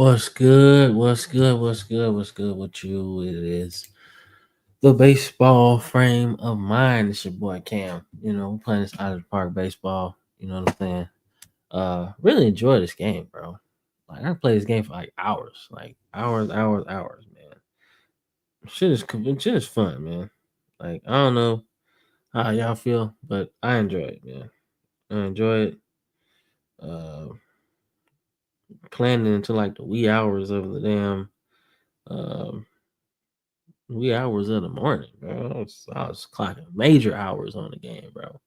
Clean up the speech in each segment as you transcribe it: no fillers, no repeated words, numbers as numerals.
What's good? What's good? What's good? What's good with you? It is the baseball frame of mind. It's your boy Cam. We're playing this out of the park baseball. You know what I'm saying? Really enjoy this game, bro. Like I play this game for like hours, hours, man. Shit is fun, man. Like I don't know how y'all feel, but I enjoy it, man. I enjoy it. Uh, Playing it until like the wee hours of the damn um wee hours of the morning, bro. I was clocking major hours on the game, bro.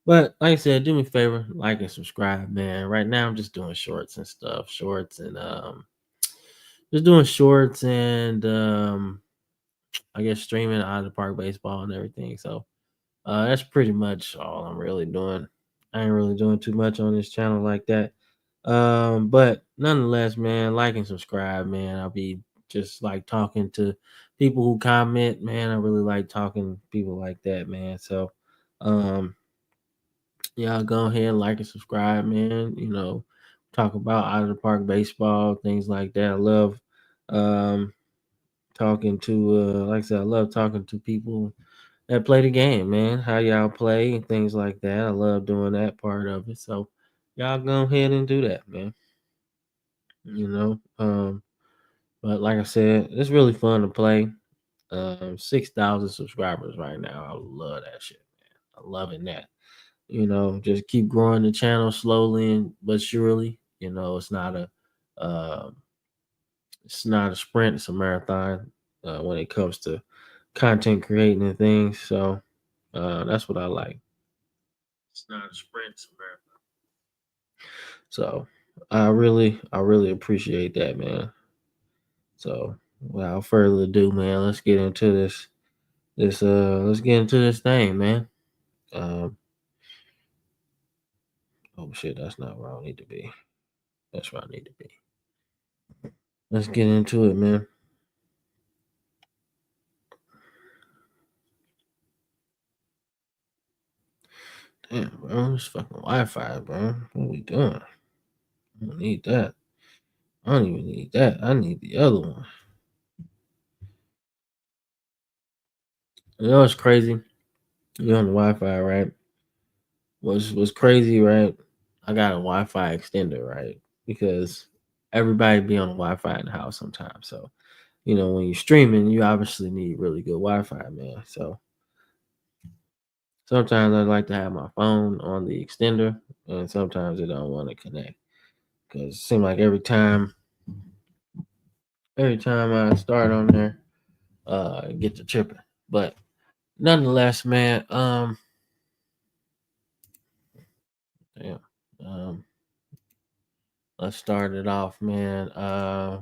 But like I said, do me a favor, like and subscribe, man. Right now I'm just doing shorts and stuff. Shorts and just doing shorts and I guess streaming out of the park baseball and everything. So that's pretty much all I'm really doing. I ain't really doing too much on this channel like that. But nonetheless, man, like and subscribe, man. I'll be just like talking to people who comment, man. I really like talking to people like that, man. So, um, yeah, go ahead, like and subscribe, man. Talk about out of the park baseball, things like that. I love, um, talking to, like I said, I love talking to people that play the game, man. How y'all play and things like that. I love doing that part of it. So, y'all go ahead and do that, man. You know, but like I said, it's really fun to play. 6,000 subscribers right now. I love that shit, man. I'm loving that. Just keep growing the channel slowly and but surely. Uh, it's not a sprint, it's a marathon when it comes to content creating and things. So that's what I like. It's not a sprint, it's a marathon. So I really appreciate that, man. So without further ado, man, let's get into let's get into this thing, man. Um oh shit, that's not where I need to be. That's where I need to be. Let's get into it, man. Damn, bro, this fucking Wi-Fi, bro. What we doing? I don't need that. I don't even need that. I need the other one. You know what's crazy? You're on the Wi-Fi, right? What's crazy, right? I got a Wi-Fi extender, right? Because everybody be on the Wi-Fi in the house sometimes. So, when you're streaming, you obviously need really good Wi-Fi, man. So sometimes I like to have my phone on the extender, and sometimes it don't want to connect because it seems like every time I start on there, I get to tripping. But nonetheless, man, damn, um, let's start it off, man.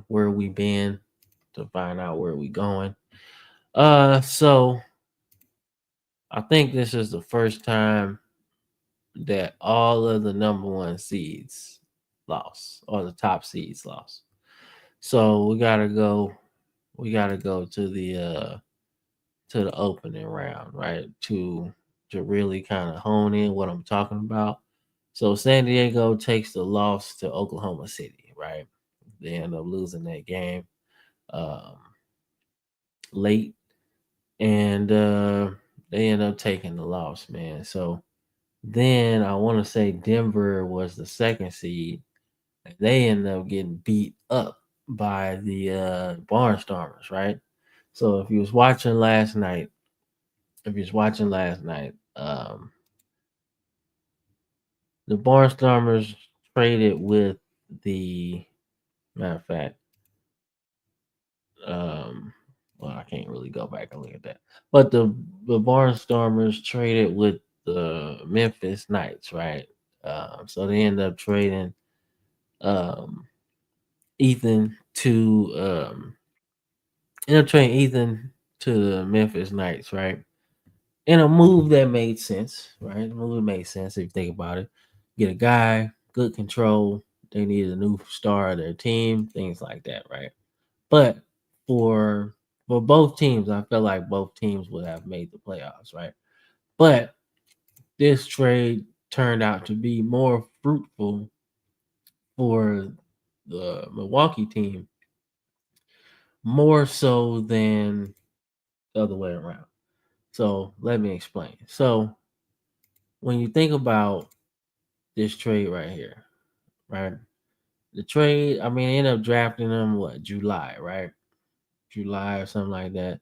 Where we been to find out where we going. So I think this is the first time that all of the number one seeds lost, or the top seeds lost. So we gotta go to the opening round, right? To really kind of hone in what I'm talking about. So San Diego takes the loss to Oklahoma City, right? They end up losing that game um, late, and they end up taking the loss, man. So then I want to say Denver was the second seed. And they end up getting beat up by the Barnstormers, right? So if you was watching last night, the Barnstormers traded with the matter of fact, um, well, I can't really go back and look at that, but the Barnstormers traded with the Memphis Knights, right? So they end up trading um, Ethan to Ethan to the Memphis Knights, right? In a move that made sense, right? A move that made sense if you think about it. Get a guy, good control. They needed a new star of their team, things like that, right? But for for both teams, I feel like both teams would have made the playoffs, right? But this trade turned out to be more fruitful for the Milwaukee team more so than the other way around. So let me explain. So when you think about this trade right here, right? The trade, I mean, they ended up drafting him what, July, right? July or something like that.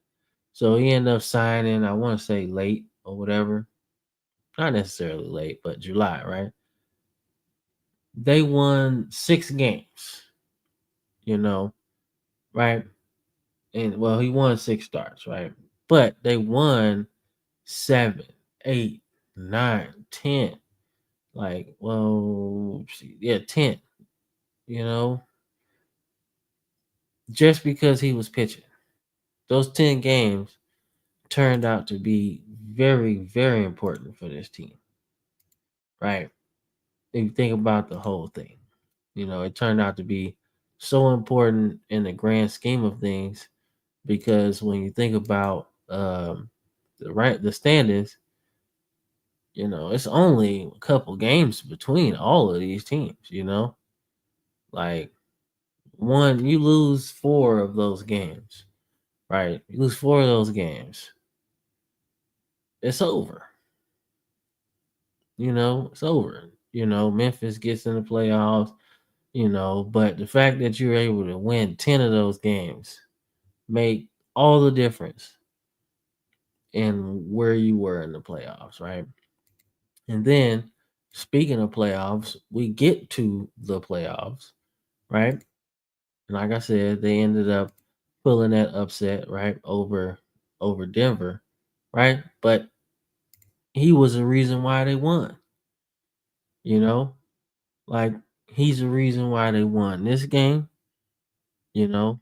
So he ended up signing, I want to say late or whatever. Not necessarily late, but July, right? They won 6 games, you know, right? And well, he won 6 starts, right? But they won 7, 8, 9, 10. Like, well, yeah, 10, you know, just because he was pitching. Those 10 games turned out to be very, very important for this team, right? If you think about the whole thing, it turned out to be so important in the grand scheme of things because when you think about the standings, it's only a couple games between all of these teams. Like one, you lose 4 of those games, right? You lose 4 of those games, it's over. It's over. Memphis gets in the playoffs, but the fact that you're able to win 10 of those games make all the difference in where you were in the playoffs, right? And then, speaking of playoffs, we get to the playoffs, right? And like I said, they ended up pulling that upset, right, over Denver, right? But he was the reason why they won, you know? Like he's the reason why they won this game, you know,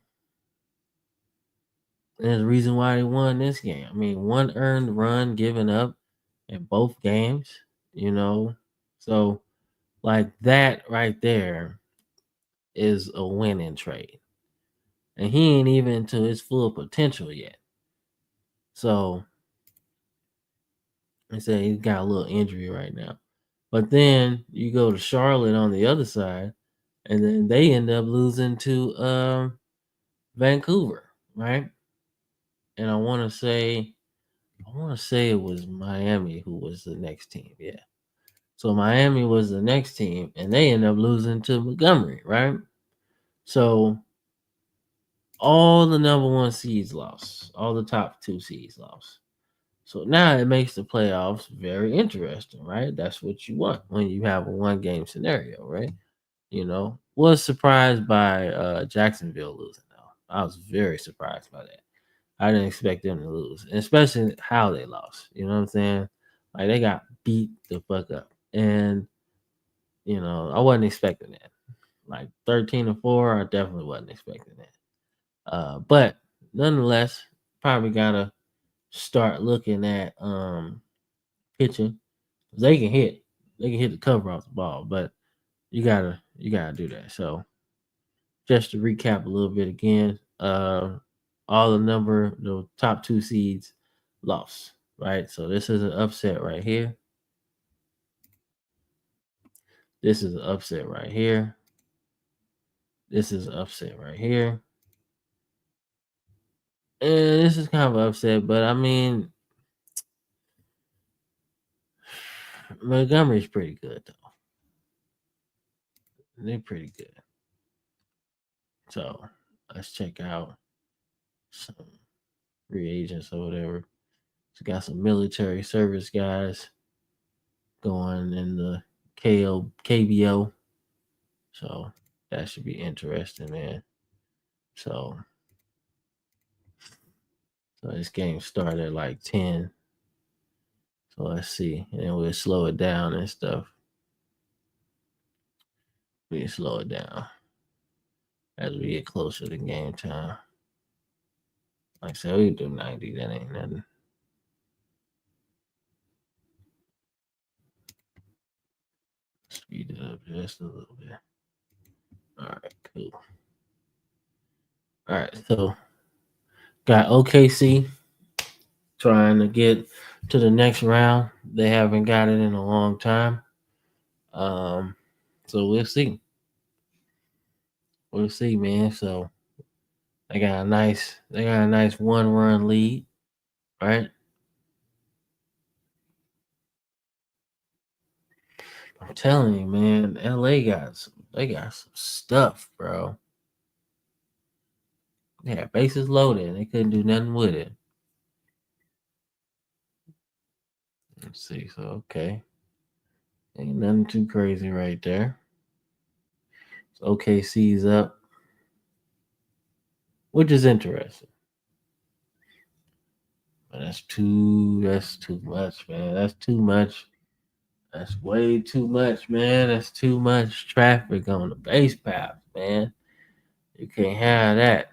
and there's a reason why they won this game. I mean, one earned run given up in both games, you know. So like that right there is a winning trade. And he ain't even to his full potential yet. So I say he's got a little injury right now. But then you go to Charlotte on the other side, and then they end up losing to Vancouver, right? And I want to say it was Miami who was the next team. Yeah. So Miami was the next team, and they end up losing to Montgomery, right? So all the number one seeds lost, all the top 2 seeds lost. So now it makes the playoffs very interesting, right? That's what you want when you have a 1 game scenario, right? Was surprised by Jacksonville losing though. I was very surprised by that. I didn't expect them to lose, and especially how they lost. You know what I'm saying? Like they got beat the fuck up, and I wasn't expecting that. Like 13-4, I definitely wasn't expecting that. But nonetheless, probably gotta start looking at pitching. They can hit, they can hit the cover off the ball, but you gotta do that. So just to recap a little bit again, all the top 2 seeds lost, right? So this is an upset right here. This is an upset right here. This is an upset right here. And this is kind of an upset, but I mean, Montgomery's pretty good though. They're pretty good. So let's check out some free agents or whatever. So got some military service guys going in the KBO. So that should be interesting, man. So this game started at like 10. So let's see. And then we'll slow it down and stuff. We slow it down as we get closer to game time. Like I said, we do 90. That ain't nothing. Speed it up just a little bit. All right, cool. All right, so got OKC trying to get to the next round. They haven't got it in a long time. So we'll see. we'll see, man. So they got a nice 1 run lead, right? I'm telling you, man, they got some stuff, bro. They had bases loaded. They couldn't do nothing with it. Let's see. So okay, ain't nothing too crazy right there. So OKC's up, which is interesting. But that's too much, man. That's too much. That's way too much, man. That's too much traffic on the base path, man. You can't have that.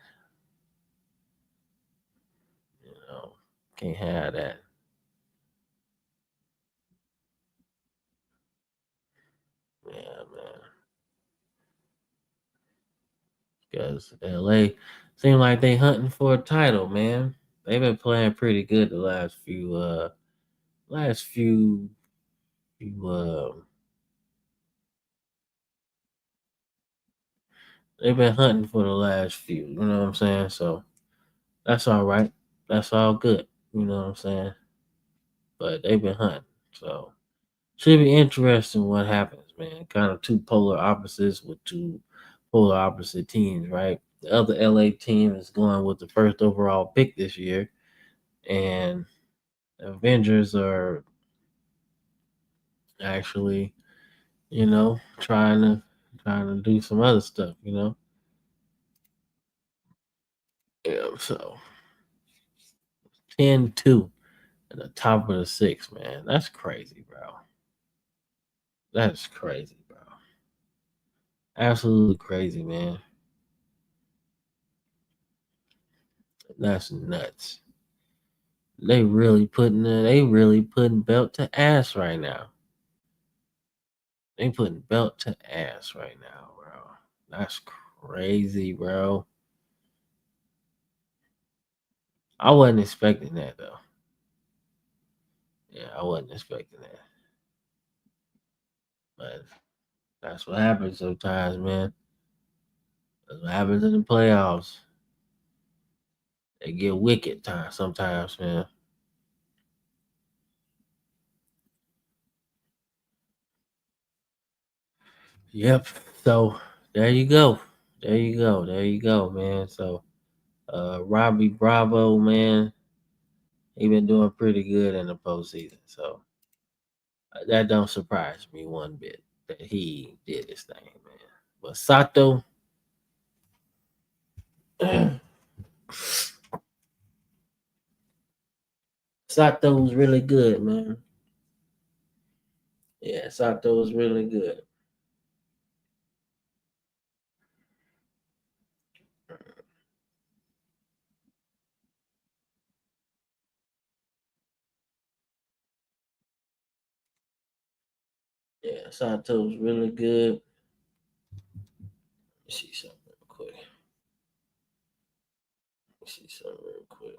You know, can't have that. Yeah, man. Because LA seem like they hunting for a title, man. They've been playing pretty good the last few they've been hunting for the last few, you know what I'm saying? So that's all right. That's all good. You know what I'm saying? But they've been hunting. So should be interesting what happens, man. Kind of two polar opposites with two polar opposite teams, right? The other LA team is going with the first overall pick this year, and the Avengers are actually, trying to do some other stuff, Yeah, so 10-2 at the top of the six, man. That's crazy, bro. That's crazy, bro. Absolutely crazy, man. That's nuts. They really putting belt to ass right now. They putting belt to ass right now, bro. That's crazy, bro. I wasn't expecting that though. Yeah, I wasn't expecting that. But that's what happens sometimes, man. That's what happens in the playoffs. They get wicked time sometimes, man. Yep. So there you go. There you go. There you go, man. So Robbie Bravo, man, he been doing pretty good in the postseason. So that don't surprise me one bit that he did his thing, man. But Sato was really good, man. Yeah, Sato was really good. Yeah, Sato was really good. Let me see something real quick. Let me see something real quick.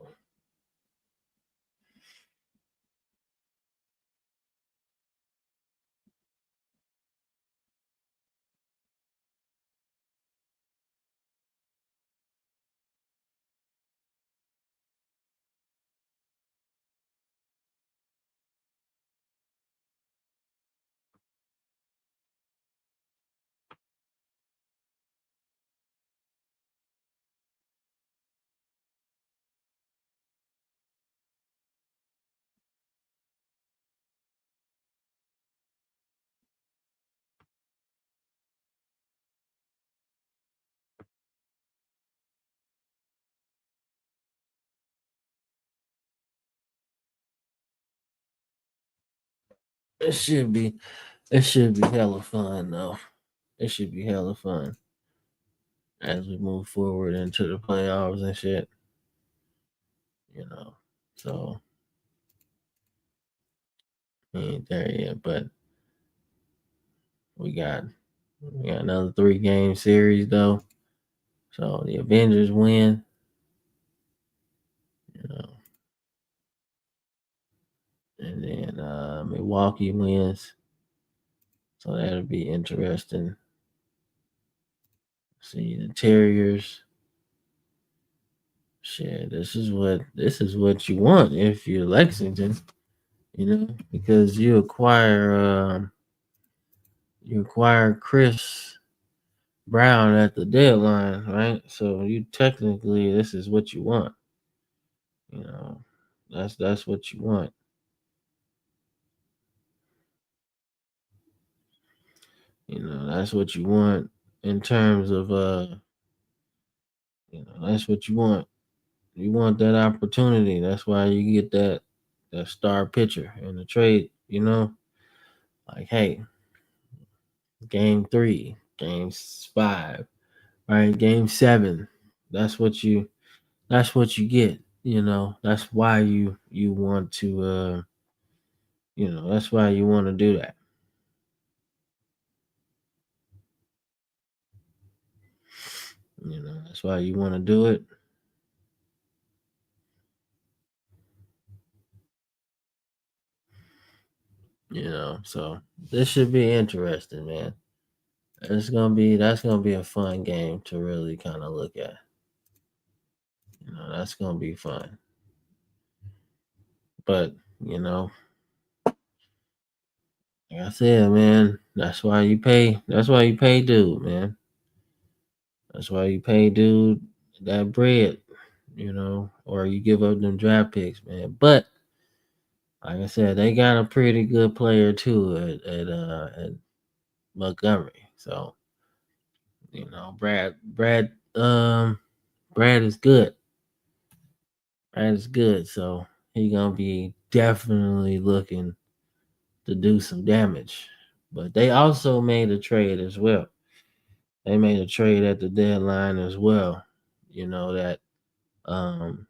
It should be it should be hella fun though. It should be hella fun as we move forward into the playoffs and shit, you know. So we ain't there yet, but we got we got another 3 game series though. So the Avengers win, you know, and then Milwaukee wins. So that'll be interesting. See the Terriers. Shit, this is what you want if you're Lexington, because you acquire Chris Brown at the deadline, right? So you technically this is what you want. You know, that's what you want. That's what you want in terms of that's what you want. You want that opportunity. That's why you get that star pitcher in the trade. Like, hey, game 3, game 5, right? Game 7. That's what you. That's what you get. That's why you want to. That's why you want to do that. That's why you want to do it. So this should be interesting, man. That's gonna be a fun game to really kind of look at. That's gonna be fun. But you know, like I said, man, That's why you pay dude, man. That's why you pay dude that bread, or you give up them draft picks, man. But like I said, they got a pretty good player too at Montgomery. So Brad is good. Brad is good. So he gonna be definitely looking to do some damage. But they also made a trade as well. They made a trade at the deadline as well. That um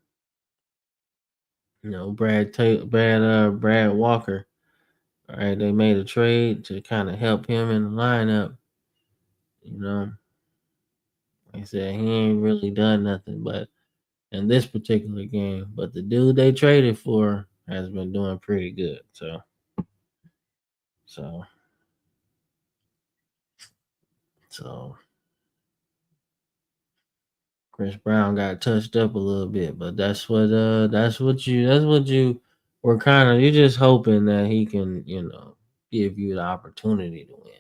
Brad Walker. All right, they made a trade to kind of help him in the lineup. You know, like I said, he ain't really done nothing but in this particular game. But the dude they traded for has been doing pretty good. So so Chris Brown got touched up a little bit, but that's what you were kind of, you're just hoping that he can, give you the opportunity to win.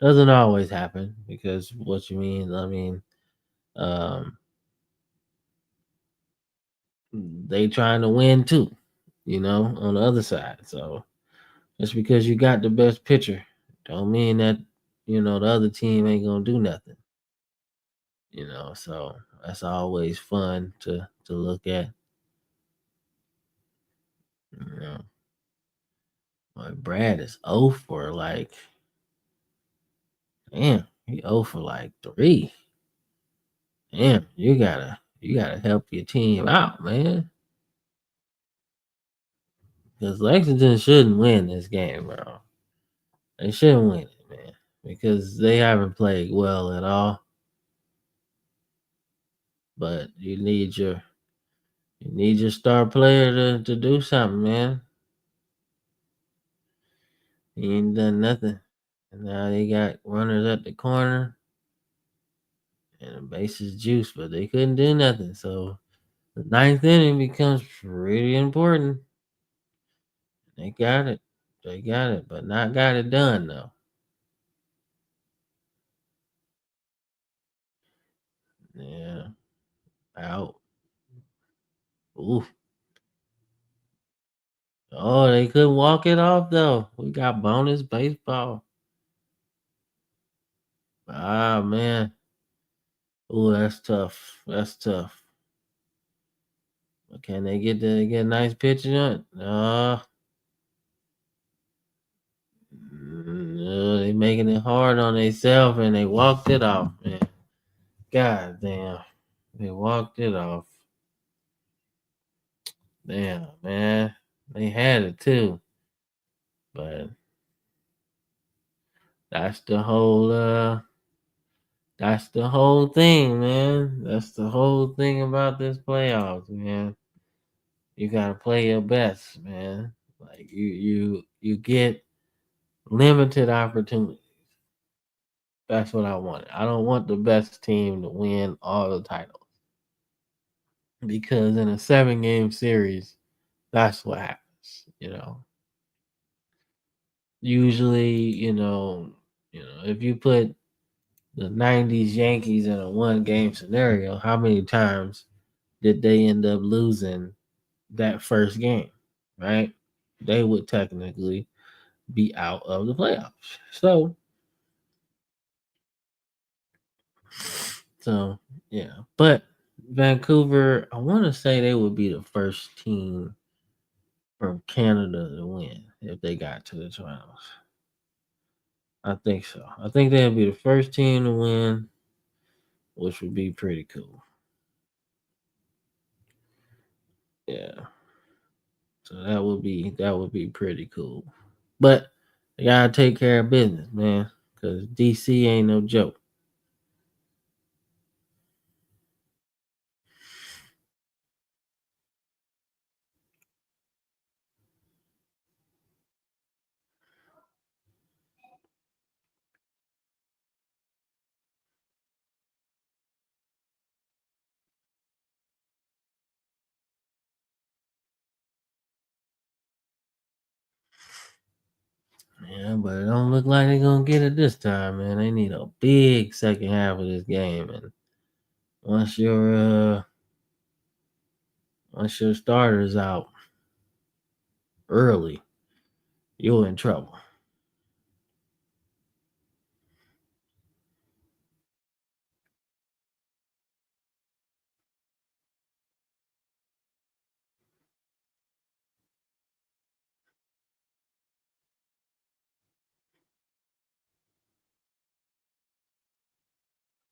Doesn't always happen because what you mean, I mean, um they trying to win too, on the other side. So just because you got the best pitcher don't mean that, the other team ain't gonna do nothing. So that's always fun to look at. You know. Like Brad is 0 for like, damn, he 0 for like 3. Damn, you gotta help your team out, man. Because Lexington shouldn't win this game, bro. They shouldn't win it, man. Because they haven't played well at all. But you need your star player to do something, man. He ain't done nothing. And now they got runners at the corner and the bases juice, but they couldn't do nothing. So the ninth inning becomes pretty important. They got it. They got it, but not got it done though. Yeah. Out. Ooh. Oh, they couldn't walk it off though. We got bonus baseball. Ah man. Ooh, that's tough. That's tough. Can they get a nice pitch on it? No, they making it hard on themselves and they walked it off, man. God damn. They walked it off. Damn, man. They had it too. But that's the whole that's the whole thing, man. That's the whole thing about this playoffs, man. You gotta play your best, man. Like you get limited opportunities. That's what I wanted. I don't want the best team to win all the titles because in a 7 game series, that's what happens. Usually, if you put the '90s Yankees in a 1 game scenario, how many times did they end up losing that first game? Right? They would technically be out of the playoffs. So yeah, but Vancouver, I want to say they would be the first team from Canada to win if they got to the finals. I think so. I think they'd be the first team to win, which would be pretty cool. Yeah, so that would be pretty cool. But they gotta take care of business, man, because DC ain't no joke. Yeah, but it don't look like they're gonna get it this time, man. They need a big second half of this game, and once your uh once your starter's out early, you're in trouble.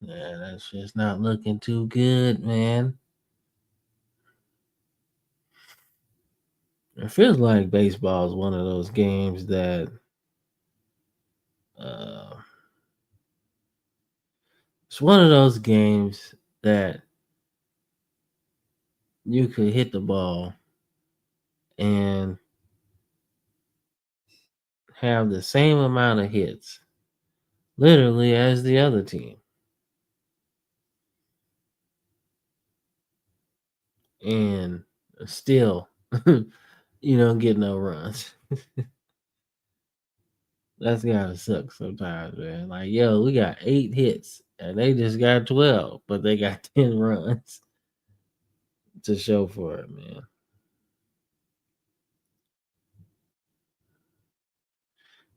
Yeah, that's just not looking too good, man. It feels like baseball is one of those games that uh it's one of those games that you could hit the ball and have the same amount of hits literally as the other team and still you don't get no runs. That's gotta suck sometimes, man. Like, yo, we got 8 hits and they just got 12, but they got 10 runs to show for it, man.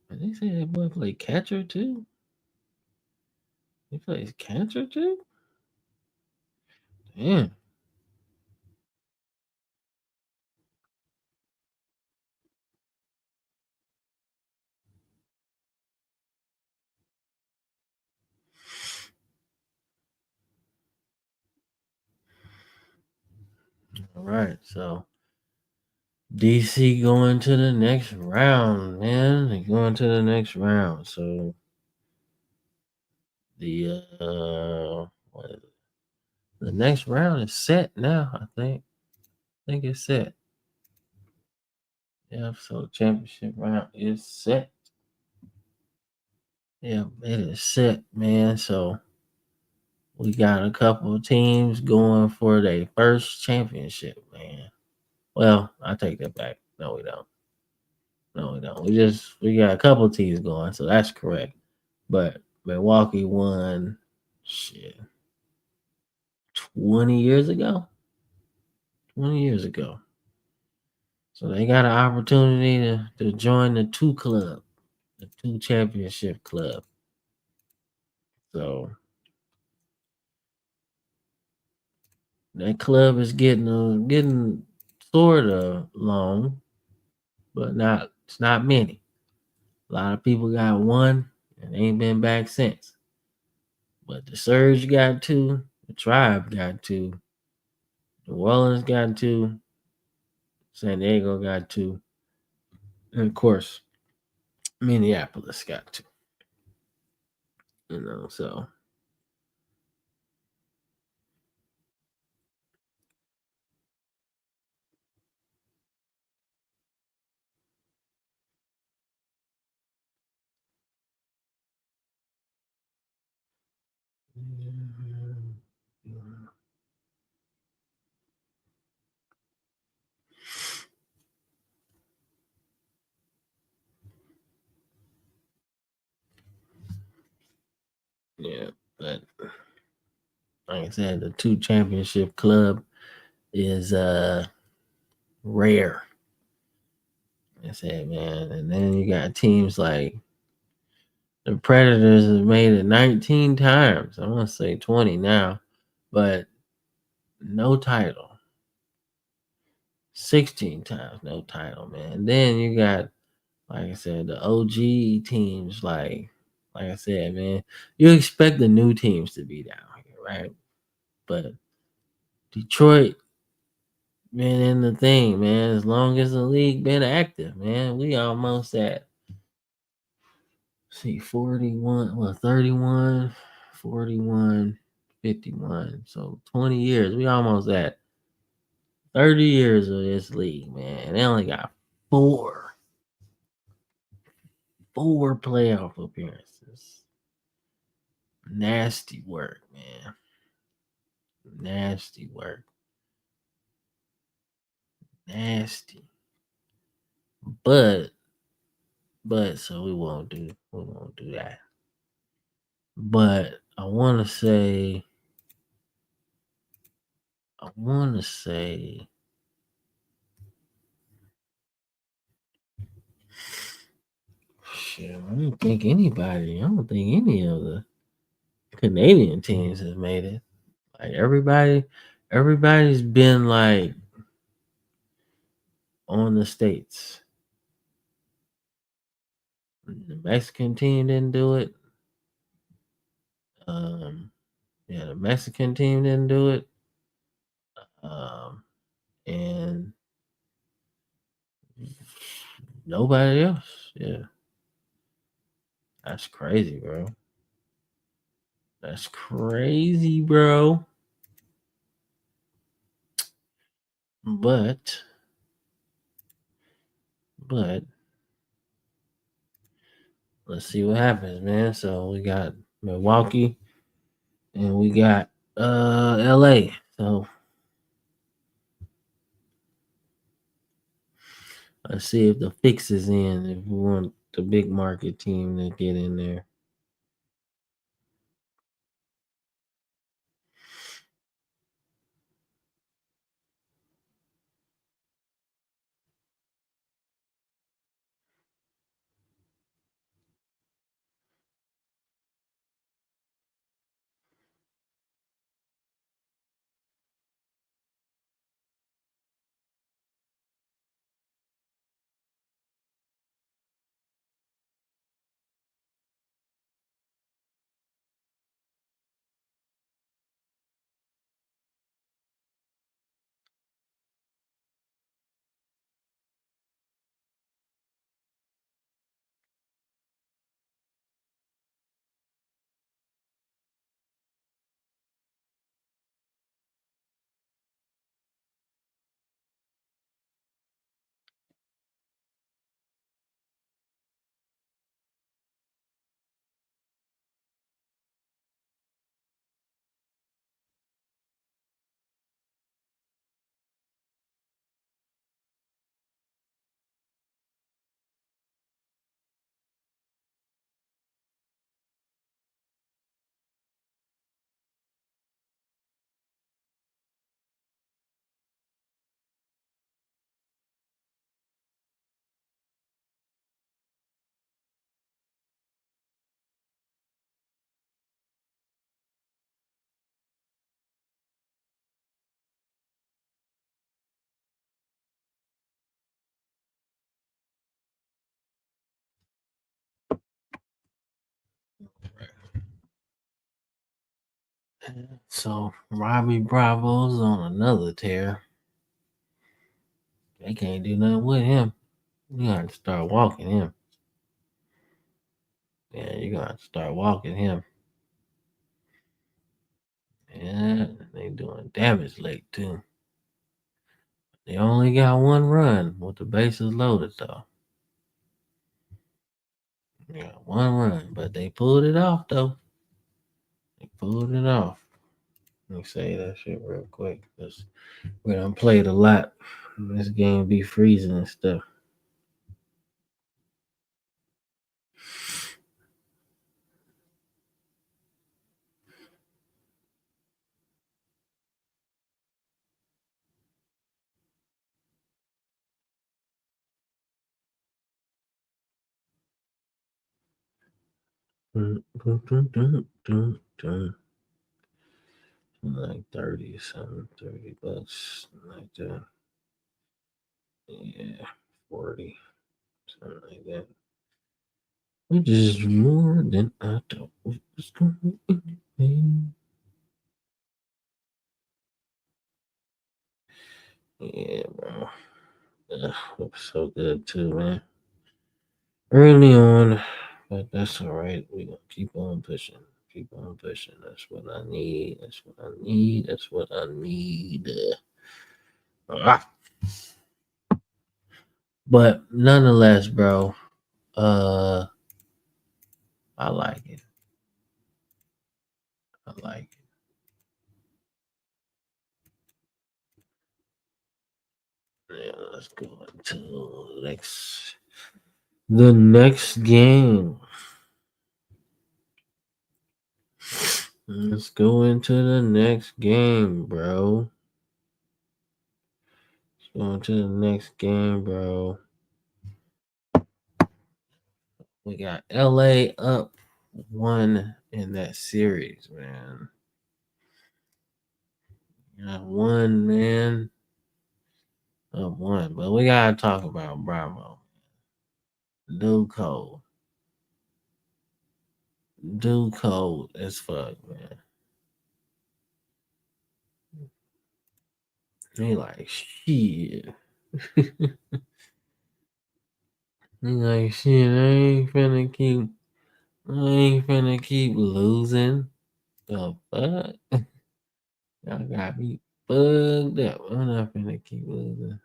And they say that boy play catcher too. He plays catcher too. Damn. All right, so DC going to the next round, man. They going to the next round. So the what is it? The next round is set now. I think it's set. Yeah, so the championship round is set. Yeah, it is set, man. So we got a couple of teams going for their first championship, man. Well, I take that back. No, we don't. No, we don't. We got a couple of teams going, so that's correct. But Milwaukee won shit 20 years ago. 20 years ago. So they got an opportunity to join the two club, the two championship club. So that club is getting sort of long, but not it's not many. A lot of people got one and ain't been back since. But the Surge got two, the Tribe got two, New Orleans got two, San Diego got two, and of course Minneapolis got two. So Yeah, but like I said, the two championship club is rare. I said, man, and then you got teams like the Predators have made it 19 times. I want to say 20 now, but no title. 16 times, no title, man. And then you got, like I said, the OG teams. Like I said, man, you expect the new teams to be down here, right? But Detroit been in the thing, man. As long as the league been active, man, we almost at see 41, well 31, 41, 51. So 20 years. We almost at 30 years of this league, man. They only got four playoff appearances. Nasty work, man. Nasty work. Nasty. But so we won't do that. But I wanna say shit, I don't think any of the Canadian teams has made it. Like everybody's been like on the states. The Mexican team didn't do it. Um, yeah, the Mexican team didn't do it. Um, and nobody else. Yeah, that's crazy, bro. That's crazy, bro. But but let's see what happens, man. So we got Milwaukee and we got LA. So let's see if the fix is in. If we want the big market team to get in there. So Robbie Bravo's on another tear. They can't do nothing with him. You got to start walking him. Yeah, you got to start walking him. Yeah, they doing damage late too. They only got one run with the bases loaded though. Yeah, one run, but they pulled it off though. They pulled it off. Let me say that shit real quick. Cause we done played a lot. This game be freezing and stuff. Dun, dun, dun, dun, dun, dun. Like 30 something, $30, like that. Yeah, 40, something like that. Which is more than I thought it was going to be. Yeah, bro. Ugh, it was so good too, man. Early on, but that's all right. We gonna keep on pushing. Keep on pushing. That's what I need. That's what I need. That's what I need. Ah. But nonetheless, bro, uh, I like it. I like it. Yeah, let's go into the next game. Let's go into the next game, bro. Let's go into the next game, bro. We got LA up one in that series, man. Got one, man. Up one. But we gotta talk about Bravo. Dude cold. Dude cold as fuck, man. He like shit. He like shit, I ain't finna keep losing. The fuck? Y'all got me bugged up. I'm not finna keep losing.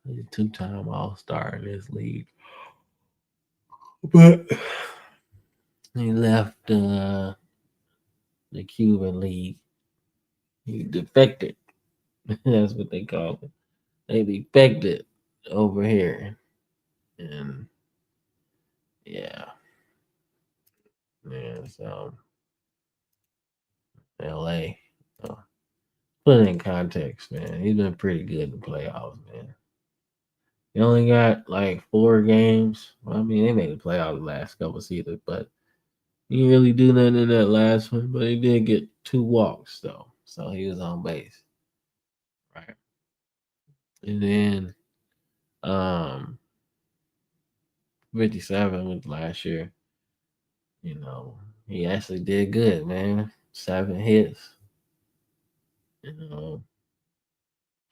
He's a two-time All-Star in this league. But he left the Cuban league. He defected. That's what they call it. They defected over here. And yeah, yeah, so LA. Uh, Put it in context, man. He's been pretty good in the playoffs, man. He only got like 4 games. Well, I mean, they made the playoffs the last couple seasons, but he didn't really do nothing in that last one. But he did get 2 walks though, so he was on base, right? And then um 57 was last year. You know, he actually did good, man. 7 hits, you know,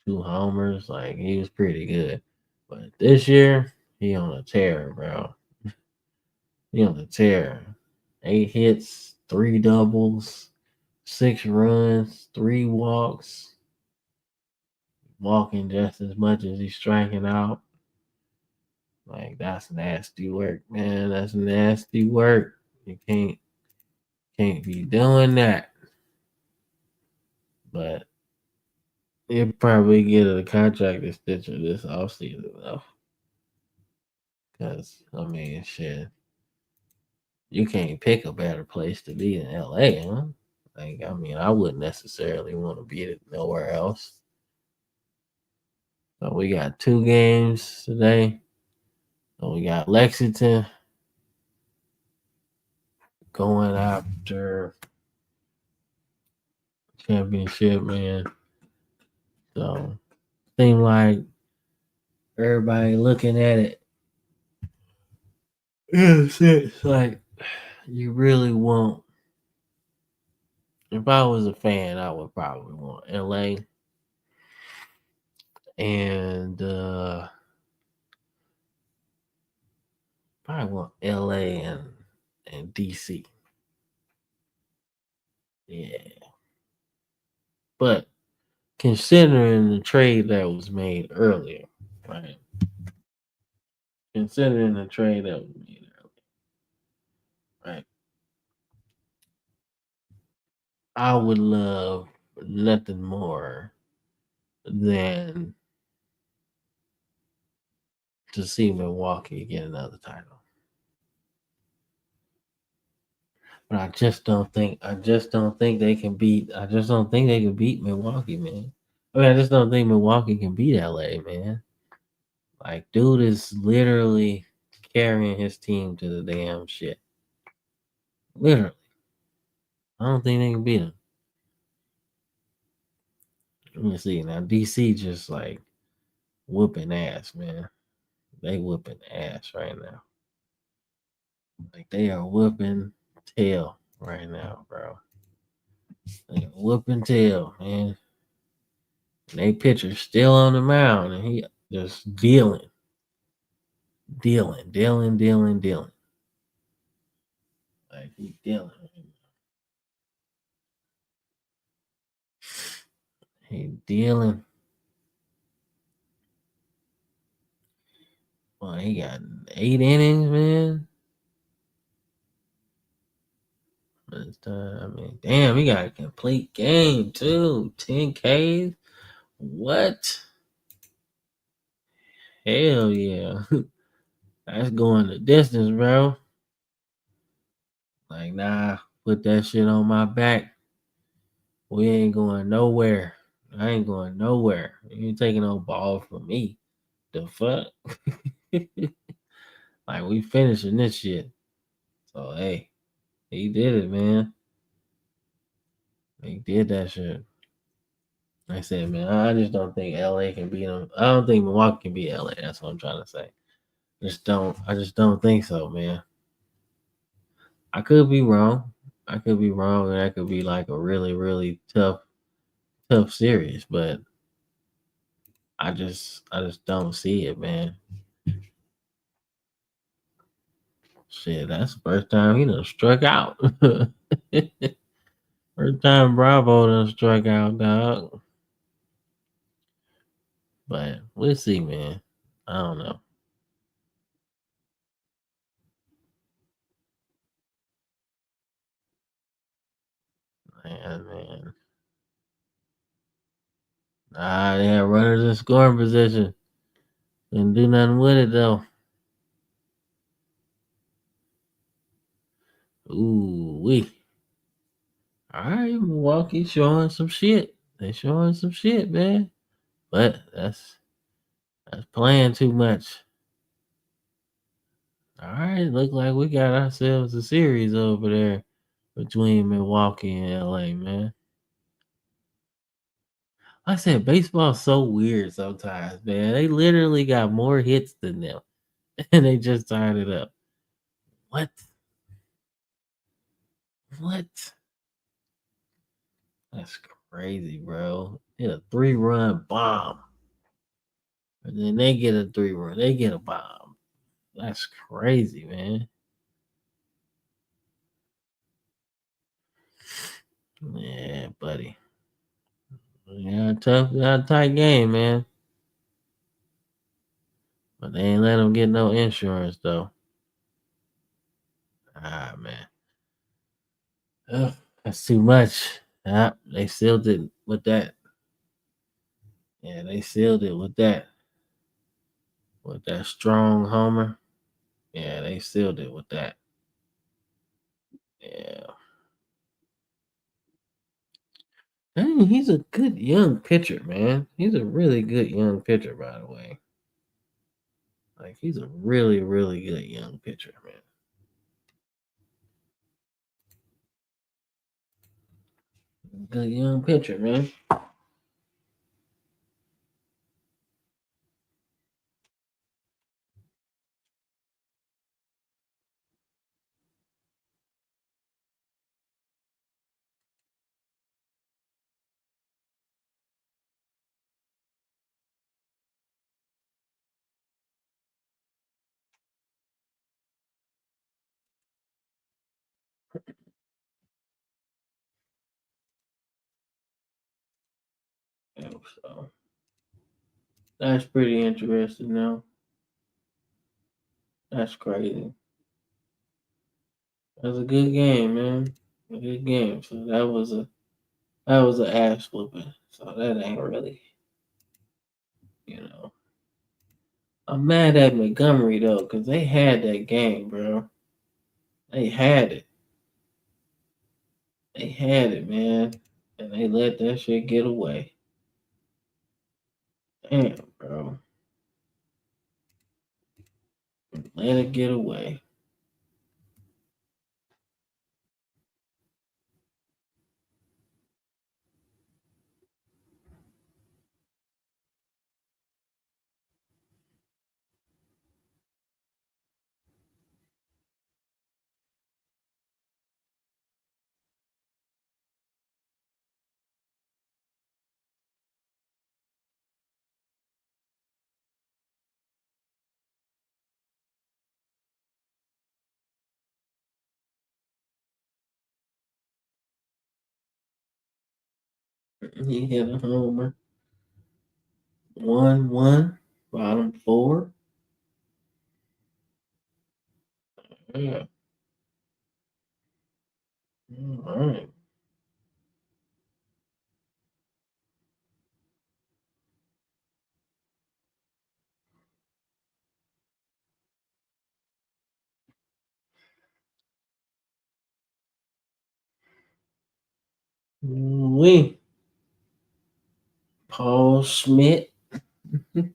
2 homers. Like he was pretty good. But this year, he on a tear, bro. He on a tear. 8 hits, 3 doubles, 6 runs, 3 walks. Walking just as much as he's striking out. Like that's nasty work, man. That's nasty work. You can't be doing that. But he'll probably get a contract extension this offseason though. Cause I mean shit. You can't pick a better place to be in LA, huh? Like I mean, I wouldn't necessarily want to be nowhere else. So we got 2 games today. So we got Lexington going after championship, man. So seem like everybody looking at it. Yeah, it's like you really want. If I was a fan, I would probably want LA and probably want LA and DC. Yeah, but considering the trade that was made earlier, right? Considering the trade that was made earlier, I would love nothing more than to see Milwaukee get another title. But I just don't think they can beat Milwaukee, man. I mean, I just don't think Milwaukee can beat LA, man. Like, dude is literally carrying his team to the damn shit. Literally. I don't think they can beat him. Let me see. Now DC just like whooping ass, man. They whooping ass right now. Like they are whooping tail right now, bro. They are whooping tail, man. And they pitcher still on the mound and he just dealing. Like he dealing. He dealing. Well, he got 8 innings, man. I mean, damn, he got a complete game too. 10 Ks. What? Hell yeah. That's going the distance, bro. Like, nah, put that shit on my back. We ain't going nowhere. I ain't going nowhere. You ain't taking no ball from me. The fuck? Like, we finishing this shit. So, hey, he did it, man. He did that shit. Like I said, man, I just don't think LA can beat him. I don't think Milwaukee can beat LA. That's what I'm trying to say. I just don't think so, man. I could be wrong. I could be wrong, and that could be like a really, really tough series. But I just don't see it, man. Shit, that's the first time he done struck out. First time Bravo done struck out, dog. But we'll see, man. I don't know. Man. Nah, they have runners in scoring position. Didn't do nothing with it though. Ooh, we. All right, Milwaukee showing some shit. They showing some shit, man. But that's playing too much. All right, look like we got ourselves a series over there between Milwaukee and LA, man. Like I said, baseball's so weird sometimes, man. They literally got more hits than them, and they just tied it up. What? What? That's crazy, bro. Hit a 3-run bomb, and then they get a 3-run. They get a bomb. That's crazy, man. Yeah, buddy. Yeah, tight game, man. But they ain't let them get no insurance though. Ah, man. Ugh, that's too much. They sealed it with that. Yeah, they sealed it with that. With that strong homer. Yeah, they sealed it with that. Yeah. Dang, he's a good young pitcher, man. He's a really good young pitcher, by the way. Like he's a really, really good young pitcher, man. Good young pitcher, man. Yeah, so that's pretty interesting now. That's crazy. That's a good game, man. A good game. So that was a That was an ass whooping. So that ain't really, you know. I'm mad at Montgomery though, because they had that game, bro. They had it. They had it, man. And they let that shit get away. Damn, bro. Let it get away. He hit a homer. 1-1. Bottom four. Yeah. All right. We Paul Schmidt. Yes,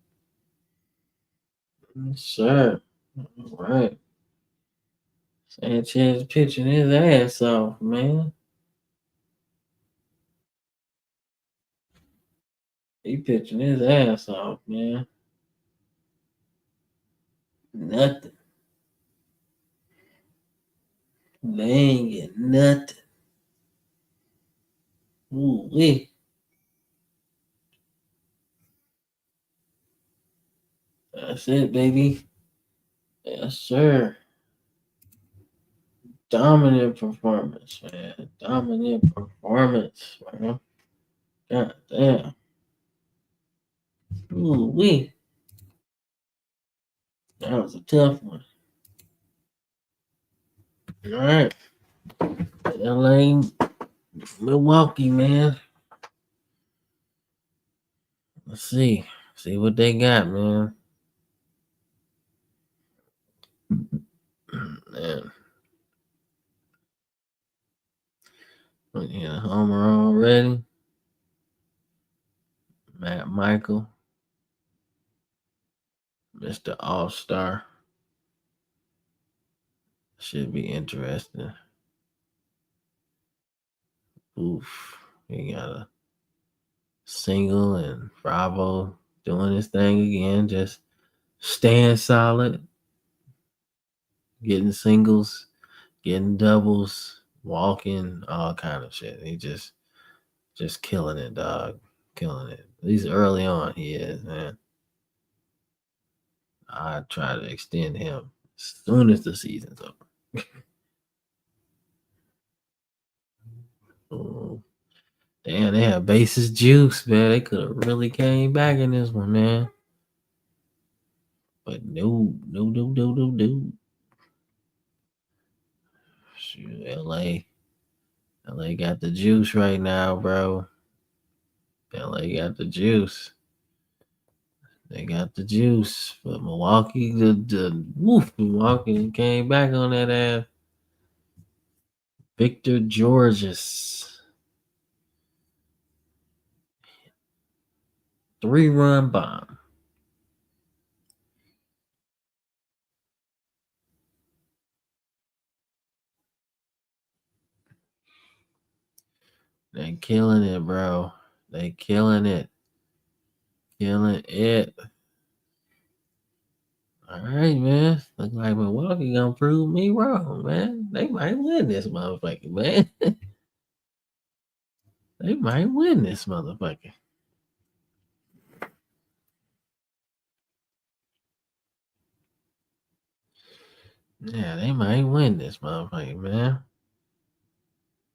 sir. All right. Sanchez pitching his ass off, man. He pitching his ass off, man. Nothing. They ain't get nothing. Ooh, wee. That's it, baby. Yes, sir. Dominant performance, man. Dominant performance, man. God damn. Ooh, wee. That was a tough one. All right. LA, Milwaukee, man. Let's see. See what they got, man. Man. Yeah, homer already. Matt Michael, Mr. All Star. Should be interesting. Oof. He got a single and Bravo doing his thing again, just staying solid, getting singles, getting doubles, walking, all kind of shit. He just killing it, dog. Killing it. At least early on he is, man. I try to extend him as soon as the season's over. Oh, damn, they have bases juice, man. They could have really came back in this one, man. But no, no, no, no, no, no. Shoot, LA got the juice right now, bro. LA got the juice. They got the juice. But Milwaukee, Milwaukee came back on that ass. Victor Georges. 3-run bomb. They killing it, bro. They killing it. Killing it. All right, man. Look like Milwaukee gonna prove me wrong, man. They might win this motherfucker, man. They might win this motherfucker. Yeah, they might win this motherfucker, man.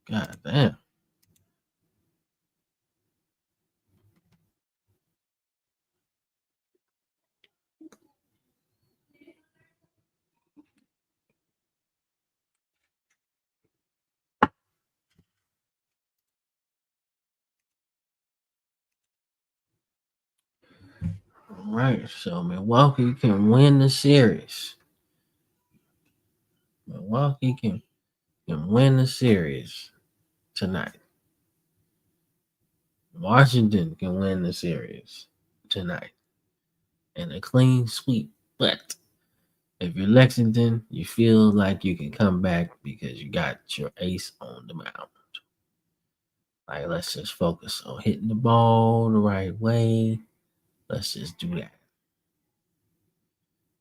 God damn. All right, so Milwaukee can win the series. Milwaukee can win the series tonight. Washington can win the series tonight in a clean sweep. But if you're Lexington, you feel like you can come back because you got your ace on the mound. Like, let's just focus on hitting the ball the right way. Let's just do that.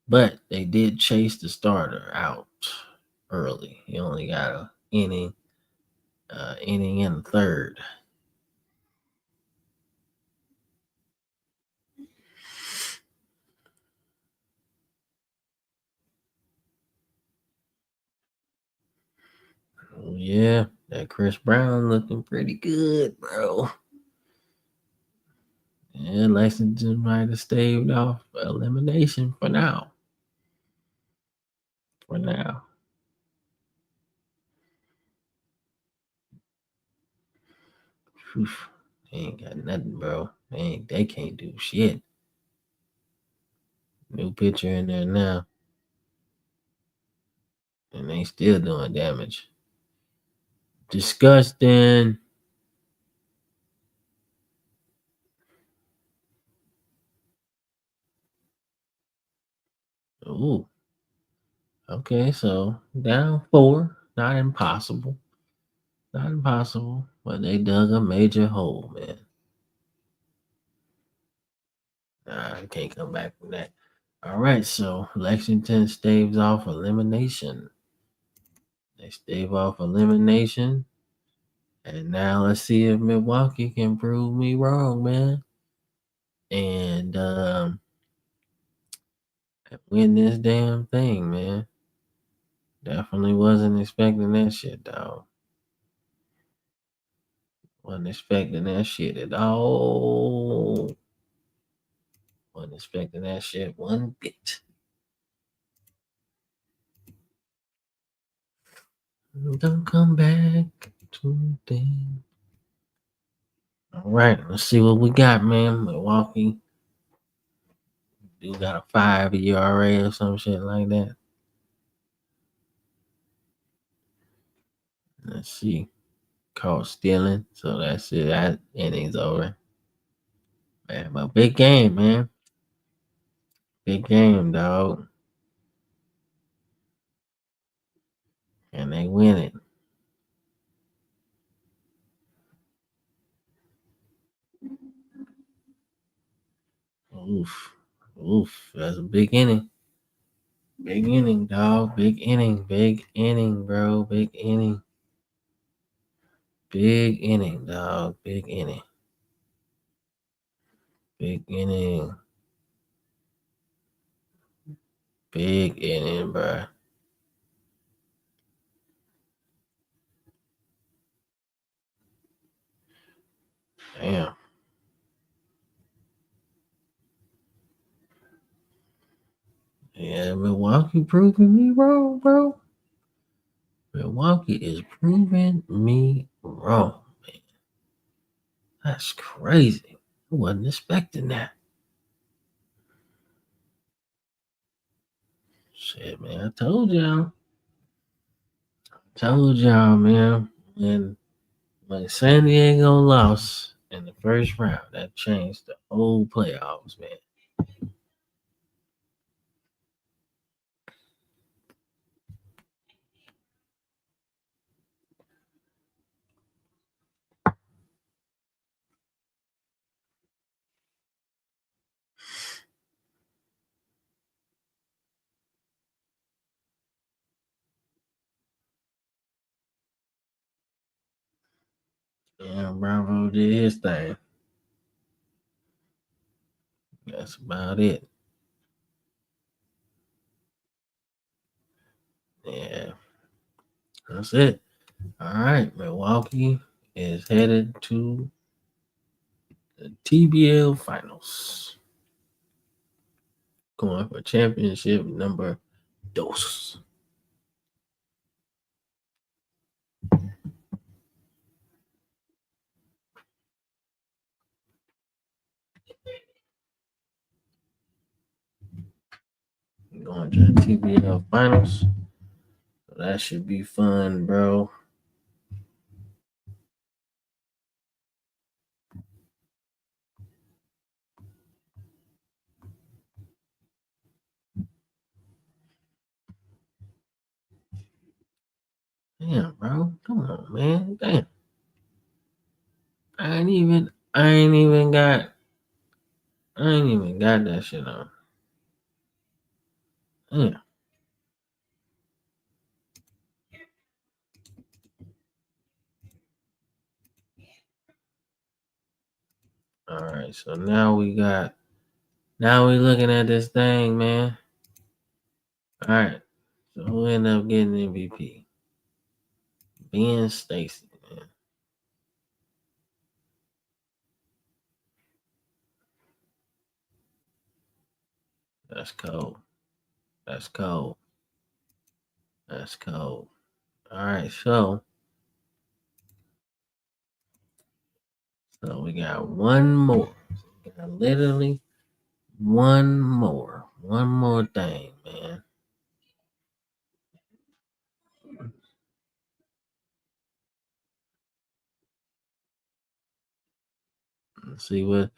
But they did chase the starter out early. He only got a inning in the third. Yeah, that Chris Brown looking pretty good, bro. Yeah, Lexington might have staved off elimination for now. For now. Whew. They ain't got nothing, bro. They can't do shit. New pitcher in there now. And they still doing damage. Disgusting. Ooh. Okay, so down four. Not impossible. Not impossible. But they dug a major hole, man. Nah, I can't come back from that. All right, so Lexington staves off elimination. They stave off elimination. And now let's see if Milwaukee can prove me wrong, man. And win this damn thing, man. Definitely wasn't expecting that shit, dog. Wasn't expecting that shit at all. Wasn't expecting that shit one bit. Don't come back to things. All right, let's see what we got, man. Milwaukee do got a 5 ERA or some shit like that. Let's see. Caught stealing, so that's it. That inning's over. Man, but big game, man. Big game, dog. And they win it. Oof. Oof. That's a big inning. Big inning, dog. Big inning. Big inning, bro. Big inning. Big inning, dog. Big inning. Big inning. Big inning, bro. Damn. Yeah, Milwaukee proving me wrong, bro. Milwaukee is proving me wrong, man. That's crazy. I wasn't expecting that. Shit, man. I told y'all. Told y'all, man. When San Diego lost in the first round, that changed the whole playoffs, man. Yeah, Bravo did his thing. That's about it. Yeah, that's it. All right, Milwaukee is headed to the TBL finals, going for championship number dos. Going to the TBL finals. So that should be fun, bro. Damn, bro. Come on, man. Damn. I ain't even got that shit on. Yeah. All right. So now we looking at this thing, man. All right. So who ended up getting MVP? Ben Stacy, man. That's cold. That's cold. That's cold. All right. So we got one more. We got literally one more. One more thing, man. Let's see what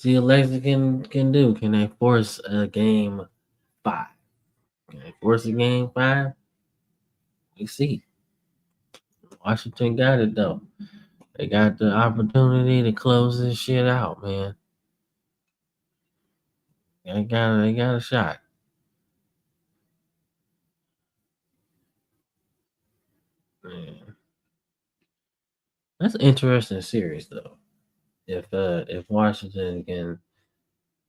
Alexa can do. Can they force a game five? Can they force a game five? We see. Washington got it though. They got the opportunity to close this shit out, man. They got a shot. Man. That's an interesting series though. If Washington can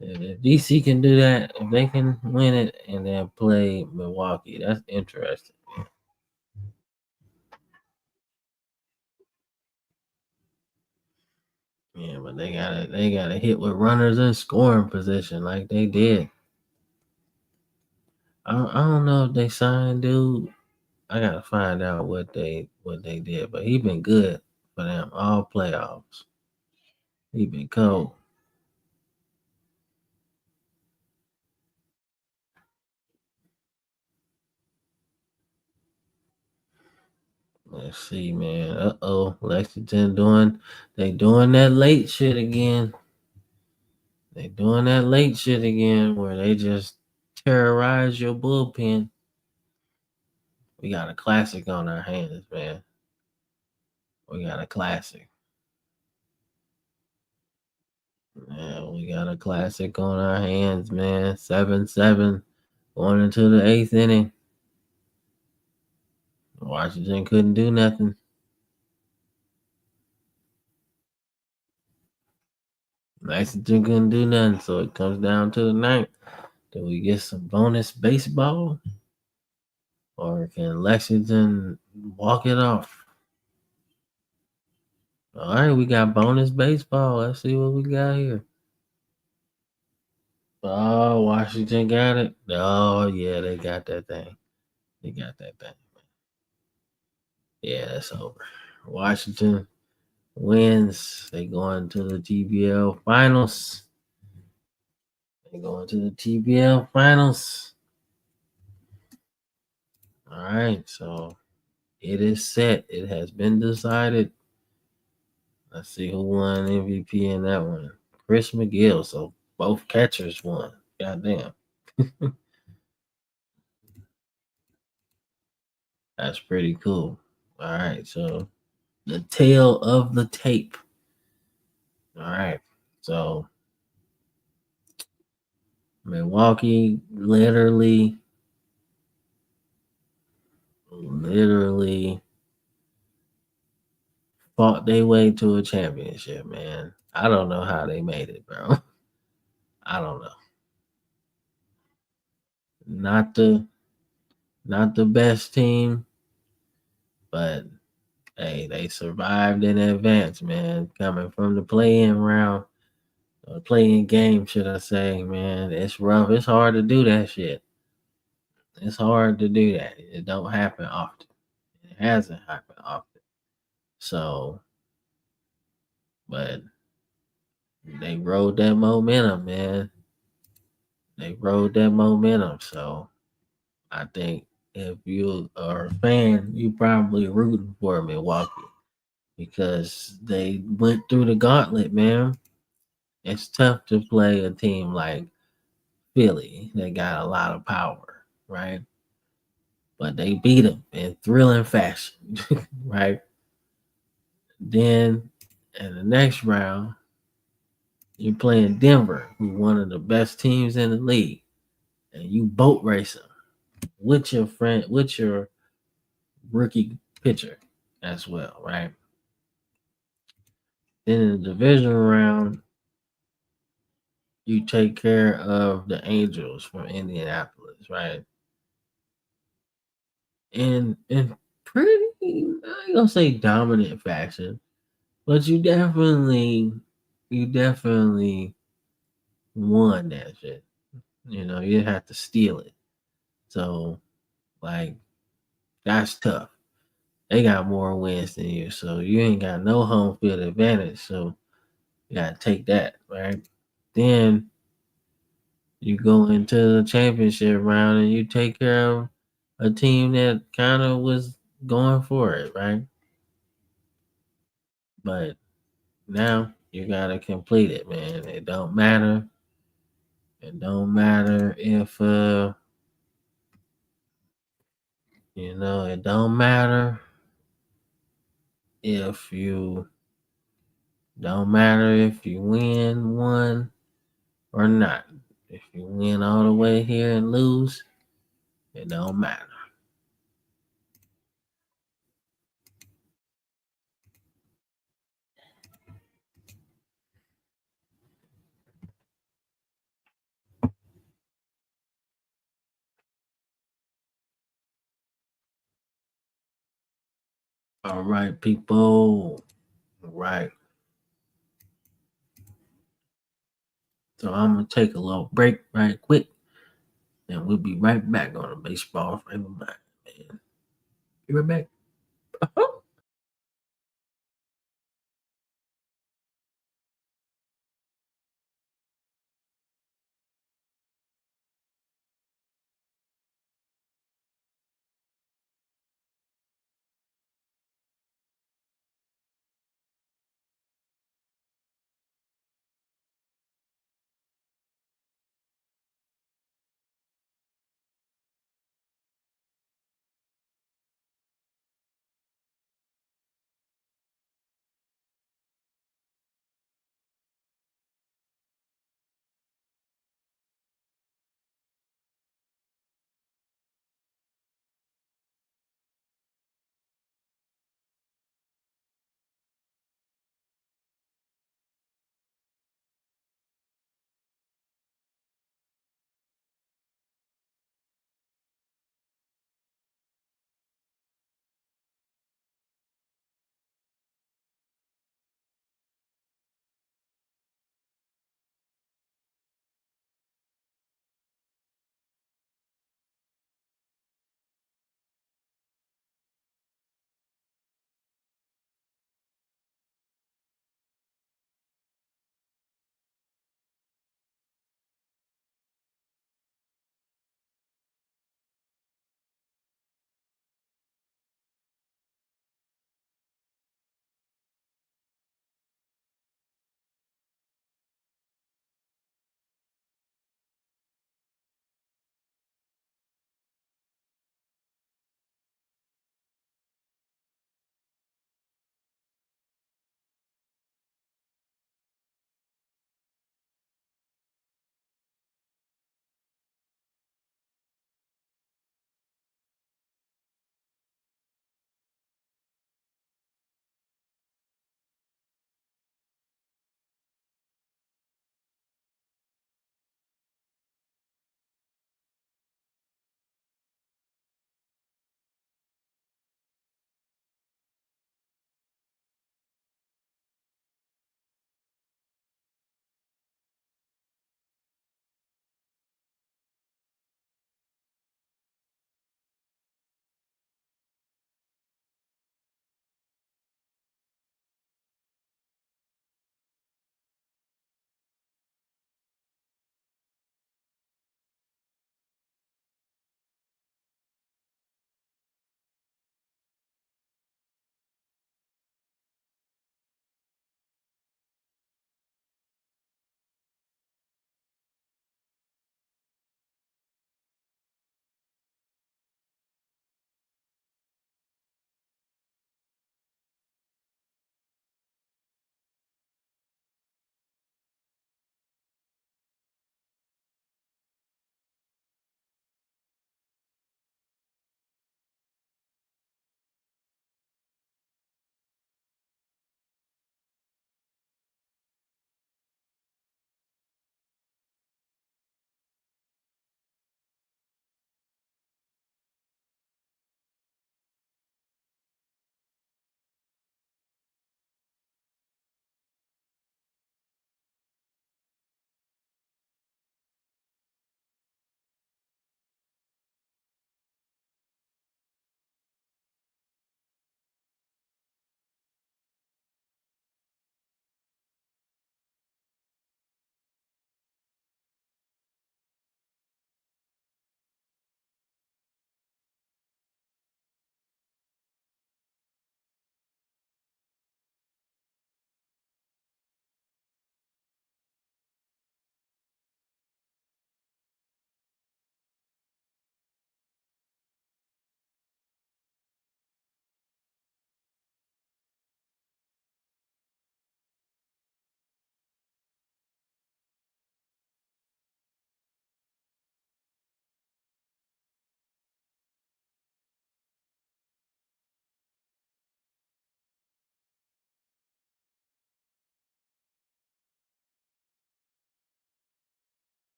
if DC can do that, if they can win it and then play Milwaukee, that's interesting. Yeah, but they gotta hit with runners in scoring position like they did. I don't know if they signed dude. I gotta find out what they did, but he been good for them all playoffs. He been cold. Let's see, man. Lexington doing that late shit again. They doing that late shit again where they just terrorize your bullpen. We got a classic on our hands, man. We got a classic. Yeah, we got a classic on our hands, man. 7-7 going into the eighth inning. Washington couldn't do nothing. Lexington couldn't do nothing, so it comes down to the ninth. Do we get some bonus baseball? Or can Lexington walk it off? All right, we got bonus baseball. Let's see what we got here. Oh, Washington got it. Oh, yeah, they got that thing. They got that thing. Yeah, that's over. Washington wins. They going to the TBL finals. They going to the TBL finals. All right, so it is set. It has been decided. Let's see who won MVP in that one. Chris McGill. So both catchers won. Goddamn. That's pretty cool. All right, so the tail of the tape. All right, so Milwaukee literally fought their way to a championship, man. I don't know how they made it, bro. I don't know. Not the best team, but hey, they survived in advance, man. Coming from the play-in round, or play-in game, should I say, man. It's rough. It's hard to do that shit. It's hard to do that. It don't happen often. It hasn't happened often. So, but they rode that momentum, man. They rode that momentum. So I think if you are a fan, you probably rooting for Milwaukee because they went through the gauntlet, man. It's tough to play a team like Philly. They got a lot of power, right? But they beat them in thrilling fashion, right? Then in the next round, you're playing Denver, who's one of the best teams in the league, and you boat race them with your rookie pitcher as well, right? Then in the division round, you take care of the Angels from Indianapolis, right? In pretty, I ain't gonna say dominant fashion, but you definitely won that shit. You know, you have to steal it. So like that's tough. They got more wins than you, so you ain't got no home field advantage. So you gotta take that, right? Then you go into the championship round and you take care of a team that kind of was going for it, right? But now you gotta complete it, man. It don't matter. It don't matter if it don't matter if you win one or not. If you win all the way here and lose, it don't matter. All right, people. All right. So I'm gonna take a little break right quick, and we'll be right back on the baseball frame of mind, man. Be right back.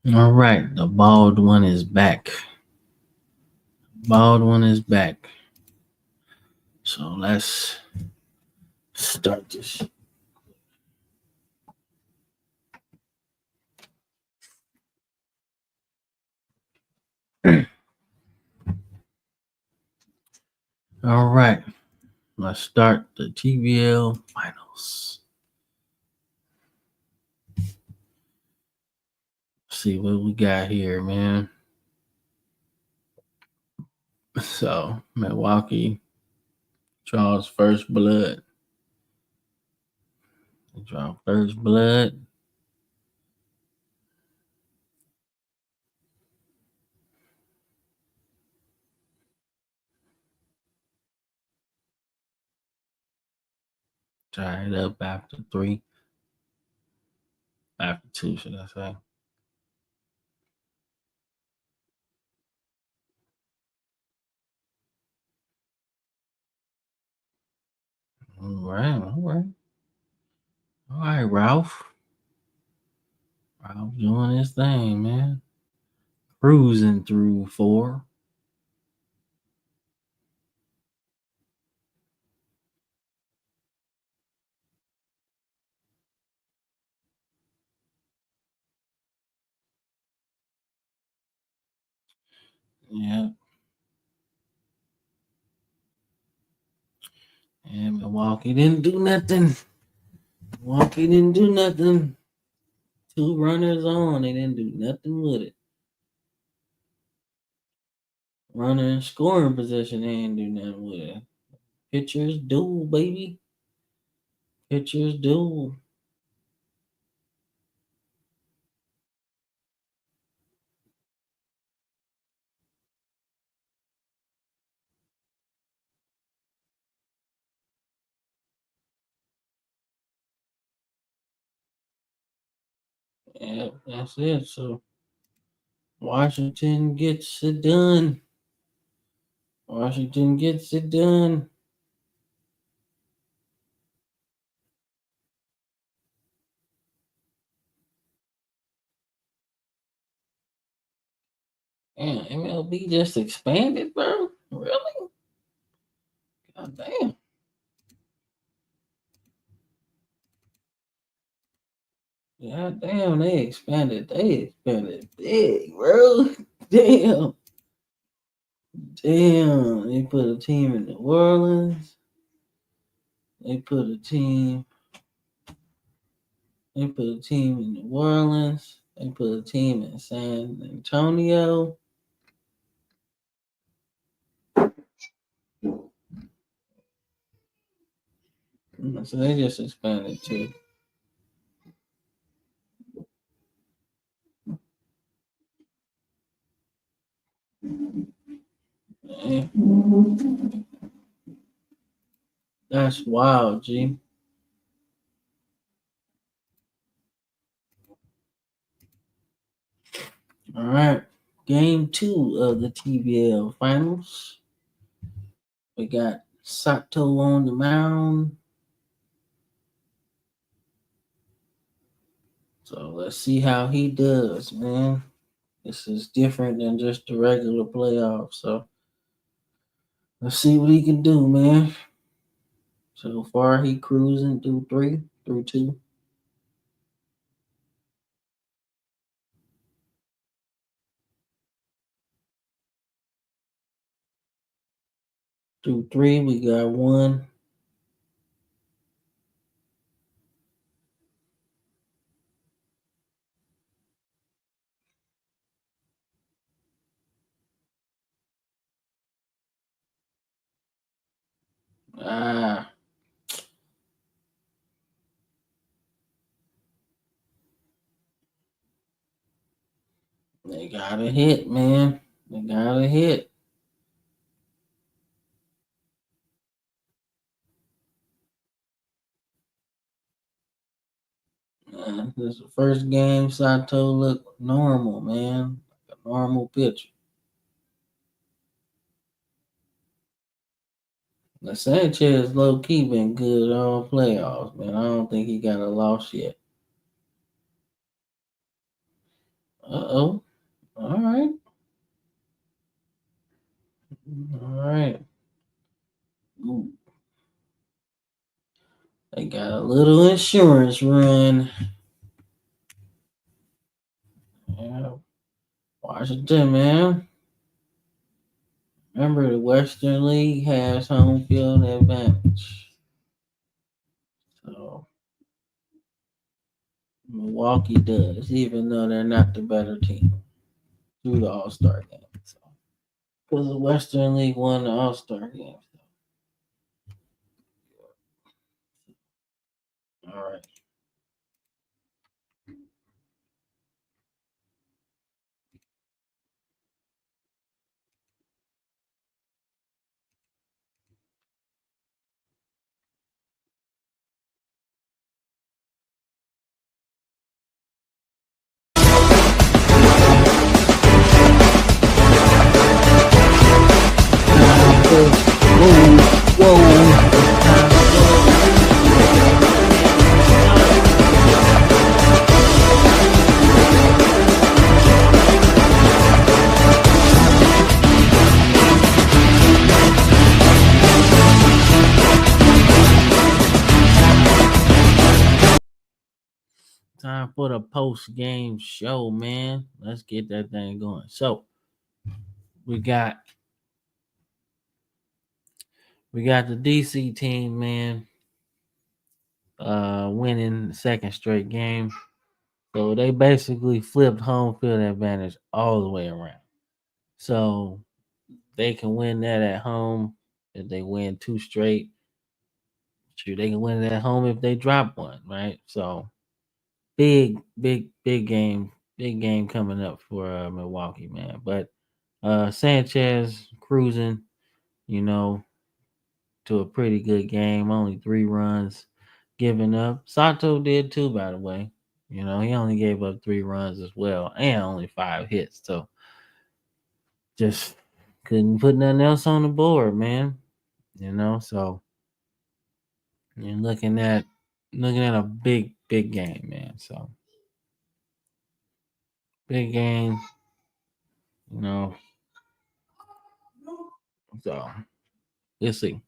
All right, the bald one is back. Bald one is back. So let's start this. All right, let's start the TBL finals. See what we got here, man. So Milwaukee draws first blood. They draw first blood. Tie it up after three. After two, should I say? All right, all right. All right, Ralph. Ralph doing his thing, man. Cruising through four. Yeah. And Milwaukee didn't do nothing. Milwaukee didn't do nothing. Two runners on. They didn't do nothing with it. Runner in scoring position. They didn't do nothing with it. Pitchers duel, baby. Pitchers duel. Yeah, that's it. So Washington gets it done. Washington gets it done. Damn, MLB just expanded, bro. Really? God damn. God damn, they expanded. They expanded big, bro. Damn. Damn. They put a team in New Orleans. They put a team. They put a team in New Orleans. They put a team in San Antonio. So they just expanded too. Man, that's wild, G. All right. Game two of the TBL finals. We got Sato on the mound. So let's see how he does, man. This is different than just the regular playoffs. So let's see what he can do, man. So far, he cruising through three, through two. Through three, we got one. Ah, they got a hit, man. They got a hit. This is the first game Sato looked normal, man. Like a normal pitcher. The Sanchez low key been good all playoffs, man. I don't think he got a loss yet. Uh-oh. All right. All right. Ooh, they got a little insurance run. Yeah. Washington, man. Remember, the Western League has home field advantage. So Milwaukee does, even though they're not the better team through the All Star game. So, because the Western League won the All Star game. All right. Whoa, whoa. Time for the post game show, man. Let's get that thing going. So we got we got the DC team, man, winning the second straight game. So they basically flipped home field advantage all the way around. So they can win that at home if they win two straight. Sure, they can win it at home if they drop one, right? So big game coming up for Milwaukee, man. But Sanchez cruising, you know, to a pretty good game. Only 3 runs given up. Sato did too, by the way. You know, he only gave up 3 runs as well, and only 5 hits. So just couldn't put nothing else on the board, man. You know, so you're looking at a big game, man. So big game, you know. So let's see.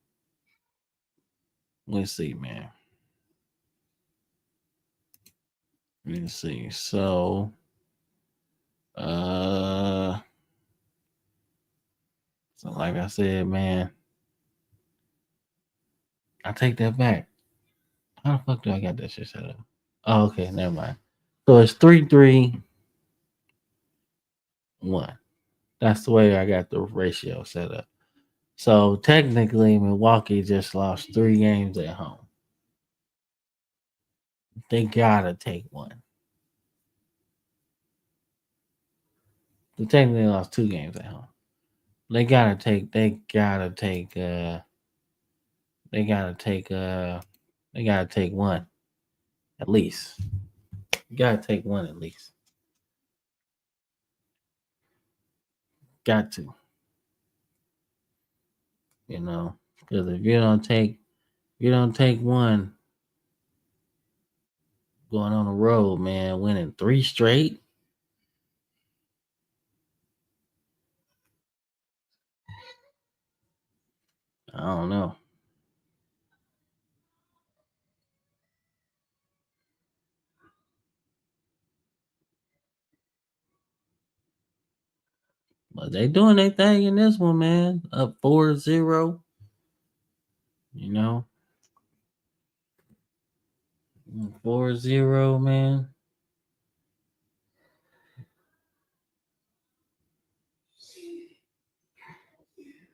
Let's see, man. Let's see. Uh so like I said, man, I take that back. How the fuck do I got that shit set up? Oh, okay, never mind. So it's 3-3-1. That's the way I got the ratio set up. So technically Milwaukee just lost 3 games at home. They gotta take one. They technically lost 2 games at home. They gotta take they gotta take one at least. You gotta take one at least. Got to, you know, because if you don't take one going on the road, man, winning 3 straight. I don't know, but they doing their thing in this one, man. Up 4-0. You know, 4-0, man.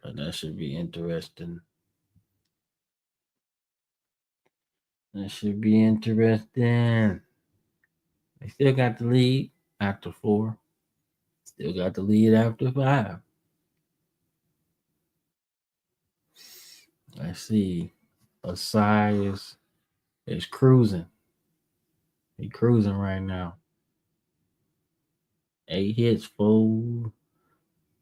But that should be interesting. That should be interesting. They still got the lead after 4. Still got the lead after 5. Let's see. Asai is cruising. He cruising right now. 8 hits, 4.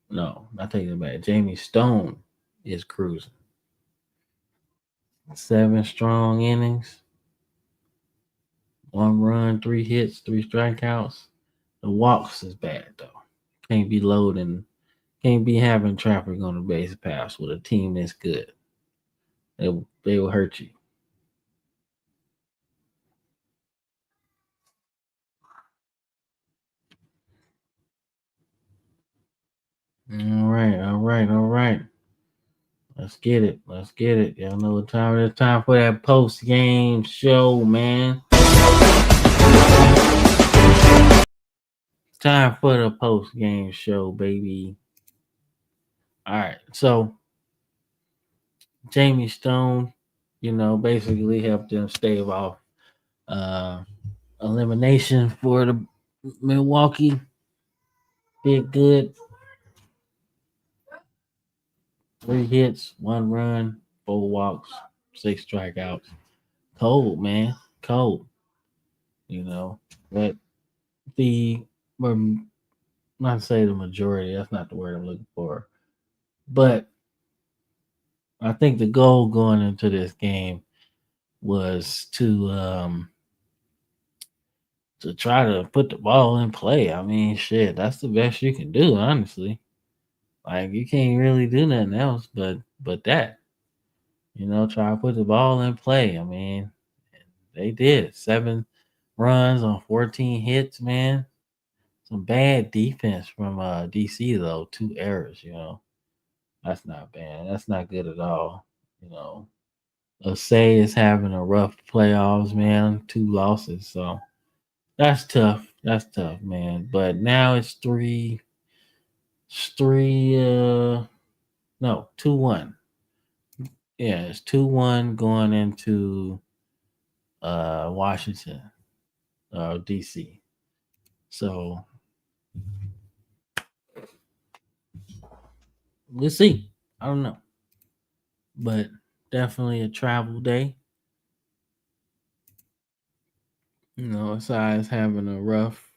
No, I take it back. Jamie Stone is cruising. 7 strong innings, 1 run, 3 hits, 3 strikeouts. The walks is bad though. Can't be loading. Can't be having traffic on the base pass with a team that's good. They will hurt you. All right, all right, all right. Let's get it. Let's get it. Y'all know what time it is. Time for that post game show, man. Time for the post game show, baby. All right. So Jamie Stone, basically helped them stave off uh, elimination for the Milwaukee. Did good. 3 hits, 1 run, 4 walks, 6 strikeouts. Cold, man. Cold. You know. But the not to say the majority, that's not the word I'm looking for. But I think the goal going into this game was to try to put the ball in play. I mean, shit, that's the best you can do, honestly. Like you can't really do nothing else but that. Try to put the ball in play. I mean, they did 7 runs on 14 hits, man. Some bad defense from DC though. 2 errors. That's not bad. That's not good at all. You know, Osei is having a rough playoffs, man. 2 losses, so that's tough. That's tough, man. But now it's three. No, 2-1. Yeah, it's 2-1 going into Washington, DC. So we'll see. I don't know, but definitely a travel day. Besides having a rough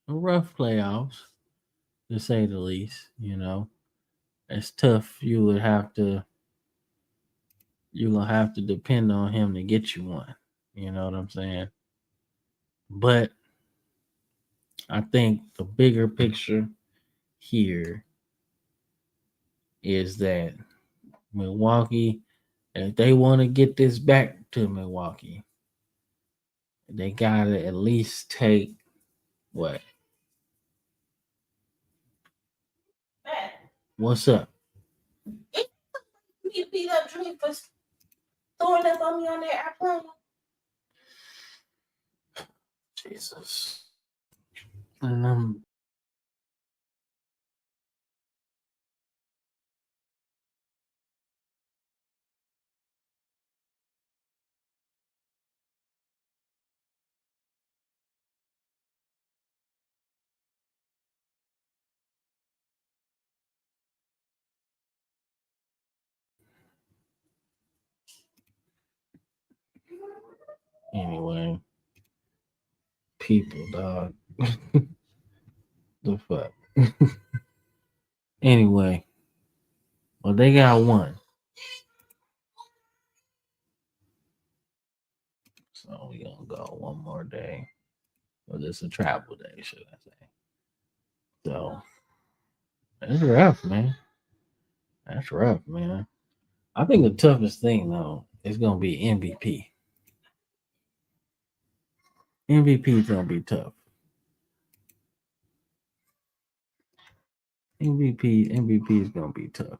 playoffs to say the least. It's tough. You're gonna have to depend on him to get you one. You know what I'm saying? But I think the bigger picture here is that Milwaukee, if they want to get this back to Milwaukee, they gotta at least take what? What's up? You beat up Drake for throwing up on me on that airplane. Jesus. And anyway, people, dog. The fuck. Anyway, well, they got one. So we gonna go one more day. Well, this a travel day, should I say? So it's rough, man. That's rough, man. I think the toughest thing though is gonna be MVP. MVP is gonna be tough. MVP is gonna be tough,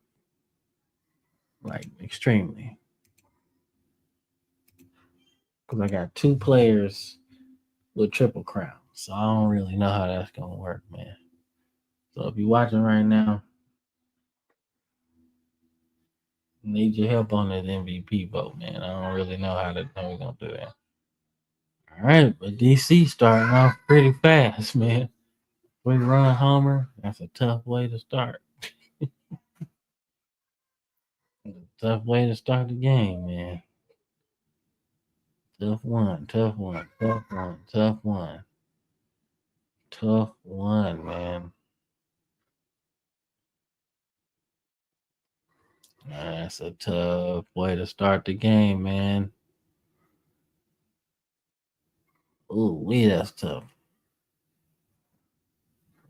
like extremely, because I got 2 players with triple crowns, so I don't really know how that's gonna work, man. So if you're watching right now, need your help on that MVP vote, man. I don't really know how we're gonna do that. All right, but DC starting off pretty fast, man. We run homer. That's a tough way to start. Tough way to start the game, man. Tough one, tough one, tough one, tough one, tough one, man. That's a tough way to start the game, man. Ooh, that's tough.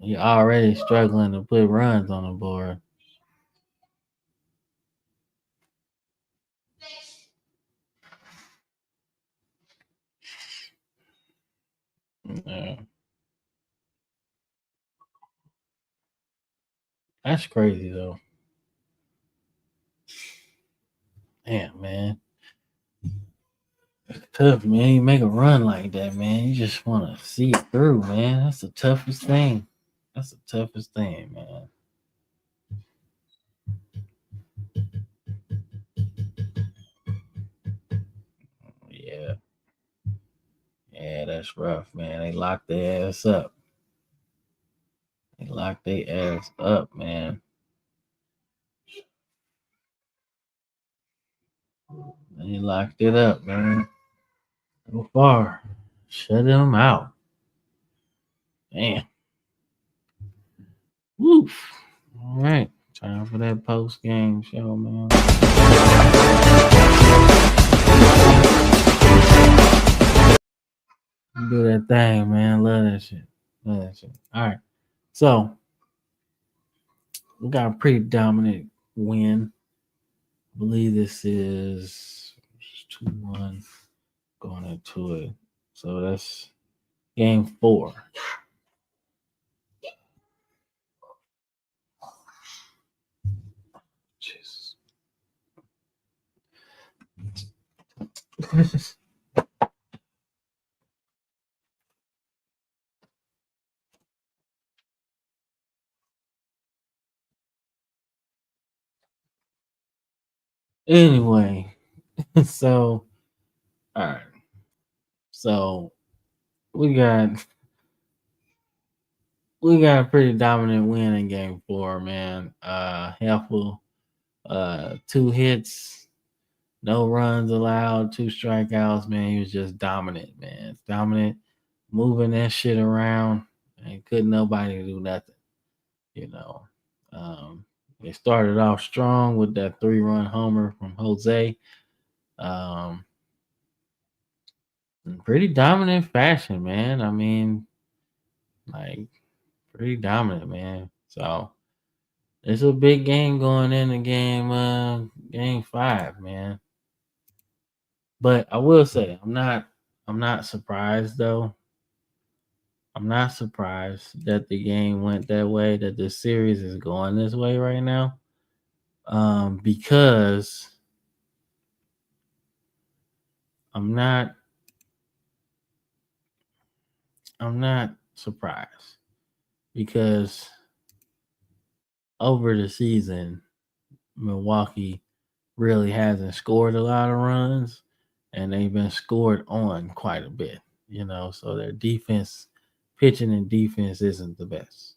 He already struggling to put runs on the board. Yeah, that's crazy though. Damn, man. It's tough, man. You make a run like that, man. You just want to see it through, man. That's the toughest thing. That's the toughest thing, man. Yeah, yeah, that's rough, man. They locked their ass up. They locked their ass up, man. They locked it up, man. So far, shut them out. Man, woof. All right, time for that post game show, man. Do that thing, man. Love that shit. Love that shit. All right, so we got a pretty dominant win. I believe this is 2-1 going into it. So that's game 4. Jesus. Anyway, so all right. So we got we got a pretty dominant win in game 4, man. Helpful 2 hits, no runs allowed, 2 strikeouts, man. He was just dominant, man. Dominant, moving that shit around, and couldn't nobody do nothing, you know. Um, they started off strong with that 3-run homer from Jose. Um, in pretty dominant fashion, man. I mean, like pretty dominant, man. So it's a big game going into game 5, man. But I will say I'm not surprised though. I'm not surprised that the game went that way, that the series is going this way right now. Because I'm not I'm not surprised because over the season, Milwaukee really hasn't scored a lot of runs and they've been scored on quite a bit, so their defense, pitching and defense isn't the best,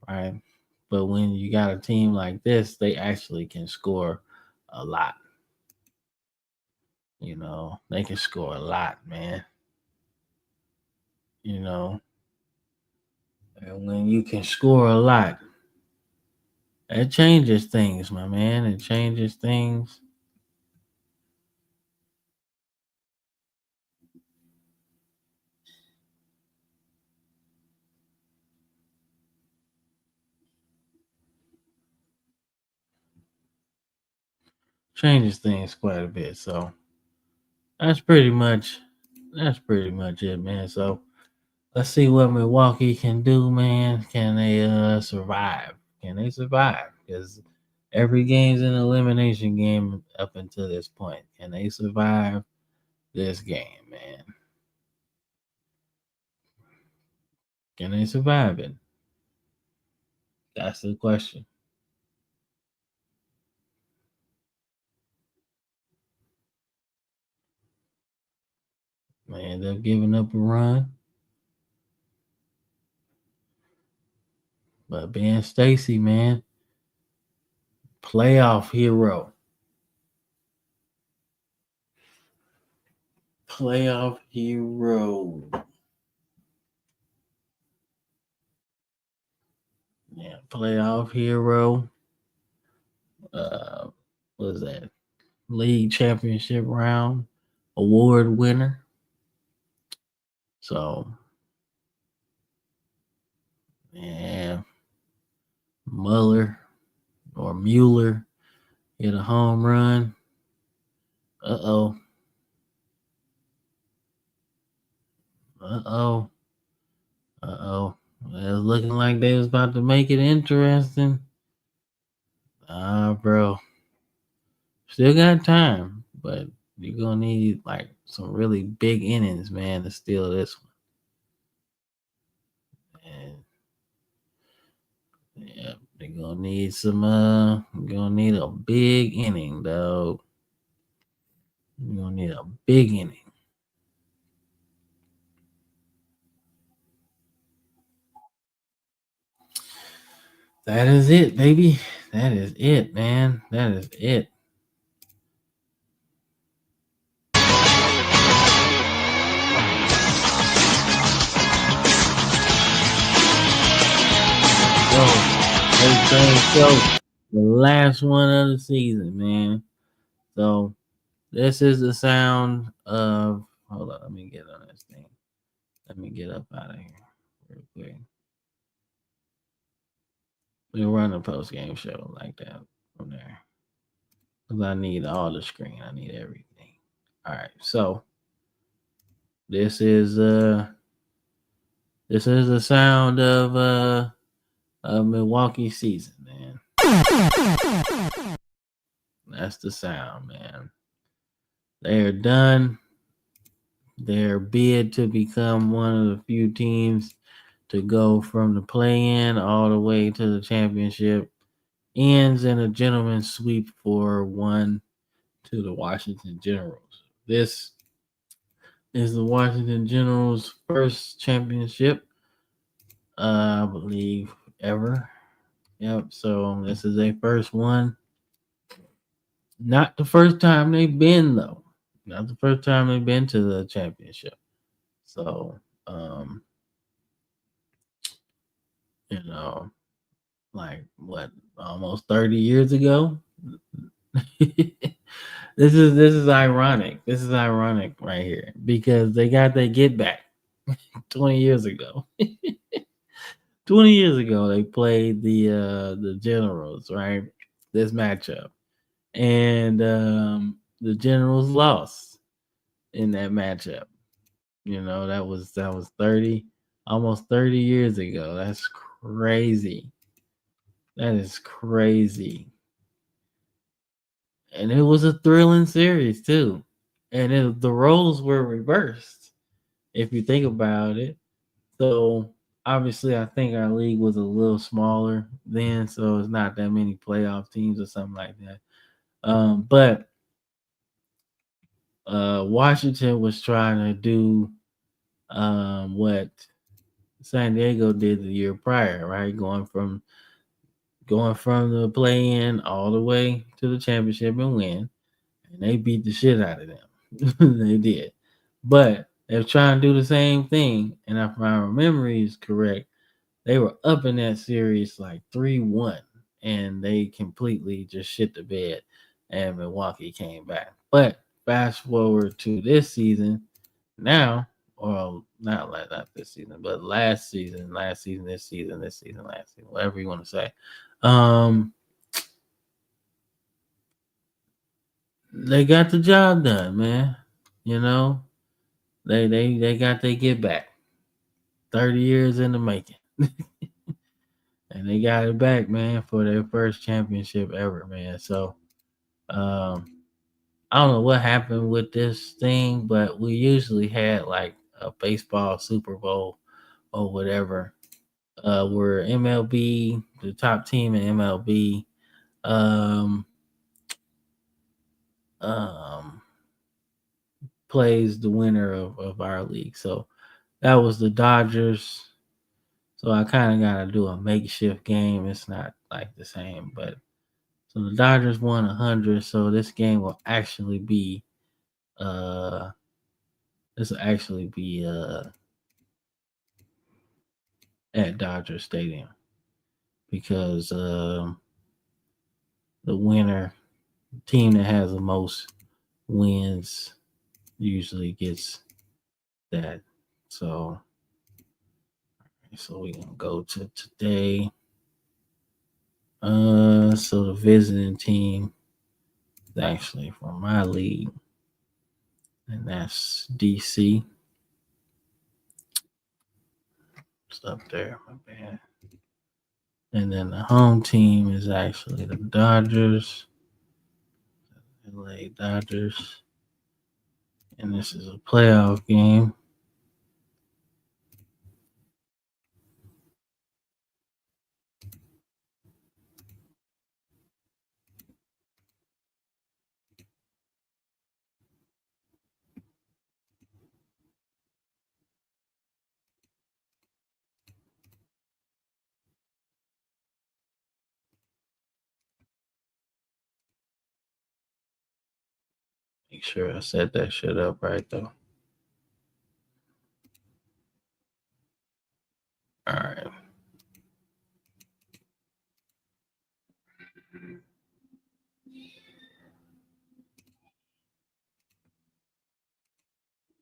right? But when you got a team like this, they actually can score a lot. They can score a lot, man. You know, and when you can score a lot, that changes things, my man. It changes things. Changes things quite a bit. So that's pretty much that's pretty much it, man. So let's see what Milwaukee can do, man. Can they survive? Can they survive? Because every game's an elimination game up until this point. Can they survive this game, man? Can they survive it? That's the question. They end up giving up a run, but Ben Stacy, man, playoff hero, playoff hero. Yeah, playoff hero. Uh, what is that? League championship round award winner. So and Mueller hit a home run. Uh oh. Uh oh. Uh oh. It was looking like they was about to make it interesting. Bro. Still got time, but you're gonna need like some really big innings, man, to steal this one. And yeah, they're gonna need some gonna need a big inning, dog. You're gonna need a big inning. That is it, baby. That is it, man. That is it. So, everything so the last one of the season, man. So this is the sound of. Hold on, let me get on this thing. Let me get up out of here real quick. We'll run a post game show like that from there. Cause I need all the screen. I need everything. All right, so this is uh this is the sound of Milwaukee season, man. That's the sound, man. They are done. Their bid to become one of the few teams to go from the play-in all the way to the championship ends in a gentleman's sweep for one to the Washington Generals. This is the Washington Generals' first championship, I believe, ever. Yep. So this is their first one. Not the first time they've been though. Not the first time they've been to the championship. So, um, you know, like what, almost 30 years ago. This is ironic. This is ironic right here because they got their get back 20 years ago. 20 years ago they played the Generals, right? This matchup. And the Generals lost in that matchup. That was 30 almost 30 years ago. That's crazy. That is crazy. And it was a thrilling series too. And the roles were reversed if you think about it. So obviously, I think our league was a little smaller then, so it's not that many playoff teams or something like that. But Washington was trying to do what San Diego did the year prior, right? Going from the play-in all the way to the championship and win, and they beat the shit out of them. They did, but they're trying to do the same thing. And if my memory is correct, they were up in that series like 3-1, and they completely just shit the bed, and Milwaukee came back. But fast forward to this season, now, or not this season, but last season, this season, last season, whatever you want to say. Um, they got the job done, man. You know, they got their get back. 30 years in the making. And they got it back, man, for their first championship ever, man. So um I don't know what happened with this thing, but we usually had like a baseball Super Bowl or whatever. Where MLB, the top team in MLB, um, um, plays the winner of our league. So that was the Dodgers. So I kind of got to do a makeshift game. It's not like the same, but so the Dodgers won 100. So this game will actually be uh this will actually be at Dodger Stadium because the winner team that has the most wins usually gets that. So So we gonna go to today. So the visiting team is actually from my league, and that's DC. It's up there, my bad. And then the home team is actually the Dodgers, LA Dodgers. And this is a playoff game. Make sure I set that shit up right though. All right.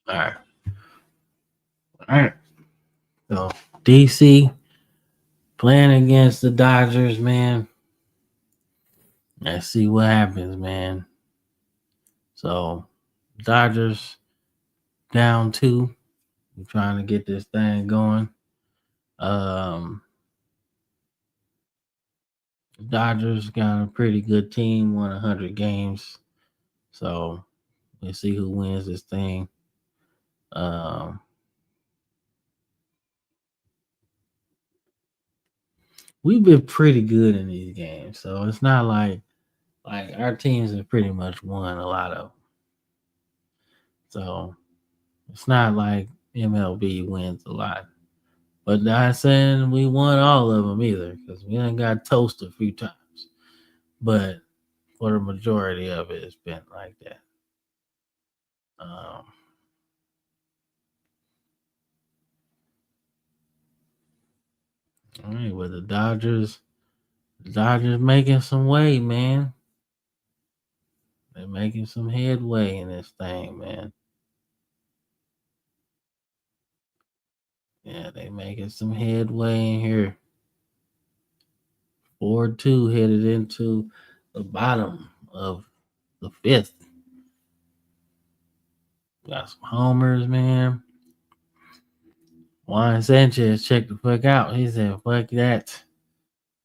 All right. All right. So DC playing against the Dodgers, man. Let's see what happens, man. So Dodgers down 2. We're trying to get this thing going. Um Dodgers got a pretty good team, won 100 games. So let's see who wins this thing. Um we've been pretty good in these games. So it's not like our teams have pretty much won a lot of. So it's not like MLB wins a lot. But not saying we won all of them either, because we done got toasted a few times. But for the majority of it, it's been like that. Um, all right, with the Dodgers making some way, man. They're making some headway in this thing, man. Yeah, they making some headway in here. 4-2 headed into the bottom of the fifth. Got some homers, man. Juan Sanchez checked the fuck out. He said, "Fuck that.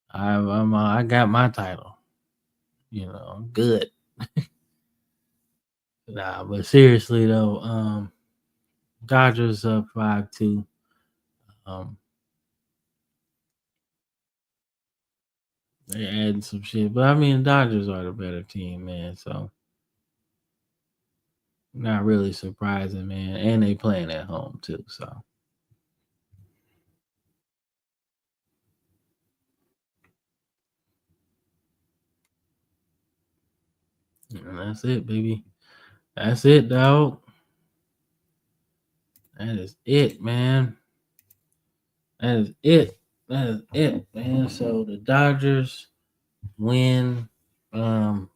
I got my title. I'm good." Nah, but seriously though, Dodgers up 5-2. Um, they adding some shit, but I mean, Dodgers are the better team, man. So not really surprising, man. And they playing at home too, so and that's it, baby. That's it, dog. That is it, man. That is it. That is it, man. So the Dodgers win. Um,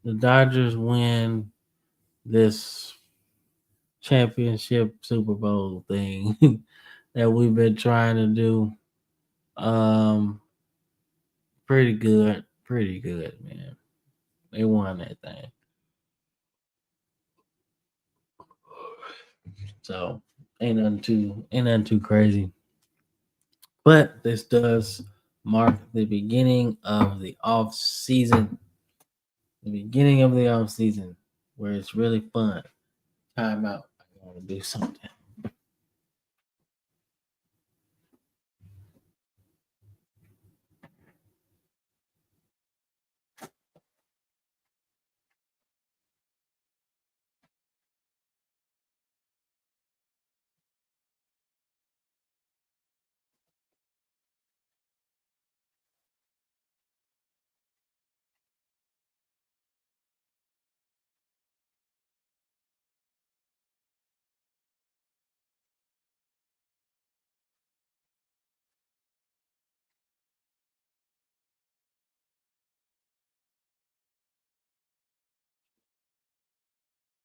the Dodgers win this championship Super Bowl thing that we've been trying to do. Um, pretty good, man. They won that thing. So ain't nothing too crazy. But this does mark the beginning of the off season. The beginning of the off season where it's really fun. Time out. I want to do something.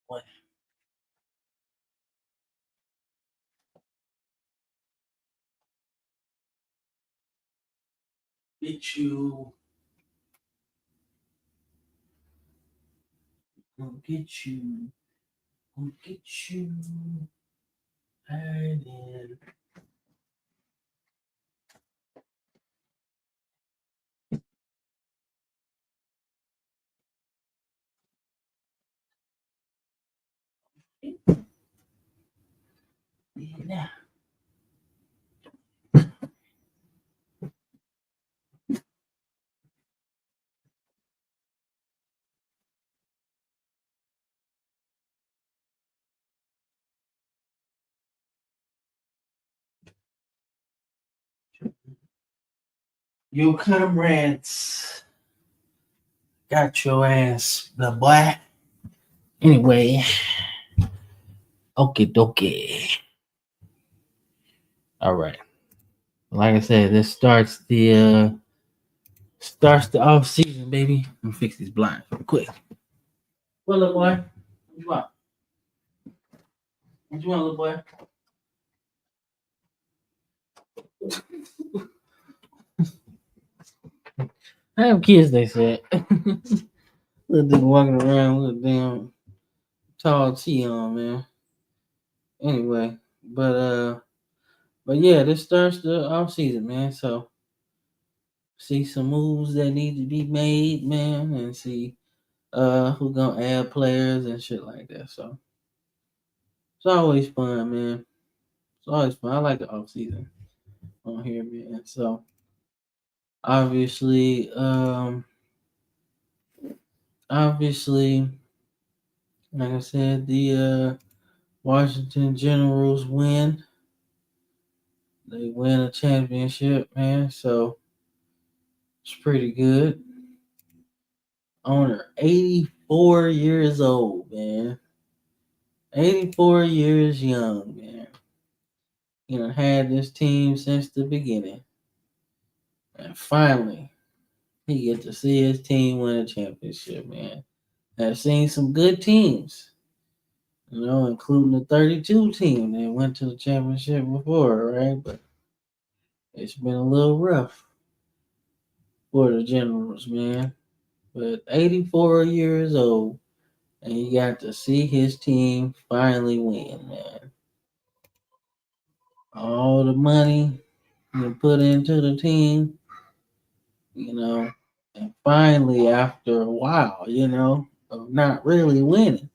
What? Get you. Gonna get you. Gonna get you. Hiding. Yeah. Your comrades got your ass, the boy. Anyway, okay, dokie. All right. Like I said, this starts the off season, baby. I'm gonna fix these blinds real quick. What, little boy? What you want? What you want, little boy? I have kids, they said. Little dude walking around with a damn tall tee on, man. Anyway, but yeah, this starts the off season, man. So see some moves that need to be made, man, and see who gonna add players and shit like that. So it's always fun, man. It's always fun. I like the off season on here, man. So obviously, obviously, like I said, the Washington Generals win. They win a championship, man. So it's pretty good. Owner, 84 years old, man. 84 years young, man. You know, had this team since the beginning. And finally, he get to see his team win a championship, man. I've seen some good teams, you know, including the 32 team that went to the championship before, right? But it's been a little rough for the Generals, man. But 84 years old, and he got to see his team finally win, man. All the money you put into the team, you know, and finally, after a while, you know, of not really winning,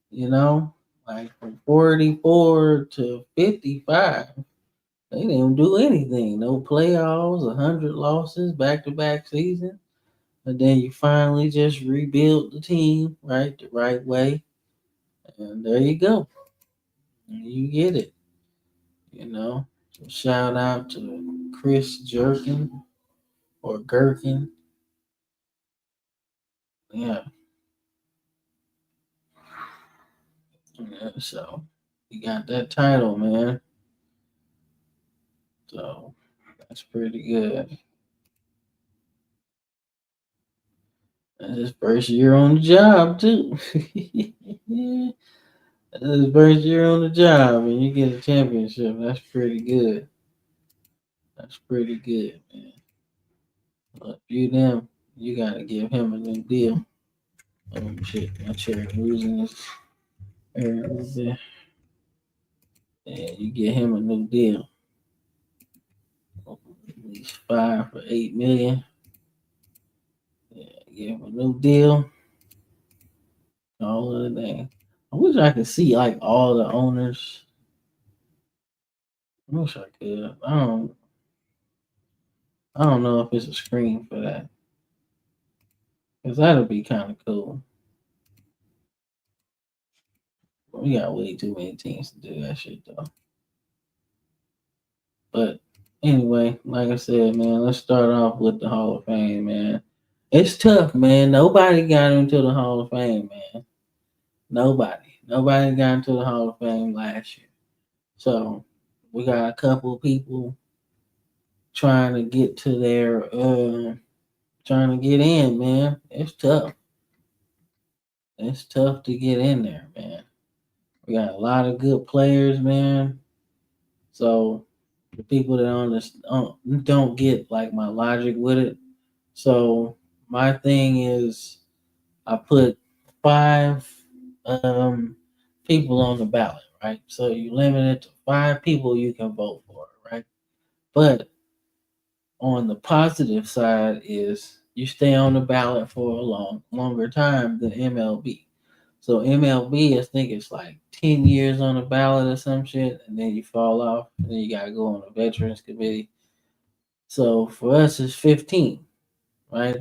you know, like from 44 to 55, they didn't do anything. No playoffs, 100 losses, back to back season. And then you finally just rebuild the team, right, the right way. And there you go. You get it, you know. So shout out to Chris Jerkin or Gherkin. Yeah. Yeah, so you got that title, man. So that's pretty good. That's his first year on the job too. That's his first year on the job, and you get a championship. That's pretty good. That's pretty good, man. But if you them, you gotta give him a new deal. Oh shit, my chair losing its air a little bit. Yeah, you get him a new deal. At least 5 for 8 million. Yeah, give him a new deal. All of the thing. I wish I could see like all the owners. I wish I could. I don't know if it's a screen for that. Cause that'd be kind of cool. We got way too many teams to do that shit though. But anyway, like I said, man, let's start off with the Hall of Fame, man. It's tough, man. Nobody got into the Hall of Fame, man. Nobody. Nobody got into the Hall of Fame last year. So we got a couple of people trying to get to their trying to get in, man. It's tough. It's tough to get in there, man. We got a lot of good players, man. So The people that don't get like my logic with it. So my thing is I put five um people on the ballot, right? So you limit it to five people you can vote for, right? But on the positive side is you stay on the ballot for a longer time than MLB. So MLB, I think it's like 10 years on the ballot or some shit, and then you fall off, and then you gotta go on the Veterans Committee. So for us, it's 15, right?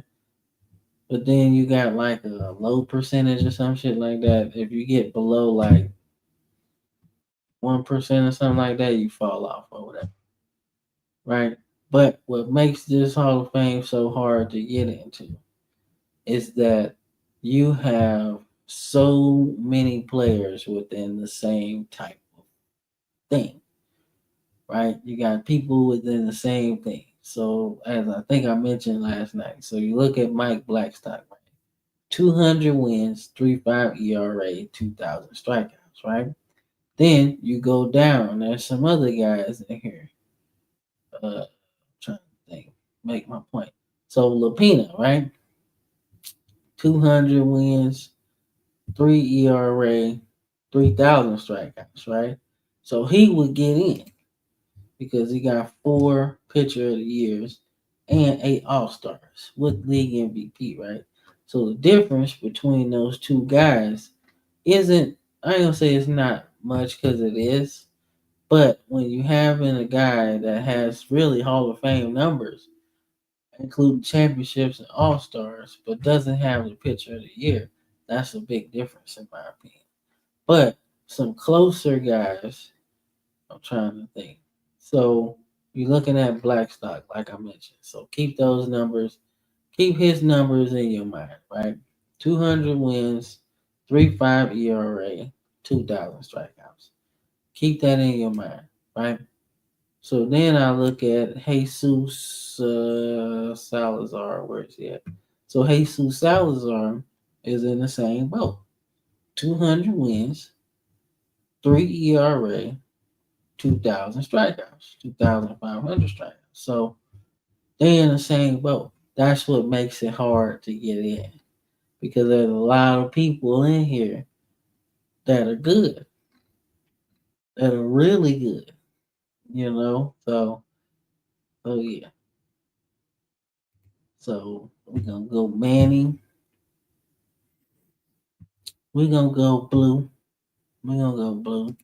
But then you got like a low percentage or some shit like that. If you get below like 1% or something like that, you fall off or whatever, right? But what makes this Hall of Fame so hard to get into is that you have so many players within the same type of thing, right? You got people within the same thing. So as I think I mentioned last night, so you look at Mike Blackstock, right? 200 wins, 3.5 ERA, 2,000 strikeouts, right? Then you go down. There's some other guys in here. Trying to think, make my point. So Lapina, right? 200 wins, 3 ERA, 3,000 strikeouts, right? So he would get in because he got four pitcher of the years and eight all stars with league MVP, right? So the difference between those two guys isn't, I ain't gonna say it's not much because it is, but when you having a guy that has really Hall of Fame numbers, including championships and all stars, but doesn't have the pitcher of the year, that's a big difference in my opinion. But some closer guys, I'm trying to think. So you're looking at Blackstock, like I mentioned. So keep those numbers, keep his numbers in your mind, right? 200 wins, 3.5 ERA, 2,000 strikeouts. Keep that in your mind, right? So then I look at Jesus Salazar. Where's he at? So Jesus Salazar is in the same boat. 200 wins, 3 ERA, 2,000 strikeouts, 2,500 strikeouts. So they in the same boat. That's what makes it hard to get in because there's a lot of people in here that are good, that are really good, you know. So yeah. So we're gonna go Manny. We're gonna go Blue. We're gonna go Blue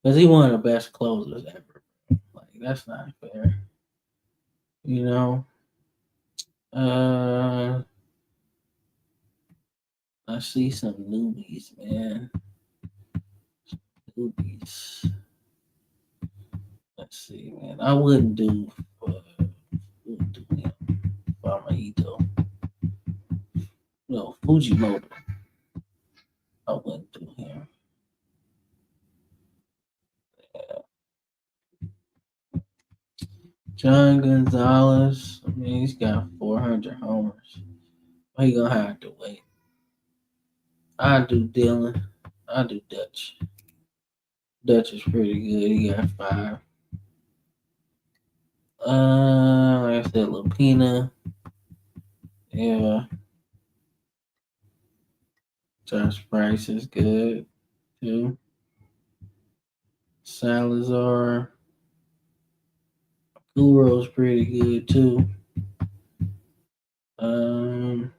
because he one of the best closers ever. Like that's not fair, you know. Uh, I see some newbies, man. Newbies. Let's see, man. I wouldn't do him. Farmahito. No, Fujimoto. I wouldn't do him. John Gonzalez. I mean, he's got 400 homers. He gonna have to wait. I do Dylan. I do Dutch. Dutch is pretty good. He got five. Like I said, Lapina. Yeah. Josh Price is good too. Salazar. Guro's pretty good too. Um,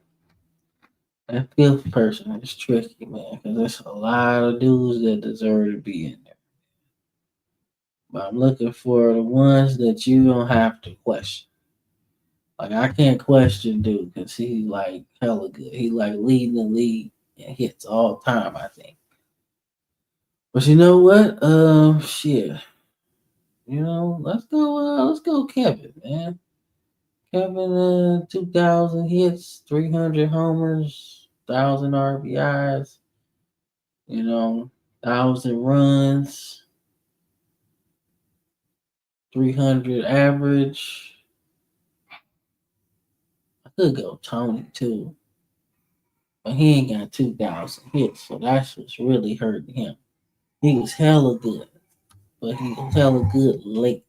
that fifth person is tricky, man, because there's a lot of dudes that deserve to be in there. But I'm looking for the ones that you don't have to question. Like I can't question dude because he like hella good. He like leading the league and hits all time, I think. But you know what? Shit. You know, let's go Kevin, man. Kevin 2,000 hits, 300 homers, 1,000 RBIs, you know, 1,000 runs, 300 average. I could go Tony too, but he ain't got 2,000 hits, so that's what's really hurting him. He was hella good, but he was hella good late.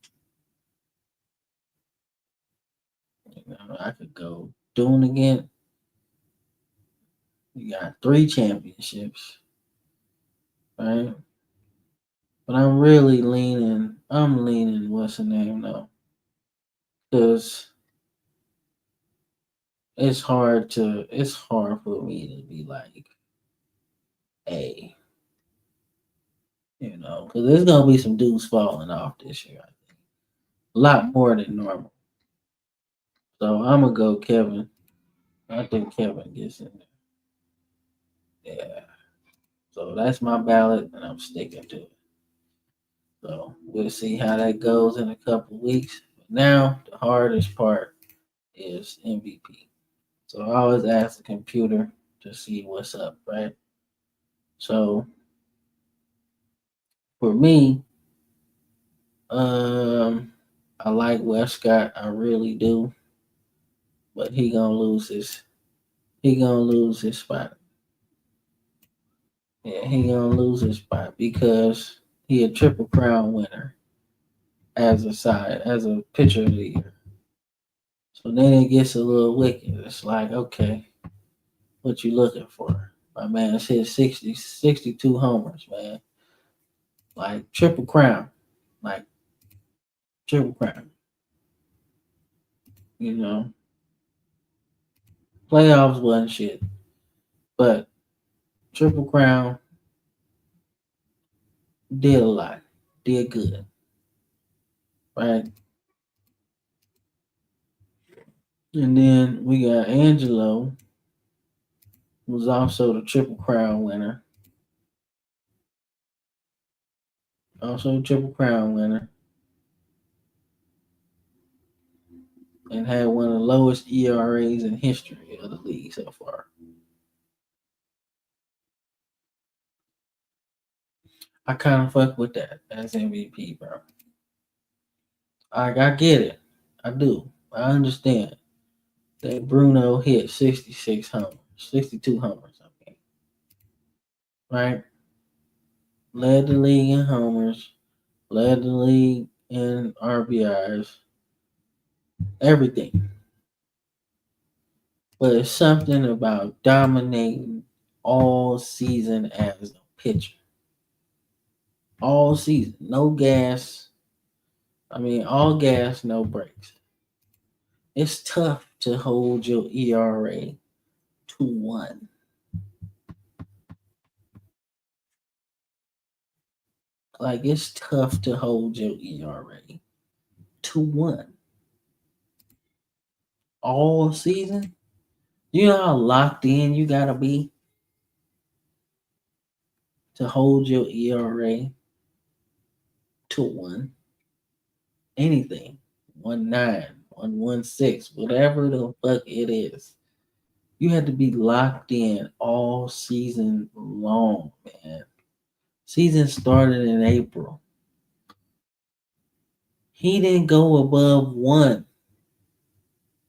I could go doing again. You got three championships, right? But I'm leaning, what's the name though? Because it's hard for me to be like, hey, because there's gonna be some dudes falling off this year. I think a lot more than normal. So I'm gonna go Kevin. I think Kevin gets in there. Yeah. So that's my ballot, and I'm sticking to it. So we'll see how that goes in a couple of weeks. But now the hardest part is MVP. So I always ask the computer to see what's up, right? So for me, um, I like Westcott, I really do, but he gonna lose his spot. Yeah, he gonna lose his spot because he a triple crown winner as a pitcher of the year. So then it gets a little wicked. It's like, okay, what you looking for? My man's hit 62 homers, man. Like triple crown. Like triple crown. You know, playoffs wasn't shit, but triple crown did a lot, did good, right? And then we got Angelo, who was also the triple crown winner, also a triple crown winner, and had one of the lowest ERAs in history of the league so far. I kind of fuck with that as MVP, bro. I get it, I do, I understand that Bruno hit 66 homers, 62 homers, I mean, right? Led the league in homers, led the league in RBIs, everything. But it's something about dominating all season as a pitcher. All season. No gas. I mean, all gas, no brakes. It's tough to hold your ERA to 1. Like, it's tough to hold your ERA to 1 all season. You know how locked in you gotta be to hold your ERA to 1? Anything. 1.9, 1.16, whatever the fuck it is. You had to be locked in all season long, man. Season started in April. He didn't go above 1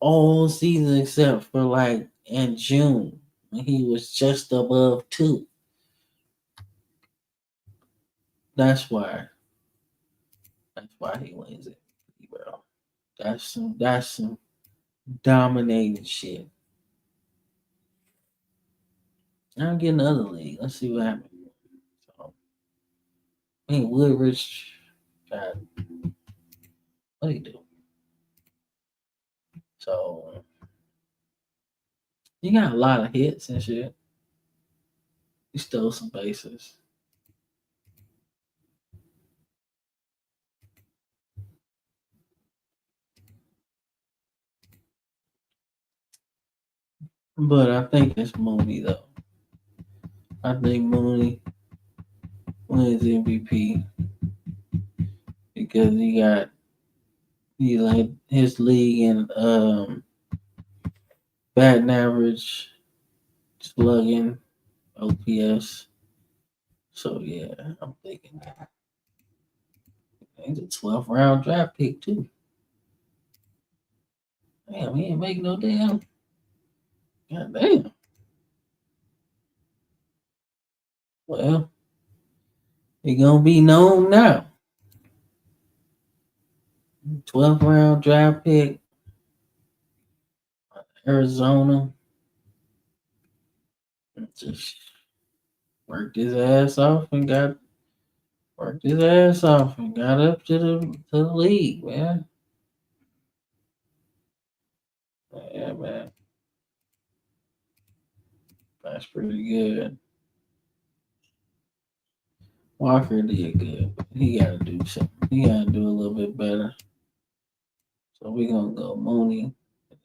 all season except for like in June when he was just above 2. That's why. That's why he wins it, bro. That's some dominating shit. I'll get another league. Let's see what happens. So, I mean, Woodridge got what do you do? So you got a lot of hits and shit. You stole some bases. But I think it's Mooney though. I think Mooney wins MVP because he like his league in batting average, slugging, OPS. So yeah, I'm thinking he's a 12th round draft pick too. Damn, he ain't making no damn. God damn. Well, he gonna be known now. 12th round draft pick. Arizona just worked his ass off and got worked his ass off and got up to the league, man. Yeah, man, that's pretty good. Walker did good. He got to do something. He got to do a little bit better. So we're gonna go Mooney,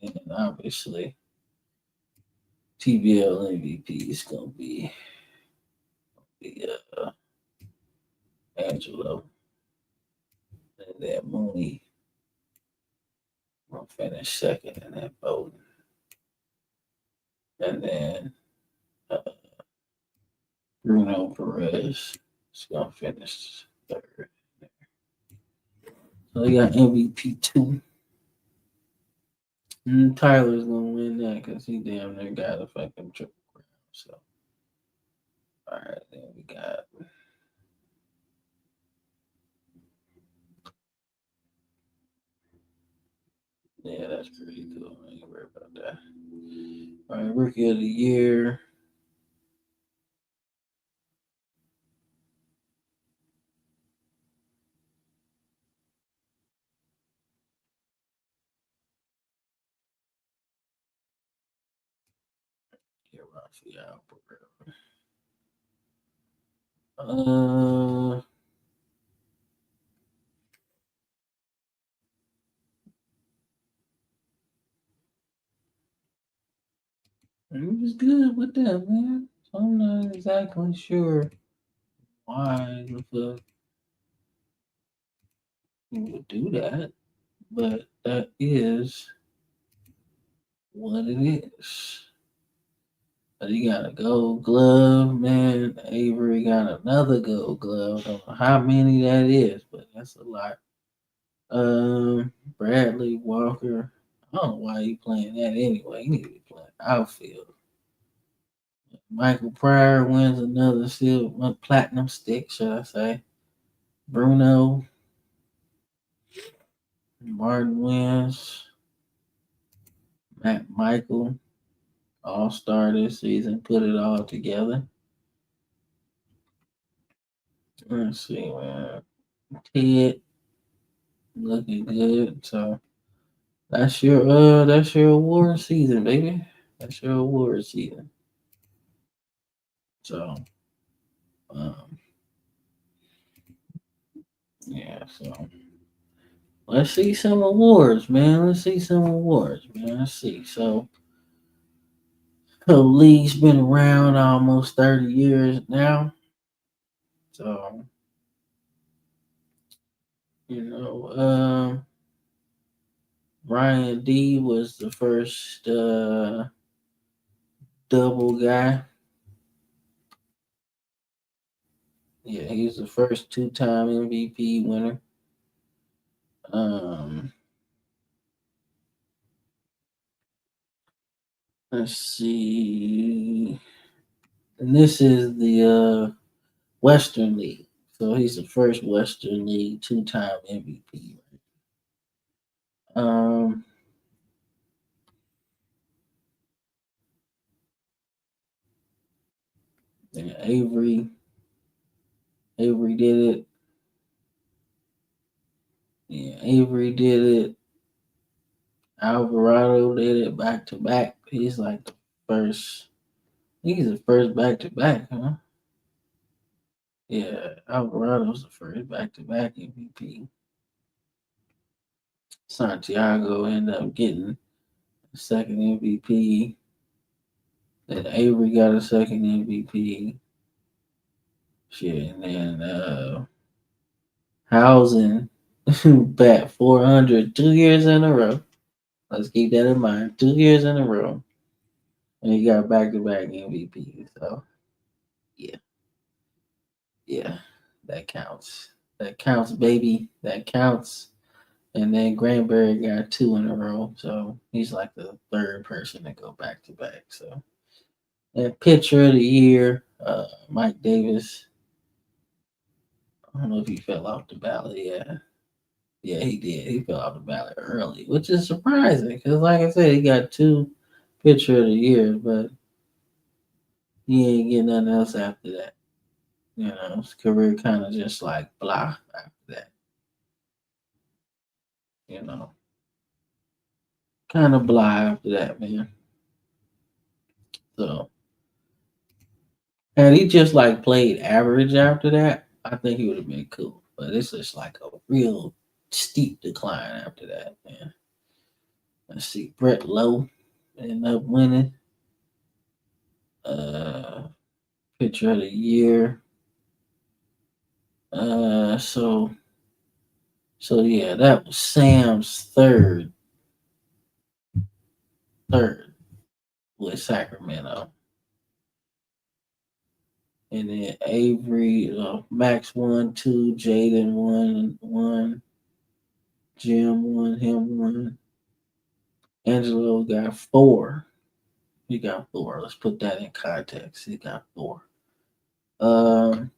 and then obviously TBL MVP is gonna be Angelo, and then Mooney will finish second in that voting, and then uh, Bruno Perez is gonna finish third. So they got MVP two. And Tyler's gonna win that because he damn near got a fucking triple crown. So all right, then we got yeah, that's pretty cool. I ain't worried about that. All right, rookie of the year. Yeah, Rafael. Uh, he was good with that, man. So I'm not exactly sure why the fuck he would do that, but that is what it is. But he got a gold glove, man. Avery got another gold glove. I don't know how many that is, but that's a lot. Bradley Walker. I don't know why he playing that anyway. He need to be playing outfield. Michael Pryor wins another silver platinum stick, should I say? Bruno Martin wins. Matt Michael, All Star this season, put it all together. Let's see, man. Ted looking good. So that's your award season, baby. That's your award season. So um yeah, so let's see some awards, man. Let's see some awards, man. Let's see. So the league's been around almost 30 years now. So, you know, Ryan D was the first double guy. Yeah, he's the first two-time MVP winner. Um, let's see. And this is the Western League. So he's the first Western League two-time MVP. Um, and Avery did it. Yeah, Avery did it. Alvarado did it back to back. He's like the first. I think he's the first back to back, huh? Yeah, Alvarado's the first back to back MVP. Santiago ended up getting the second MVP. Then Avery got a second MVP. Shit, and then Housen bat 400 2 years in a row. Let's keep that in mind. 2 years in a row. And he got back to back MVP. So, yeah, yeah, that counts. That counts, baby. That counts. And then Granberry got two in a row. So he's like the third person to go back to back. So, and pitcher of the year, Mike Davis. I don't know if he fell off the ballot. Yeah. Yeah, he did. He fell off the ballot early, which is surprising because, like I said, he got two. pitcher of the year, but he ain't getting nothing else after that. You know, his career kind of just like blah after that. You know, kind of blah after that, man. So had he just like played average after that, I think he would have been cool. But it's just like a real steep decline after that, man. Let's see, Brett Lowe ended up winning uh pitcher of the year. Uh, so so yeah, that was Sam's third with Sacramento, and then Avery, Max won two, Jaden won one, Jim won, him one, Angelo got four. He got four. Let's put that in context. He got four. Um,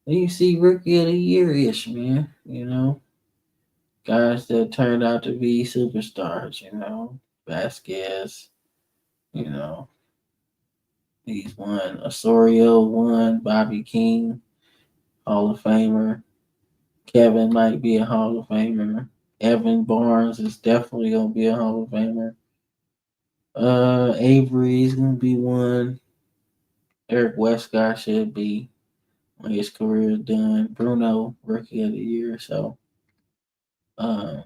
you see Rookie of the Year ish, man. You know, guys that turned out to be superstars. You know, Vasquez. You know, he's won. Osorio won. Bobby King, Hall of Famer. Kevin might be a Hall of Famer. Evan Barnes is definitely gonna be a Hall of Famer. Avery's gonna be one. Eric Westcott should be when his career is done. Bruno, Rookie of the Year. Um,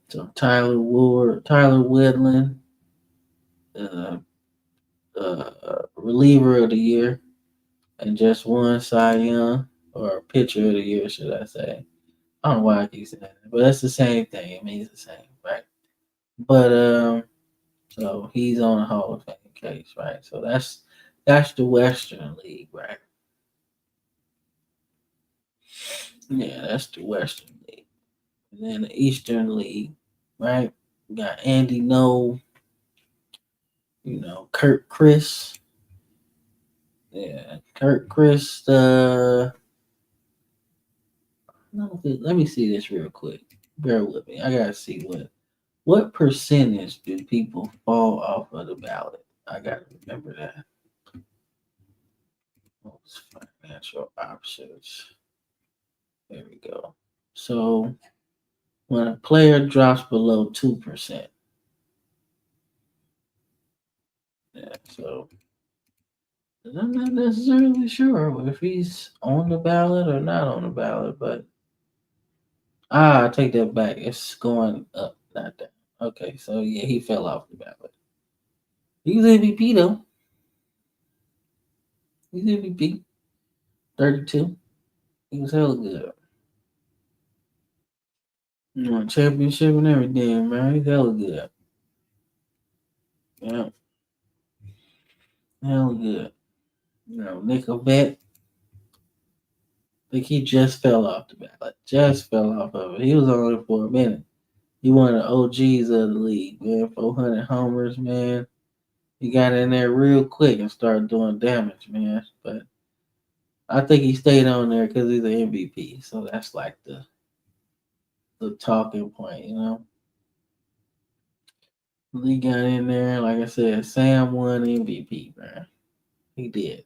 so Tyler Ward, Tyler Woodland, uh, Reliever of the Year, and just one Cy Young or Pitcher of the Year, should I say? I don't know why I keep saying that, but that's the same thing. It means the same, right? But so he's on a Hall of Fame case, right? So that's the Western League, right? Yeah, that's the Western League. And then the Eastern League, right? We got Andy No, Kurt Chris. Yeah, Kurt Chris. No, let me see this real quick. Bear with me. I gotta see what percentage do people fall off of the ballot. I gotta remember that. Most financial options. There we go. So when a player drops below 2%, yeah. So I'm not necessarily sure if he's on the ballot or not on the ballot, but I take that back. It's going up, not down. Okay, so yeah, he fell off the ballot. He was MVP though. He's MVP. 32. He was hella good. Won championship and everything, man. He's hella good. Yeah, hella good. Nick Vet, I think he just fell off the ballot. Just fell off of it. He was on it for a minute. He one of the OGs of the league, man. 400 homers, man. He got in there real quick and started doing damage, man. But I think he stayed on there because he's an MVP. So that's like the talking point, you know. He got in there, like I said, Sam won MVP, man. He did.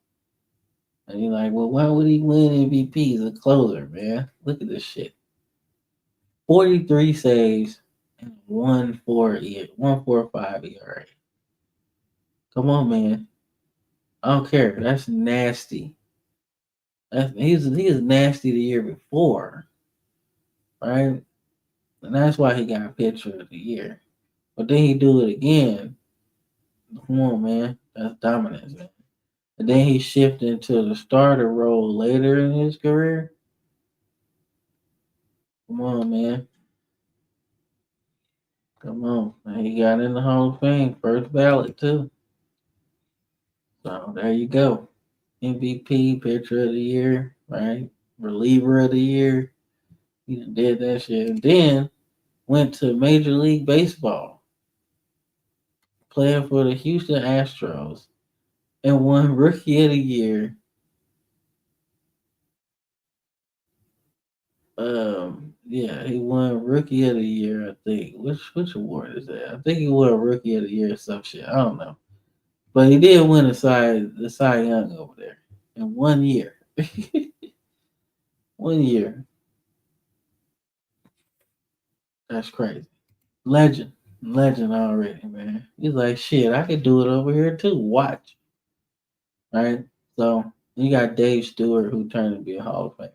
And you're like, well, why would he win MVP? He's a closer, man. Look at this shit. 43 saves and 1.45 ERA. Come on, man. I don't care. That's nasty. He was nasty the year before, right? And that's why he got pitcher of the year. But then he do it again. Come on, man. That's dominance, man. And then he shifted into the starter role later in his career. Come on, man. Come on. And he got in the Hall of Fame, first ballot too. So there you go. MVP, pitcher of the year, right? Reliever of the year. He did that shit. And then went to Major League Baseball, playing for the Houston Astros, and won Rookie of the Year. Yeah, he won Rookie of the Year, I think. Which award is that? I think he won Rookie of the Year or some shit. I don't know. But he did win the Cy Young over there in 1 year. 1 year. That's crazy. Legend. Legend already, man. He's like, shit, I could do it over here too. Watch. Right? So you got Dave Stewart who turned to be a Hall of Famer.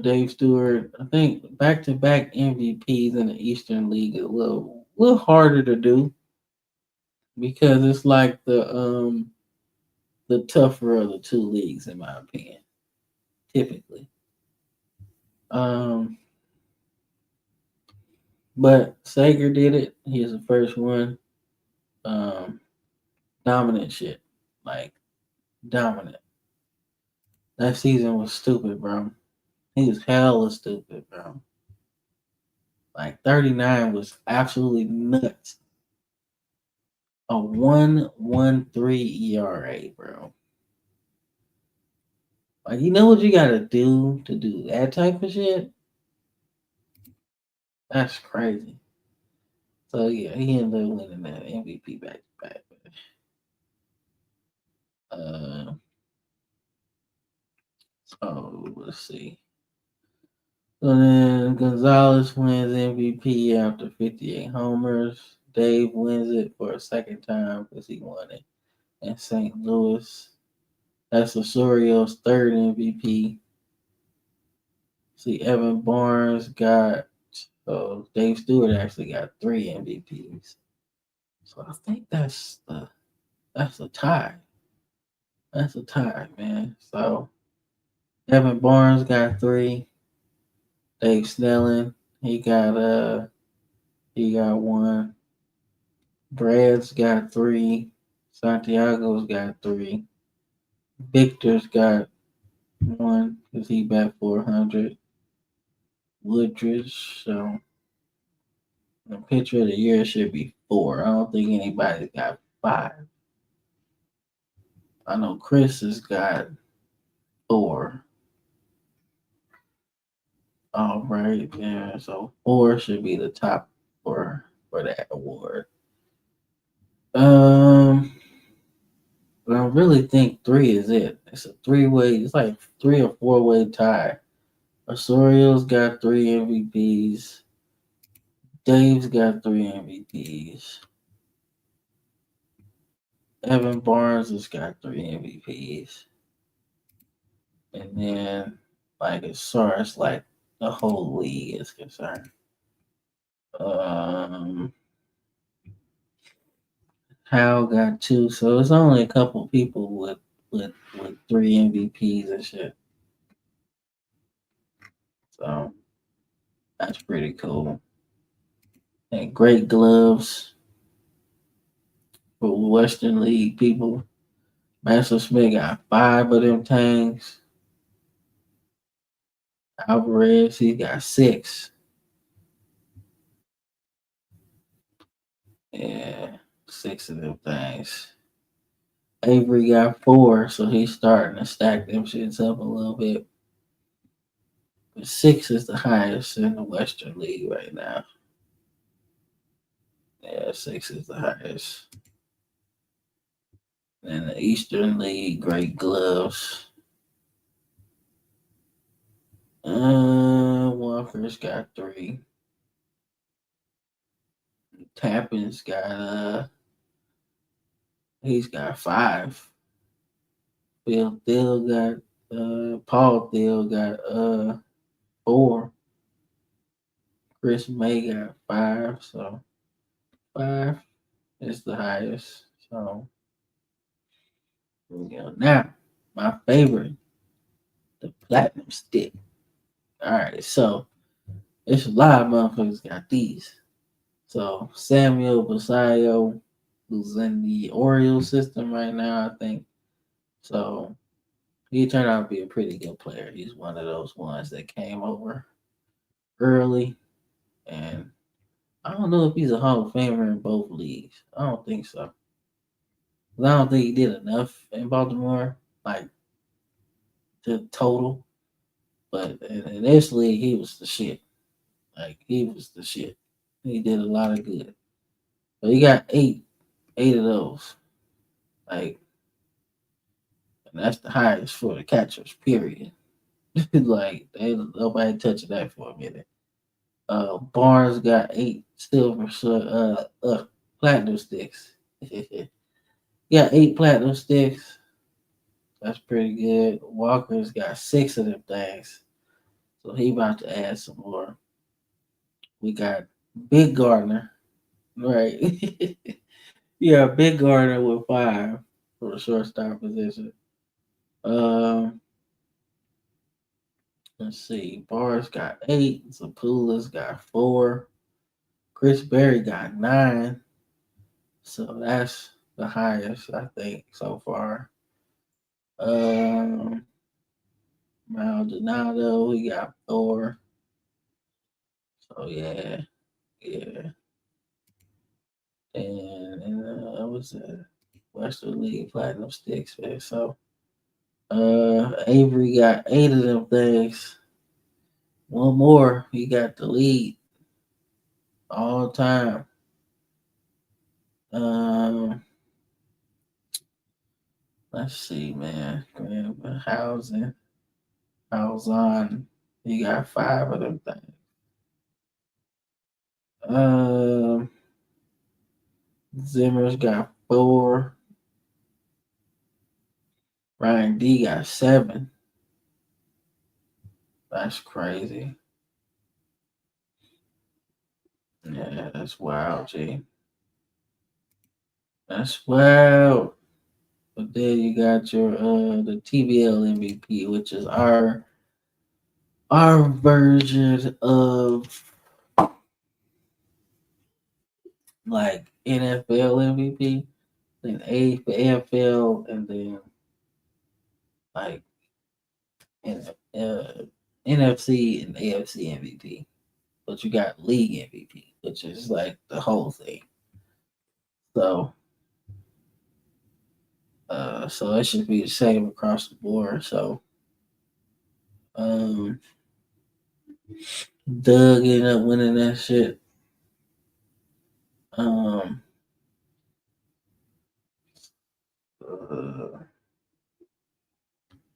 Dave Stewart, I think back to back MVPs in the Eastern League is a little harder to do because it's like the tougher of the two leagues in my opinion, typically. Um but Sager did it. He was the first one. Um Dominant shit. Like dominant. That season was stupid, bro. He was hella stupid, bro. Like 39 was absolutely nuts. A 1.13 ERA, bro. Like you know what you gotta do to do that type of shit? That's crazy. So yeah, he ended up winning that MVP back to back. Uh, so let's see. So then Gonzalez wins MVP after 58 homers. Dave wins it for a second time because he won it in St. Louis. That's Osorio's third MVP. See, Evan Barnes got. So Dave Stewart actually got three MVPs. So I think that's a tie. That's a tie, man. So Evan Barnes got three. Dave Snelling, he got one. Brad's got three. Santiago's got three. Victor's got one because he bat 400. Woodridge, so the pitcher of the year should be four. I don't think anybody's got five. I know Chris has got four. All right, yeah. So four should be the top for that award. Um, but I really think three is it. It's a three-way. It's like 3 or 4 way tie. Osorio's got three MVPs. Dave's got three MVPs. Evan Barnes has got three MVPs. And then, like as far as like the whole league is concerned, um, Hal got two. So it's only a couple people with three MVPs and shit. So that's pretty cool. And great gloves for Western League people. Master Smith got five of them tanks. Alvarez, he got six. Yeah, six of them things. Avery got four, so he's starting to stack them shits up a little bit. But six is the highest in the Western League right now. Yeah, six is the highest. In the Eastern League, great gloves. Walker's got three. Tappin's got he's got five. Phil Thill got Paul Thill got four. Chris May got five, so five is the highest. So now my favorite, the platinum stick. All right, so it's a lot of motherfuckers got these. So Samuel Basayo, who's in the Orioles system right now, I think. So he turned out to be a pretty good player. He's one of those ones that came over early, and I don't know if he's a Hall of Famer in both leagues. I don't think so. 'Cause I don't think he did enough in Baltimore, like to total. But in this league, he was the shit. Like he was the shit. He did a lot of good. But he got eight of those. Like, and that's the highest for the catchers. Period. Like they nobody touching that for a minute. Barnes got eight silver platinum sticks. Got eight platinum sticks. That's pretty good. Walker's got six of them things. So he about to add some more. We got Big Gardner, right? Yeah, Big Gardner with five for the shortstop position. Um, let's see. Barnes got eight. Zapula's got four. Chris Berry got nine. So that's the highest I think so far. Um, Maldonado, we got four. So yeah. And I was Western League Platinum Sticks, man. So Avery got eight of them things. One more, he got the lead all time. Um, let's see, man. Housing, on. He got five of them things. Um, Zimmer's got four. Ryan D got seven. That's crazy. Yeah, that's wild, G. That's wild. But then you got your the TBL MVP, which is our version of like NFL MVP, then A for AFL, and then like in, NFC and AFC MVP. But you got league MVP, which is like the whole thing. So so it should be the same across the board. So um Doug ended up winning that shit. Um uh,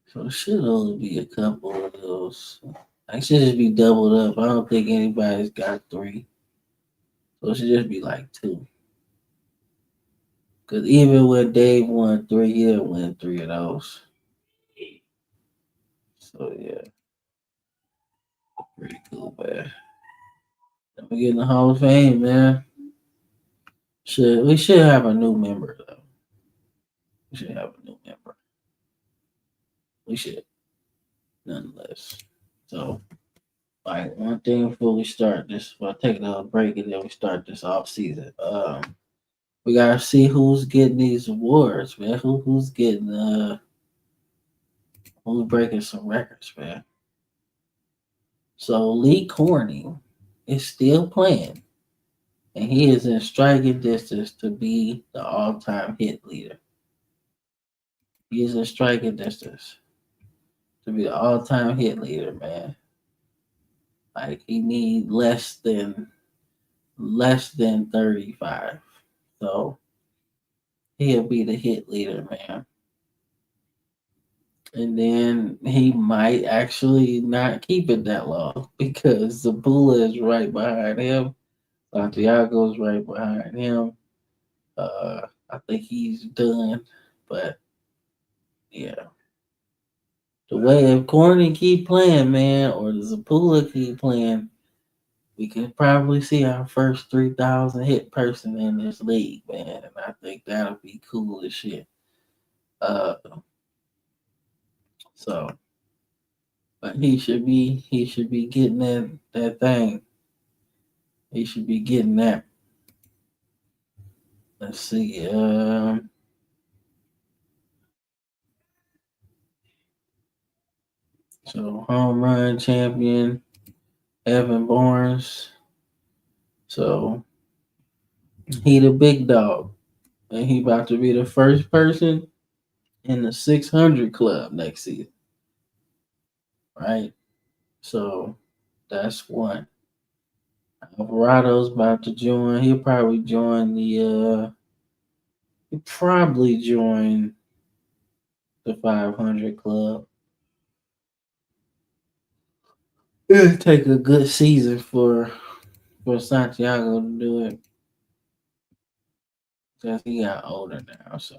so it should only be a couple of those. I should just be doubled up. I don't think anybody's got three. So it should just be like two. Because even when Dave won three, he didn't win three of those. So yeah, pretty cool, man. We get in the Hall of Fame, man. We should have a new member though. We should have a new member. We should, nonetheless. So, like one thing before we start this, we'll take another break and then we start this off season. We gotta see who's getting these awards, man. Who's getting who's breaking some records, man. So Lee Corning is still playing, and he is in striking distance to be the all-time hit leader. He is in striking distance to be the all-time hit leader, man. Like he need less than 35. So he'll be the hit leader, man. And then he might actually not keep it that long because Zabula is right behind him. Santiago's right behind him. I think he's done, but yeah, the way if Corny keep playing, man, or the Zapula keep playing, we could probably see our first 3,000 hit person in this league, man. And I think that'll be cool as shit. Uh, so, but he should be getting that thing. He should be getting that. Let's see. So home run champion Evan Barnes. So he the big dog, and he about to be the first person in the 600 club next season, right? So that's one. Alvarado's about to join. He'll probably join he'll probably join the 500 club. It'll take a good season for Santiago to do it because he got older now. So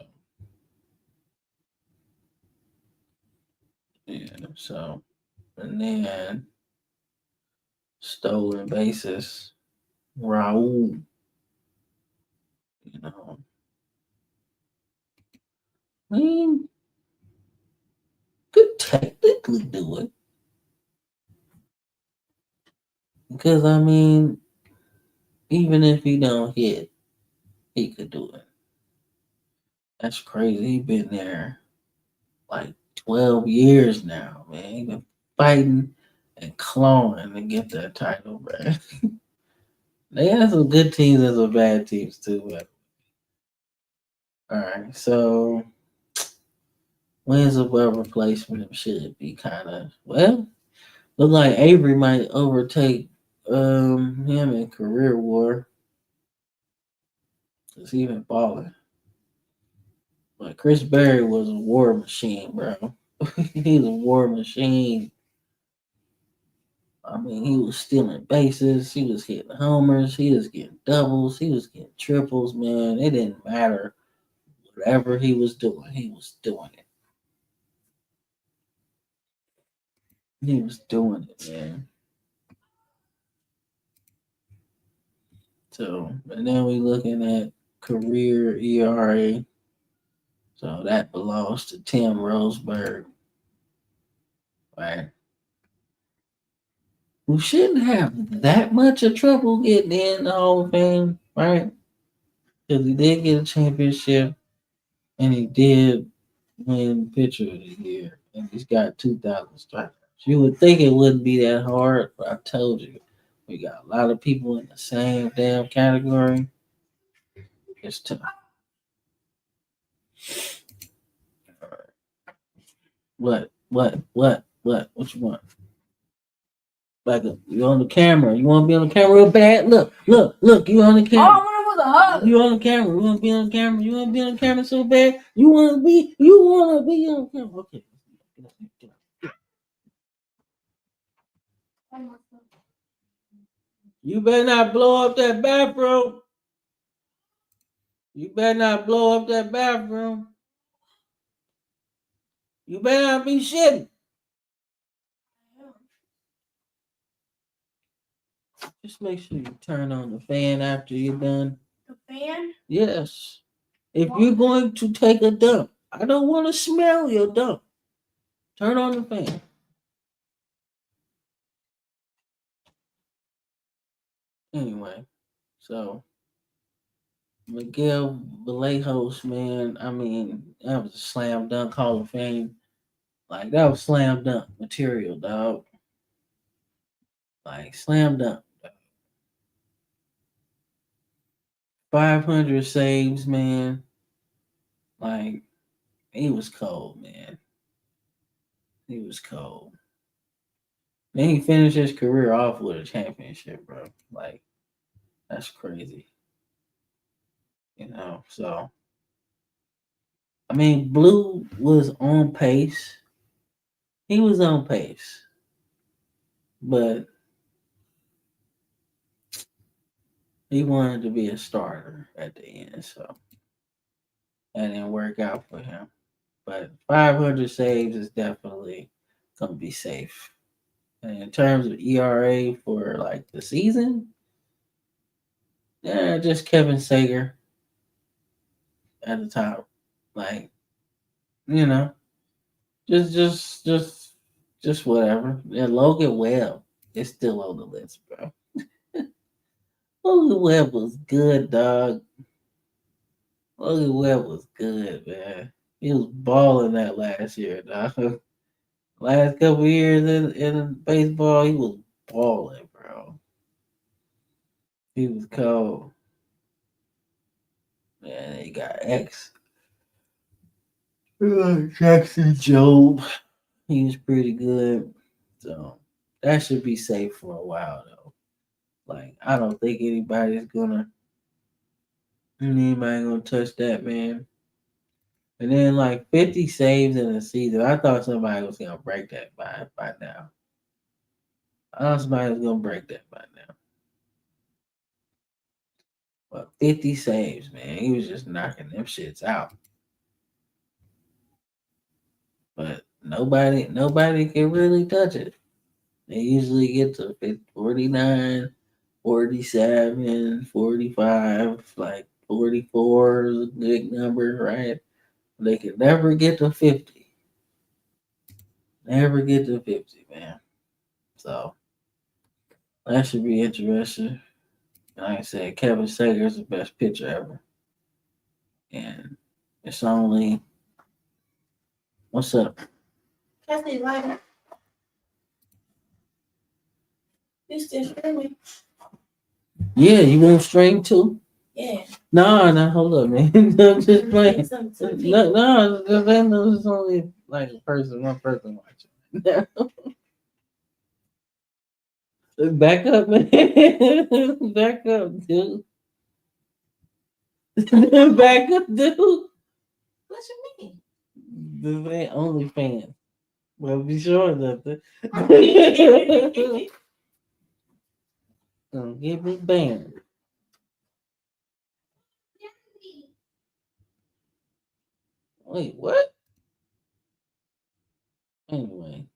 yeah, so and then stolen bases, Raul. You know, I mean, could technically do it because I mean, even if he don't hit, he could do it. That's crazy. He been there like 12 years now, man. He been fighting and clawing to get that title, man. They have some good teams and some bad teams too, but all right. So wins above replacement should be kind of well. Look like Avery might overtake him in career war because he been balling. But Chris Berry was a war machine, bro. He's a war machine. I mean, he was stealing bases, he was hitting homers, he was getting doubles, he was getting triples, man. It didn't matter. Whatever he was doing it. He was doing it, man. So, and then we looking at career ERA. So that belongs to Tim Roseberg, right? Who shouldn't have that much of trouble getting in the Hall of Fame, right? Because he did get a championship and he did win pitcher of the year, and he's got 2,000 strikeouts. You would think it wouldn't be that hard, but I told you, we got a lot of people in the same damn category. It's tough. What? What you want? Like, you on the camera? You want to be on the camera real bad? Look! You on the camera? All I wanted was a hug. You on the camera? You want to be on the camera? You want to be on the camera so bad? You want to be? You want to be on the camera? Okay. You better not blow up that bathroom. You better not blow up that bathroom. You better not be shitting. Just make sure you turn on the fan after you're done. The fan? Yes. If you're going to take a dump, I don't want to smell your dump. Turn on the fan. Anyway, so Miguel Vallejos, man, I mean, that was a slam dunk Hall of Fame. Like, that was slam dunk material, dog. Like, slam dunk. 500 saves, man. Like, he was cold, man. He was cold. Then he finished his career off with a championship, bro. Like, that's crazy. So I mean, Blue was on pace. He was on pace, but he wanted to be a starter at the end, so that didn't work out for him. But 500 saves is definitely gonna be safe. And in terms of ERA for like the season, yeah, just Kevin Sager at the top. Like, you know, just whatever. And Logan Webb is still on the list, bro. Logan Webb was good, dog. Logan Webb was good, man. He was balling that last year, dog. Last couple years in baseball, he was balling, bro. He was cold. Man, he got X. Jackson Job. He was pretty good. So That should be safe for a while though. Like I don't think anybody gonna touch that, man. And then like 50 saves in a season. I thought somebody was gonna break that by now. I thought somebody was gonna break that by now. But 50 saves, man. He was just knocking them shits out. But nobody can really touch it. They usually get to 49, 47, 45, like 44 is a big number, right? They can never get to 50. Never get to 50, man. So that should be interesting. Like I said, Kevin Sager is the best pitcher ever. And it's only what's up? Kathy, like you still streaming? Yeah, you want to stream too? Yeah. No, hold up, man. I'm just playing. No, there's only like one person watching. Back up, man. Back up, dude. Back up, dude. What you mean? The only fan. Well, be sure enough to don't get me banned. Wait, what? Anyway,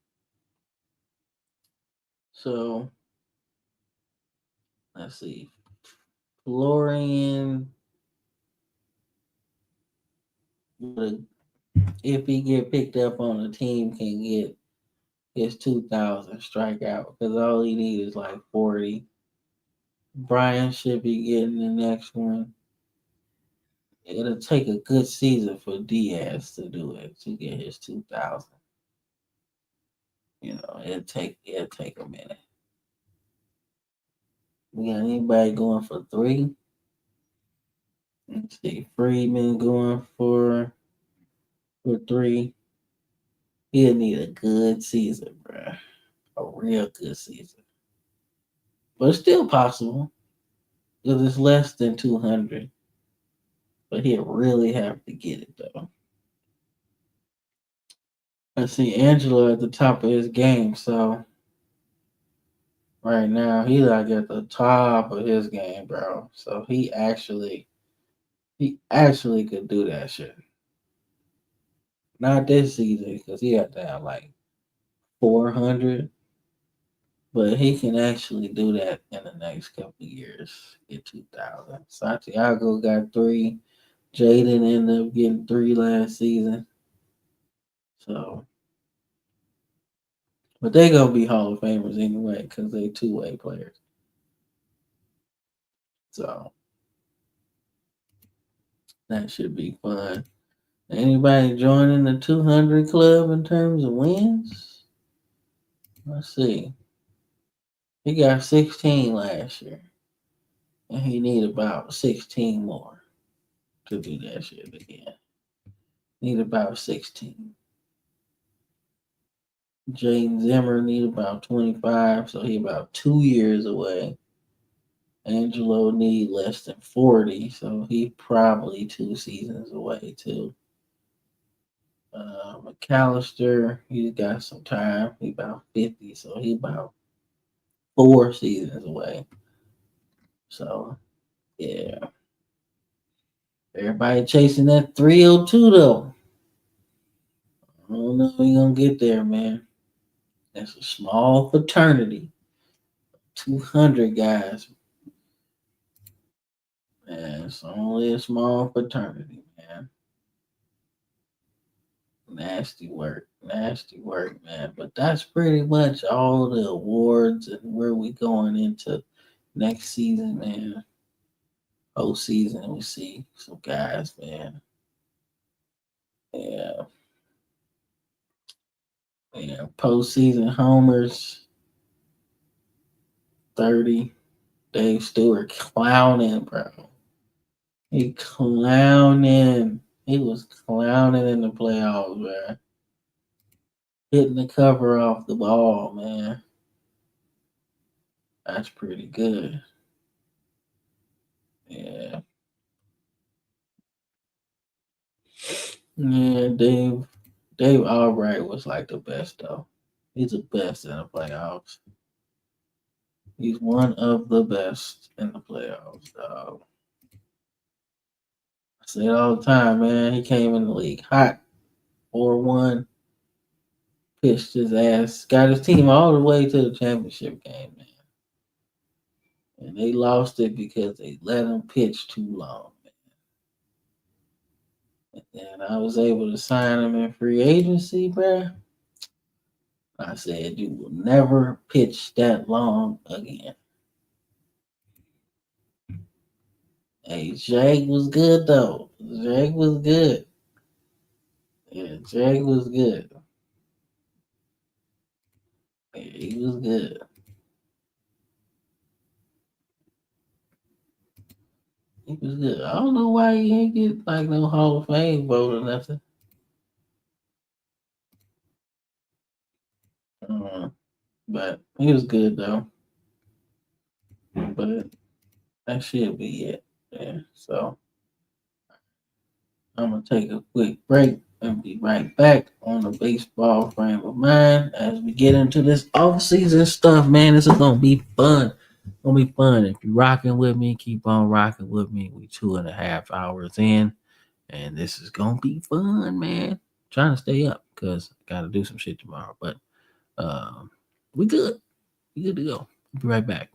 so let's see. Florian, if he get picked up on a team, can get his 2,000 strikeout because all he needs is like 40. Brian should be getting the next one. It'll take a good season for Diaz to do it to get his 2,000. You know, it'll take a minute. We got anybody going for 3? Let's see, Freeman going for 3. He'll need a good season, bruh. A real good season. But it's still possible because it's less than 200. But he'll really have to get it though. I see Angelo at the top of his game, so right now he like at the top of his game, bro. So he actually could do that shit. Not this season because he had to have like 400, but he can actually do that in the next couple of years. Get 2,000. Santiago got 3. Jaden ended up getting 3 last season. So, but they gonna be Hall of Famers anyway because they two-way players. So that should be fun. Anybody joining the 200 club in terms of wins? Let's see. He got 16 last year, and he need about 16 more to do that shit again. Need about 16. Jaden Zimmer need about 25, so he about 2 years away. Angelo need less than 40, so he probably 2 seasons away too. McAllister, he's got some time. He about 50, so he about 4 seasons away. So yeah, everybody chasing that 302 though. I don't know if we gonna get there, man. That's a small fraternity. 200 guys. Man, it's only a small fraternity, man. Nasty work, man. But that's pretty much all the awards and where we going into next season, man. Postseason, we see some guys, man. Yeah, yeah. Postseason homers, 30. Dave Stewart clowning, bro. He clowning. He was clowning in the playoffs, man. Hitting the cover off the ball, man. That's pretty good. Yeah. Yeah, Dave Albright was like the best though. He's the best in the playoffs. He's one of the best in the playoffs, dog. I say it all the time, man. He came in the league hot, 4-1, pitched his ass, got his team all the way to the championship game, man. And they lost it because they let him pitch too long. And I was able to sign him in free agency, bruh. I said, you will never pitch that long again. Hey, Jake was good though. Jake was good. Yeah, Jake was good. Yeah, he was good. He was good. I don't know why he ain't get like no Hall of Fame vote or nothing. Uh, but he was good though. But that should be it. Yeah. So I'm gonna take a quick break and be right back on the baseball frame of mind as we get into this off season stuff, man. This is gonna be fun. Gonna be fun. If you're rocking with me, keep on rocking with me. We 2.5 hours in, and this is gonna be fun, man. Trying to stay up because I gotta do some shit tomorrow. But um, we good. We good to go. Be right back.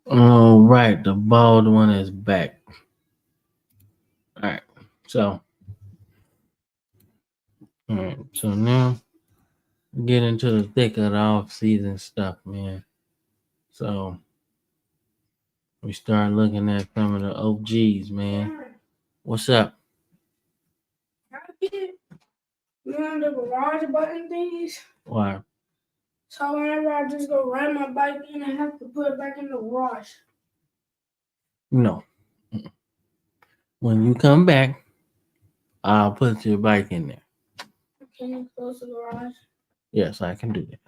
All right, the bald one is back. All right, so all right, so now get into the thick of the off season stuff, man. So we start looking at some of the OGs, man. What's up? You know the garage button things? Why? So whenever I just go ride my bike in, I have to put it back in the garage. No. When you come back, I'll put your bike in there. Can you close the garage? Yes, I can do that.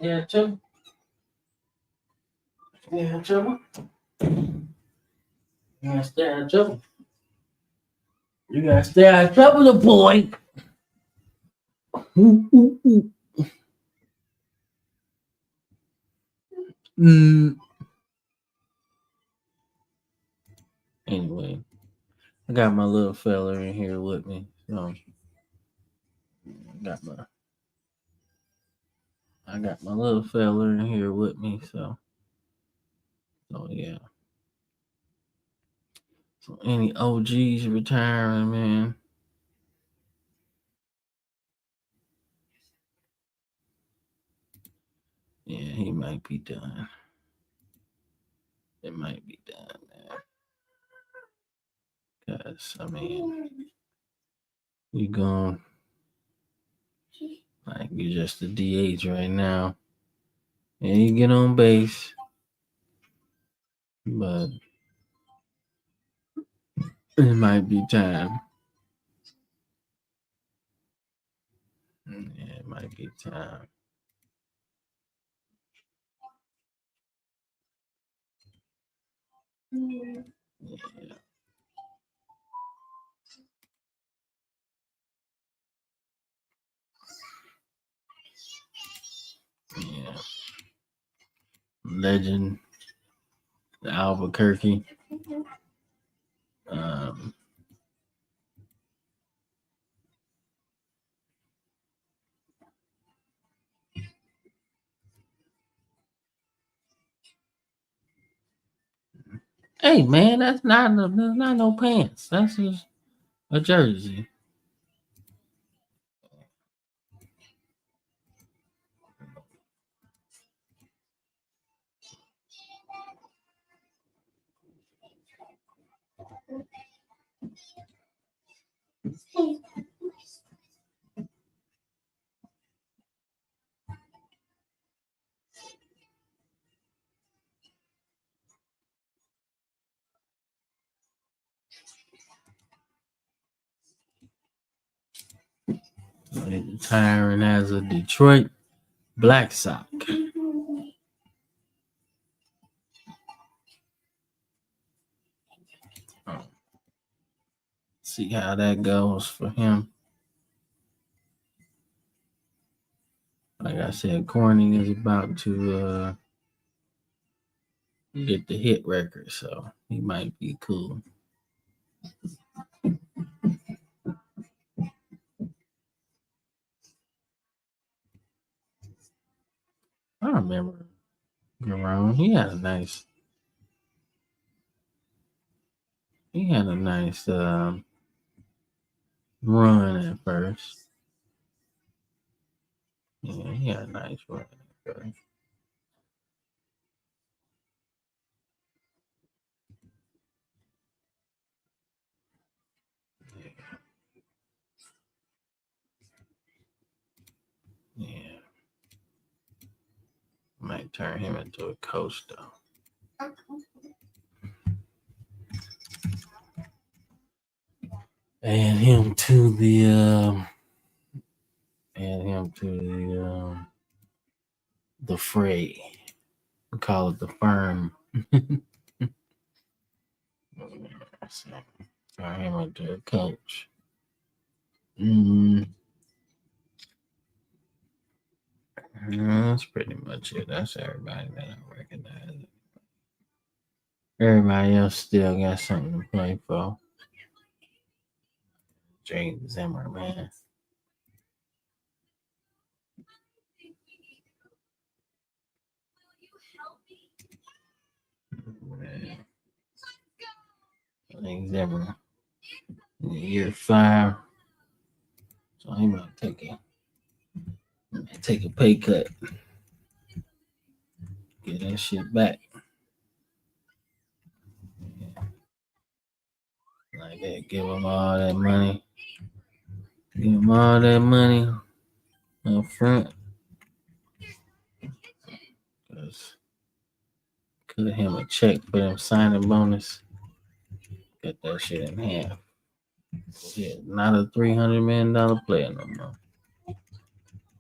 Yeah, trouble. Yeah, trouble. You gotta stay out of trouble. You gotta stay out of trouble, the boy. Ooh, ooh, ooh. Mm. Anyway, I got my little fella in here with me. So got my I got my little fella in here with me. So yeah. So any OGs retiring, man. Yeah, he might be done. It might be done, man. Cause I mean, you going like you're just a DH right now, and you get on base, but it might be time. Yeah, it might be time. Yeah, yeah. Legend Albuquerque. Um, hey man, that's not no pants. That's just a jersey. Retiring as a Detroit Black Sox. See how that goes for him. Like I said, Corning is about to get the hit record, so he might be cool. I remember Jerome. He had a nice run at first. Yeah, he had a nice run at first. Yeah, might turn him into a coach though. And him to the fray. We call it the firm. So, turn him into a coach. That's pretty much it. That's everybody that I recognize. Everybody else still got something to play for. James Zimmer, man. Man. James Zimmer. Year 5. So he might take a pay cut. Get that shit back. Like that. Give him all that money. Give him all that money up front. Cause cut him a check for them signing bonus. Cut that shit in half. Shit, not a $300 million player no more.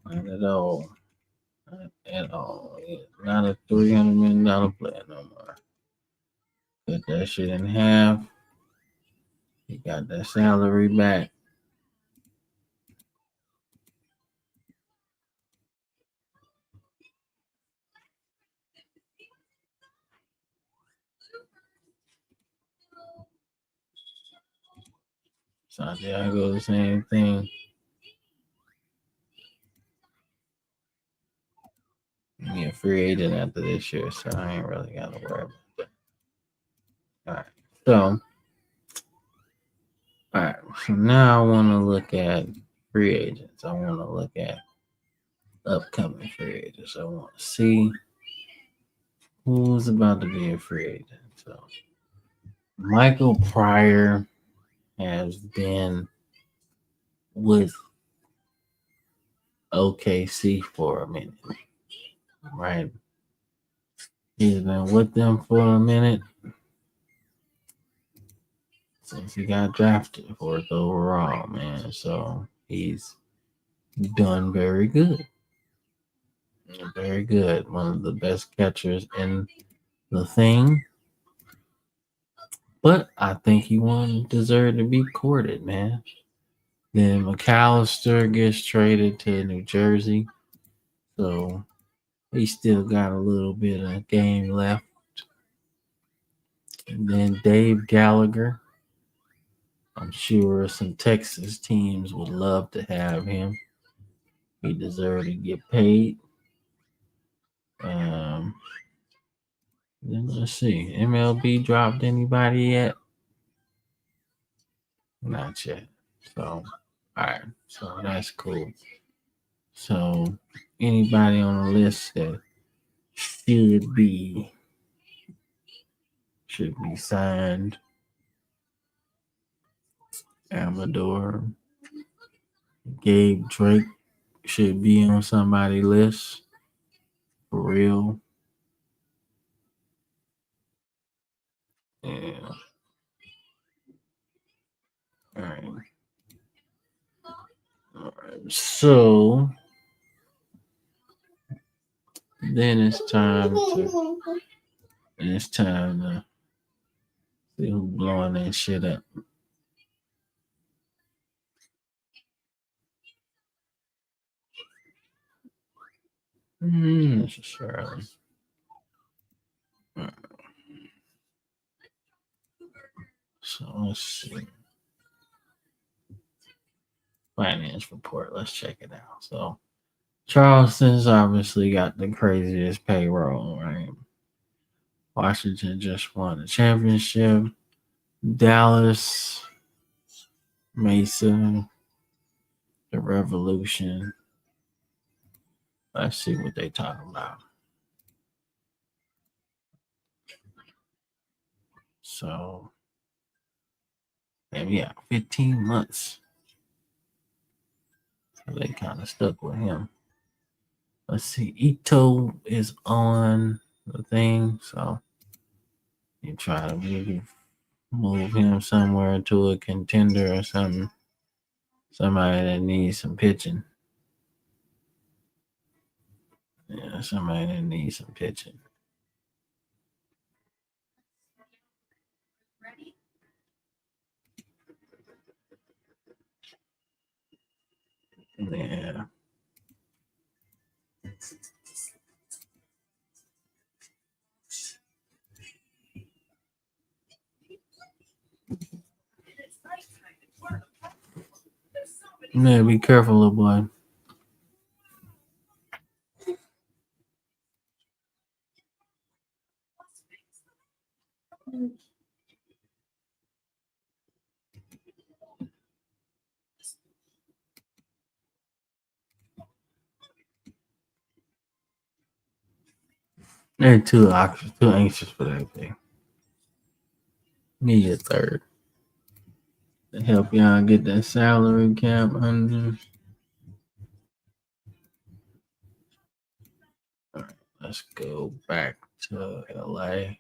Not at all. Not at all. Yeah, not a $300 million player no more. Cut that shit in half. He got that salary back. Santiago, the same thing. He a free agent after this year, so I ain't really got to worry about that. All right. So now I want to look at free agents. I want to look at upcoming free agents. I want to see who's about to be a free agent. So Michael Pryor has been with OKC for a minute, right? He's been with them for a minute since he got drafted 4th overall, man. So he's done very good. Very good. One of the best catchers in the thing. But I think he won't deserve to be courted, man. Then McAllister gets traded to New Jersey. So he still got a little bit of game left. And then Dave Gallagher. I'm sure some Texas teams would love to have him. He deserves to get paid. Then let's see. MLB dropped anybody yet? Not yet. So, all right. So that's cool. So, anybody on the list that should be signed? Amador, Gabe Drake should be on somebody's list for real. Yeah. All right. All right. So then it's time to see who's blowing that shit up. Necessarily. So let's see. Finance report. Let's check it out. So Charleston's obviously got the craziest payroll, right? Washington just won the championship. Dallas, Mason, the Revolution. Let's see what they talking about. So, maybe 15 months. So they kind of stuck with him. Let's see. Ito is on the thing, so you try to maybe move him somewhere to a contender or something. Somebody that needs some pitching. Yeah, somebody that needs some pitching. Yeah. Yeah, be careful, little boy. They're too anxious for that thing. Need a third to help y'all get that salary cap under. All right, let's go back to LA.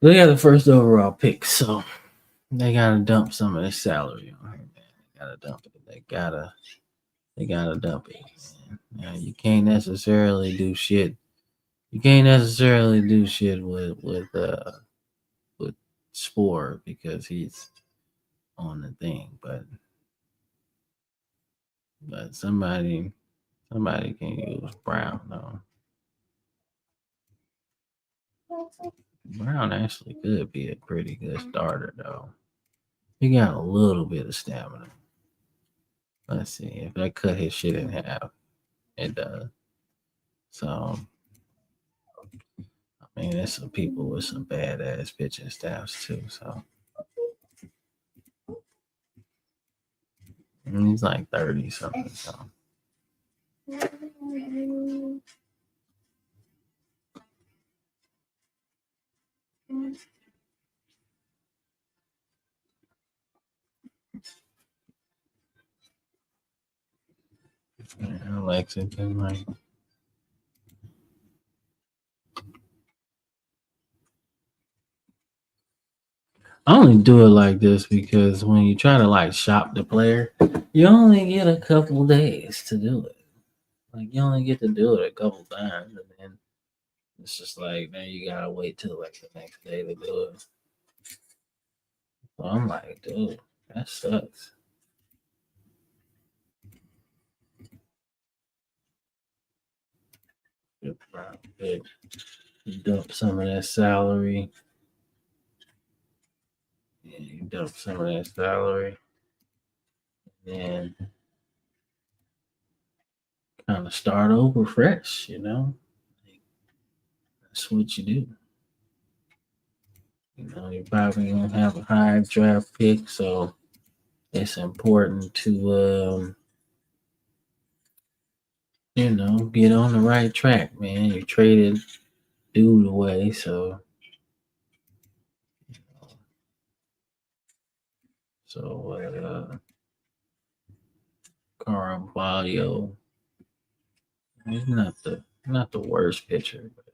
They got the first overall pick, so they gotta dump some of this salary on him, man. They gotta dump it. They gotta dump it. Man. Now, you can't necessarily do shit. You can't necessarily do shit with Spore because he's on the thing, but somebody can use Brown though. Brown actually could be a pretty good starter though. He got a little bit of stamina. Let's see if I cut his shit in half. It does. So I mean, there's some people with some badass pitching staffs too. So and he's like 30 something. So yeah, Lexington, like I only do it like this because when you try to like shop the player, you only get a couple days to do it. Like you only get to do it a couple times, and then it's just like then you gotta wait till like the next day to do it. So I'm like, dude, that sucks. Good. You dump some of that salary. Yeah, you dump some of that salary, and kind of start over fresh. Like, that's what you do. You're probably gonna have a high draft pick, so it's important to get on the right track, man. You traded dude away, so Carvalho, he's not the worst pitcher, but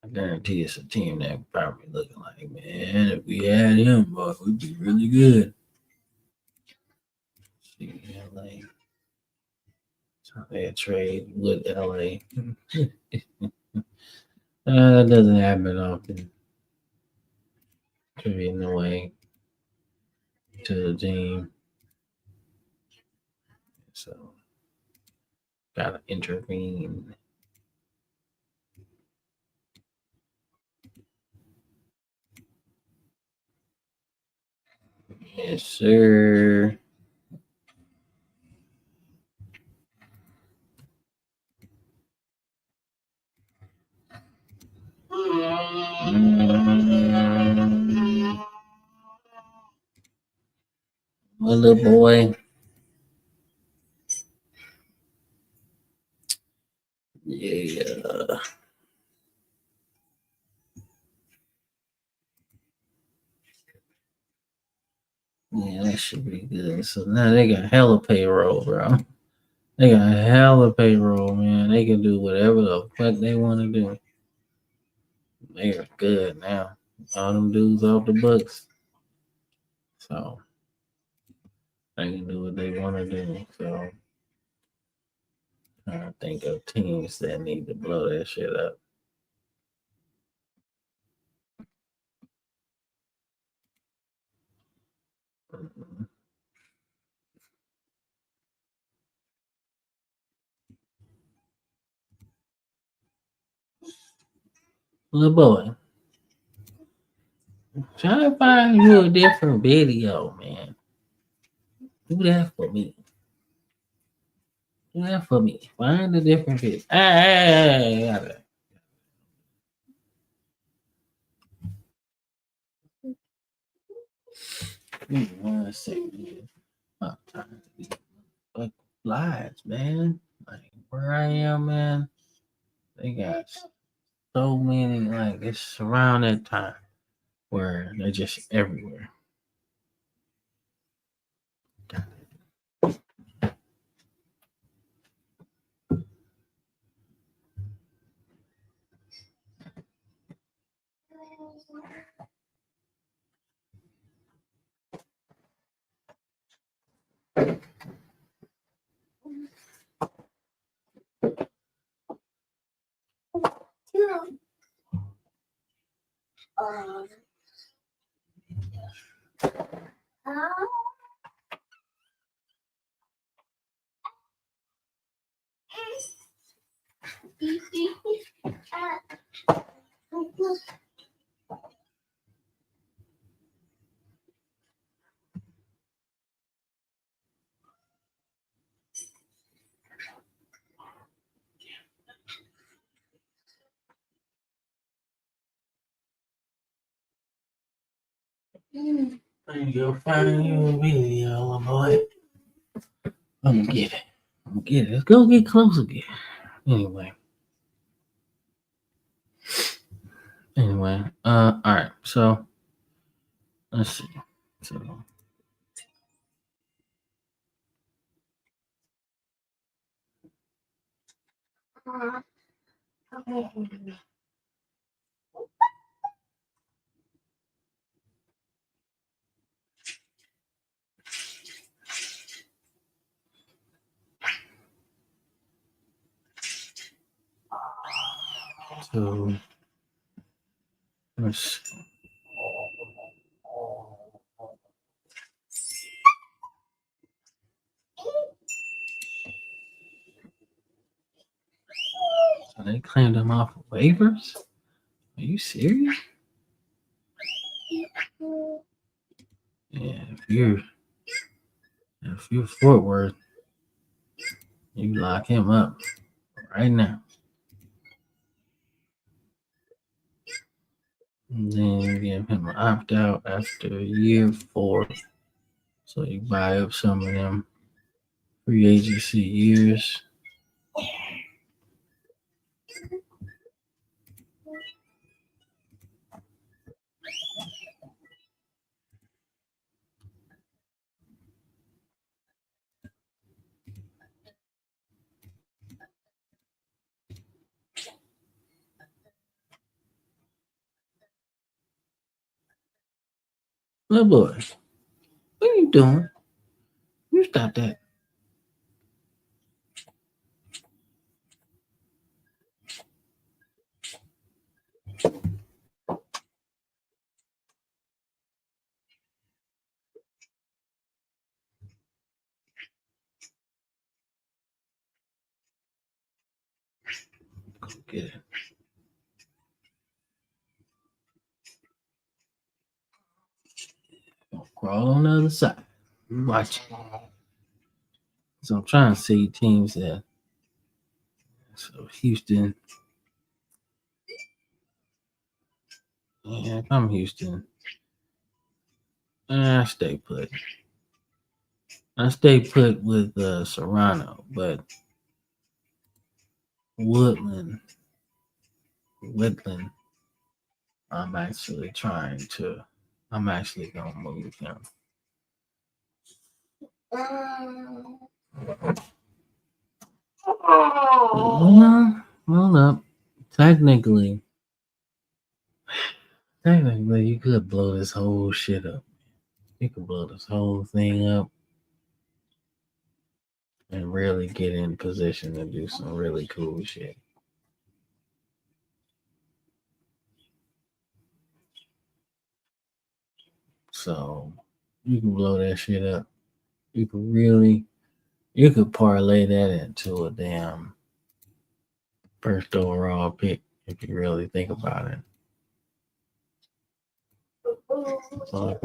I guarantee it's a team that probably looking like, man, if we had him, boy, we'd be really good. See, LA, so they trade with LA. That doesn't happen often. Trading away to the team, so gotta intervene. Yes, sir. My little boy. Yeah. Yeah, that should be good. So now they got hella payroll, bro. They got hella payroll, man. They can do whatever the fuck they want to do. They are good now. All them dudes off the books. So they can do what they want to do. So I think of teams that need to blow that shit up. Mhm. Little boy, try to find you a different video, man. Do that for me. Do that for me. Find a different video. Hey. Give me 1 second. My time to be like lives, man. Like where I am, man. They got so many. Like it's around that time where they're just everywhere. Thank you. Find you a video, little boy. I'm gonna get it. I'm gonna get it. Let's go get close again. Anyway. All right. So let's see. So so let's so they claimed them off of waivers? Are you serious? Yeah, if you're Fort Worth, you lock him up right now. And then you give him an opt out after year 4. So you buy up some of them free agency years. Little boy, what are you doing? You stop that. Go get it. Crawl on the other side. Watch it. So I'm trying to see teams that. So Houston. Yeah, if I'm Houston, I stay put. I stay put with Serrano, but Woodland, Woodland, I'm actually trying to. I'm actually gonna move him. Well, hold up. Technically, technically, you could blow this whole shit up. You could blow this whole thing up and really get in position to do some really cool shit. So you can blow that shit up. You could really, you could parlay that into a damn first overall pick if you really think about it. So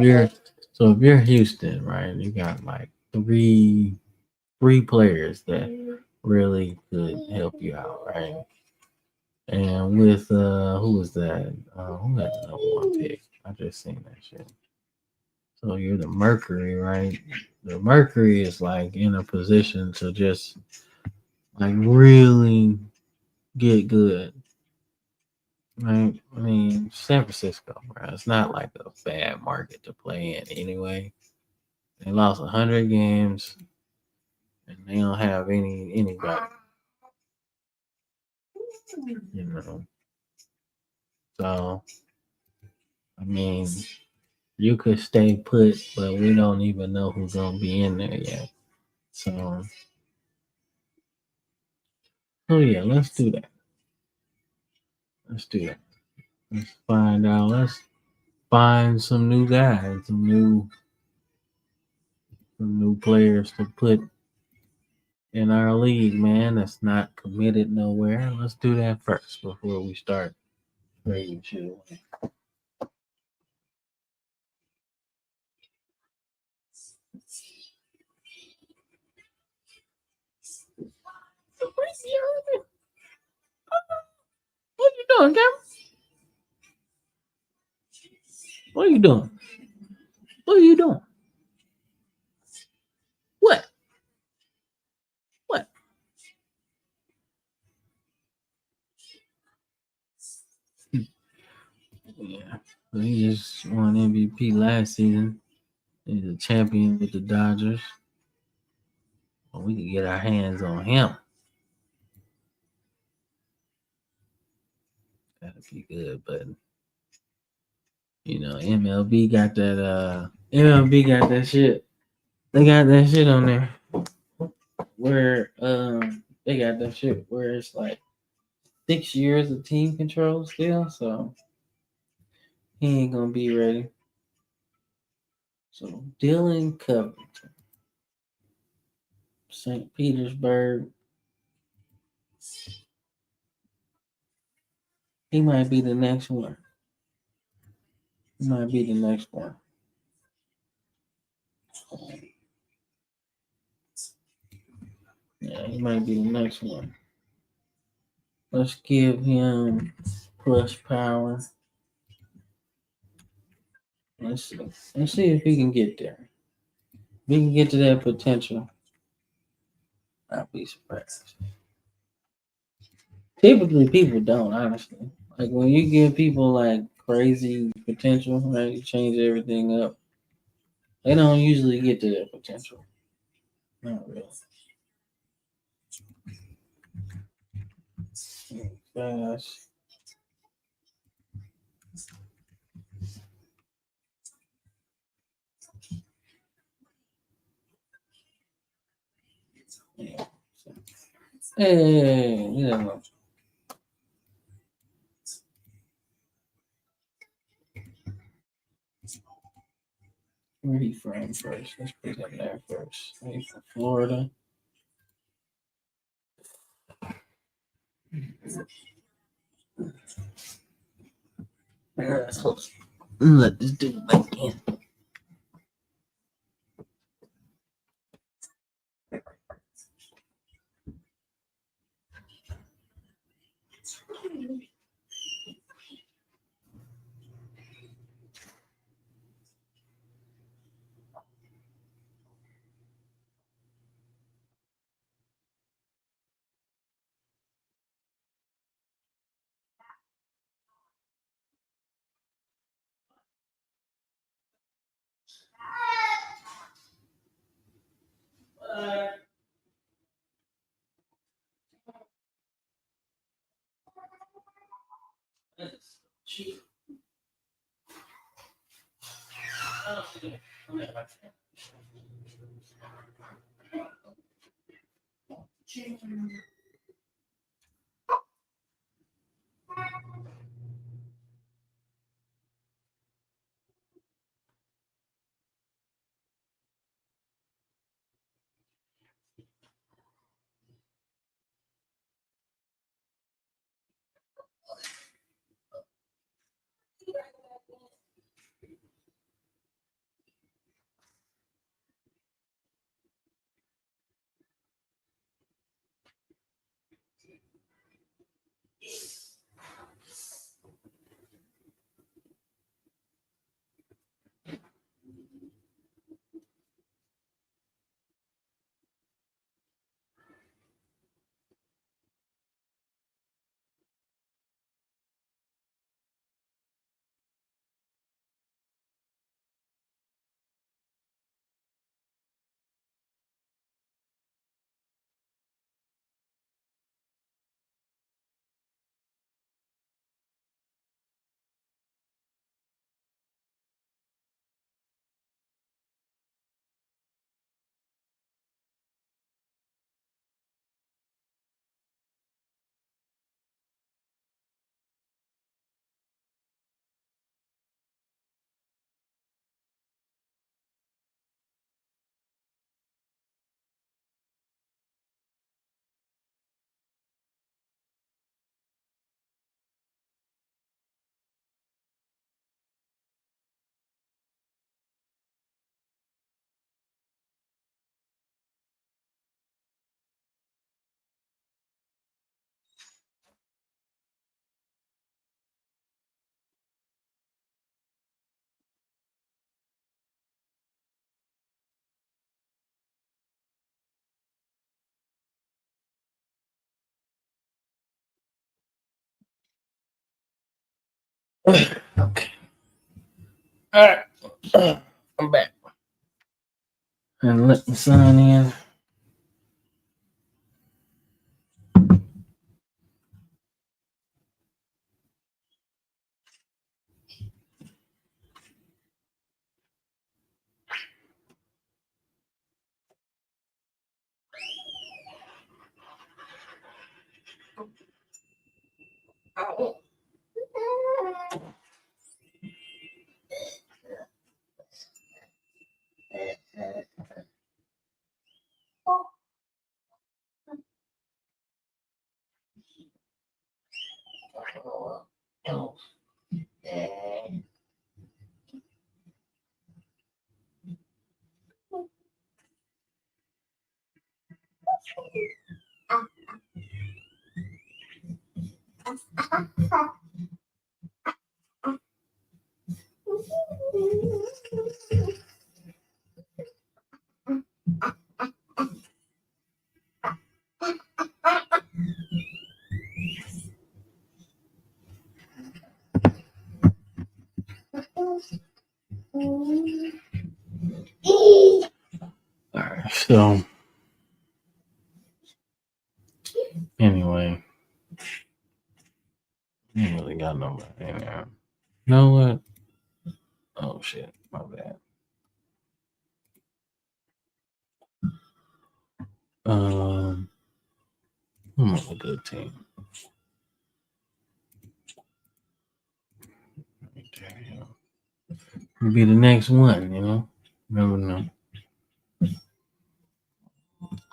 if you're Houston, right, you got like three players that really could help you out, right? And with who was that? Who had the number one pick? I just seen that shit. So you're the Mercury, right? The Mercury is like in a position to just like really get good. Right? I mean, San Francisco, bro. It's not like a bad market to play in anyway. They lost 100 games and they don't have anybody. You know. So I mean, you could stay put, but we don't even know who's gonna be in there yet. So, oh yeah, let's do that. Let's do that. Let's find out. Let's find some new guys, some new players to put in our league, man. That's not committed nowhere. Let's do that first before we start trading shit. What you doing, Cameron? What are you doing? What are you doing? What? What? Yeah. So he just won MVP last season. He's a champion with the Dodgers. Well, we can get our hands on him. That'd be good. But MLB got that MLB got that shit. They got that shit on there where they got that shit where it's like 6 years of team control still, so he ain't gonna be ready. So Dylan Covington, St. Petersburg, he might be the next one. He might be the next one. Yeah, he might be the next one. Let's give him plus power. Let's see. Let's see if he can get there. If he can get to that potential, I'll be surprised. Typically, people don't, honestly. Like when you give people like crazy potential, right? You change everything up. They don't usually get to their potential. Not really. Fast. Yeah. Hey, yeah. Where he from first? Let's put him there first. He's from Florida. Let this dude back in. Okay. All right. I'm back. And let the sun in. All right. So anyway, I ain't really got nobody in there. You know what? Oh shit, my bad. I'm on a good team. Right there, you know. Be the next one, you know. Never know.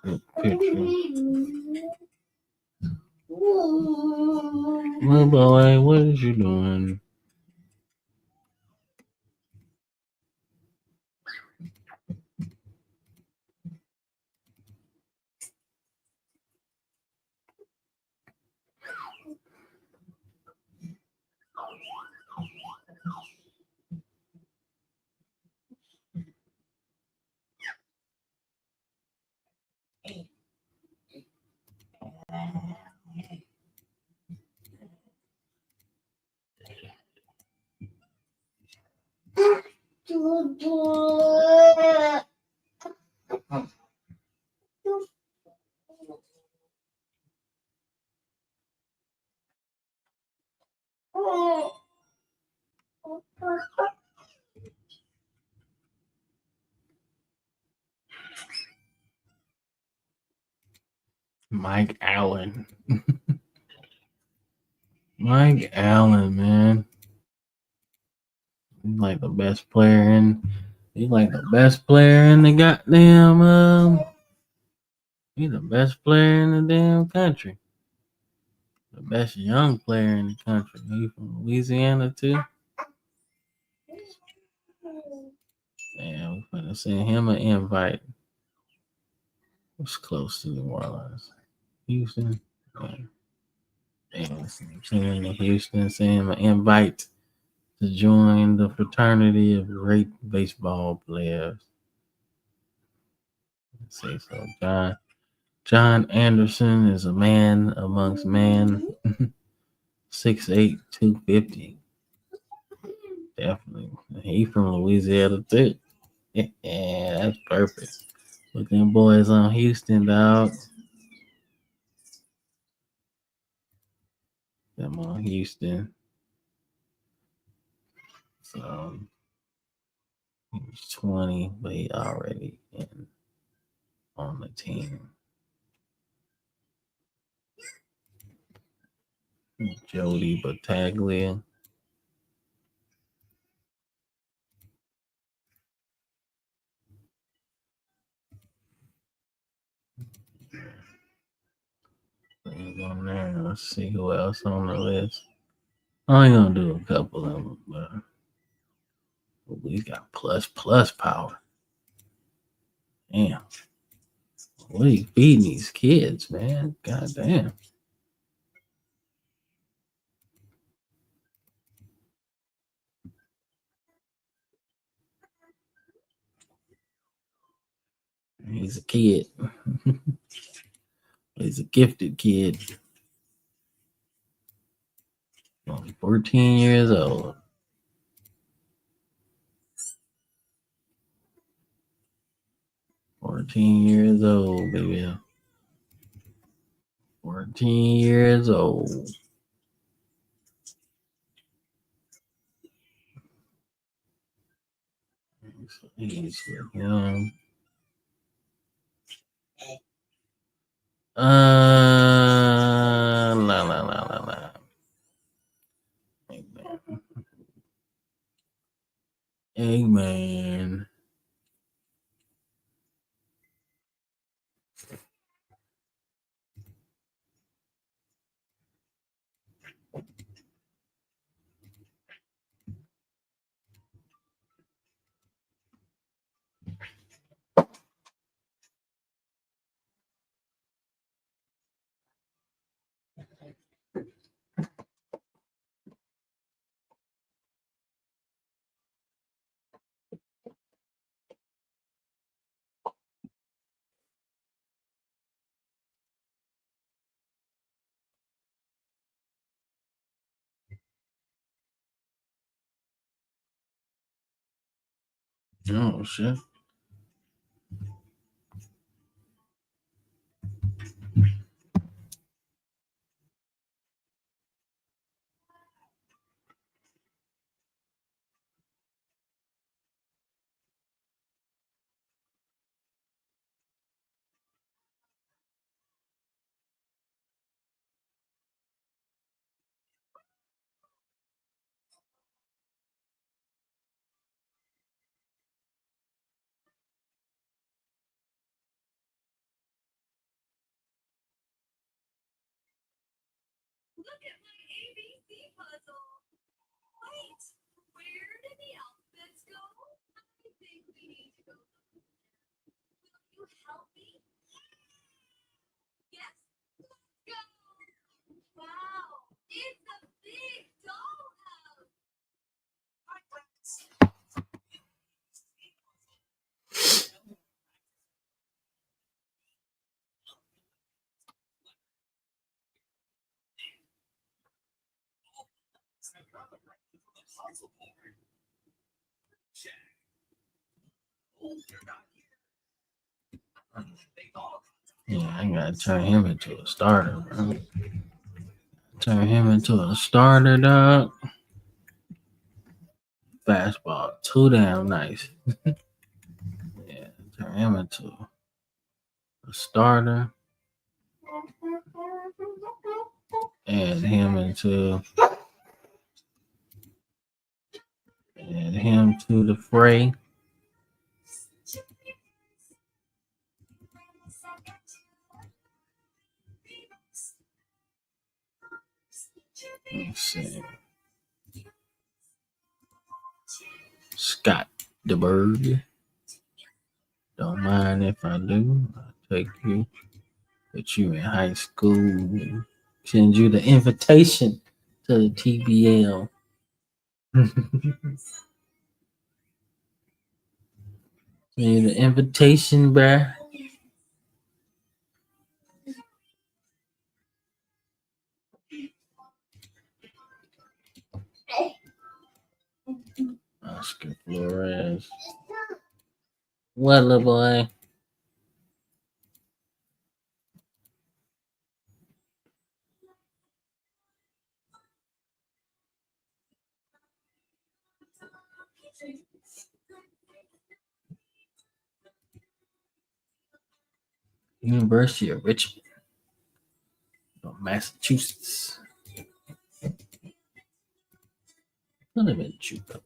Good picture. Well, boy, what is you doing? Mike Allen. Mike Allen, man. He's like the best player in. He's like the best player in the goddamn. He's the best player in the damn country. The best young player in the country. He's from Louisiana too. Damn, we're gonna send him an invite. It's close to New Orleans. Houston. Damn, send him to Houston. Send him an invite to join the fraternity of great baseball players. Let's see, so John Anderson is a man amongst man. 6'8", 250. Definitely. He from Louisiana too. Yeah, that's perfect. Put them boys on Houston, dog. Them on Houston. So he's 20, but he already on the team. Jody Battaglia. On there. Let's see who else on the list. I ain't gonna do a couple of them, but we got plus power. Damn. What are you feeding these kids, man? God damn. He's a kid. He's a gifted kid. Only 14 years old. 14 years old, baby. 14 years old. He's young. La. Amen. Oh shit. Yeah, I gotta turn him into a starter, bro. Turn him into a starter, dog. fastball too damn nice. Yeah, turn him into a starter and him to the fray. Let's see. Scott DeBerg. Don't mind if I do. I'll take you, put you in high school, and send you the invitation to the TBL. Send you the invitation, bruh. Oscar Flores. What, little boy? University of Richmond, Massachusetts. I live in Juba.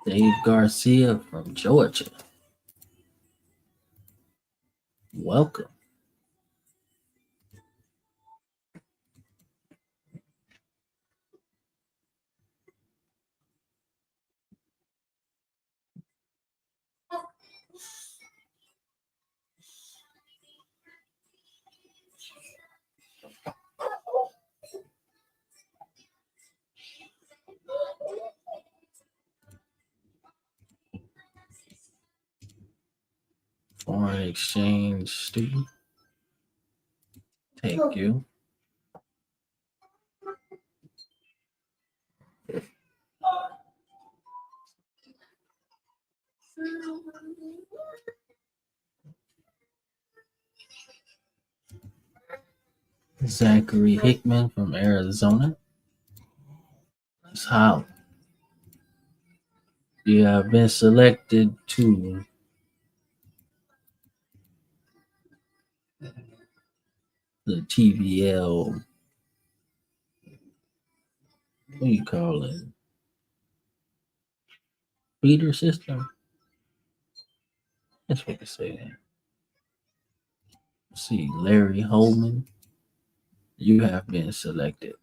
Dave Garcia from Georgia. Welcome. Foreign exchange student. Take you. Zachary Hickman from Arizona. That's how you have been selected to the TBL. What do you call it? Feeder system? That's what they say. See, Larry Holman, you have been selected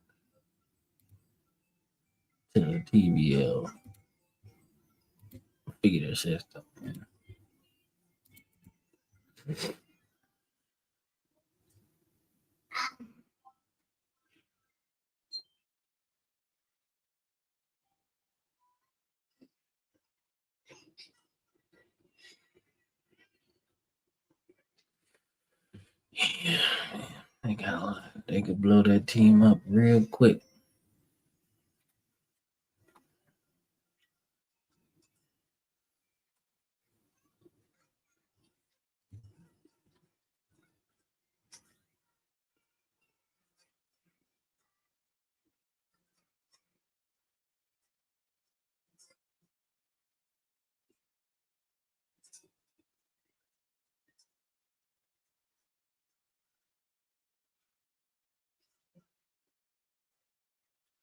to the TBL feeder system. Yeah, they got a lot. They could blow that team up real quick.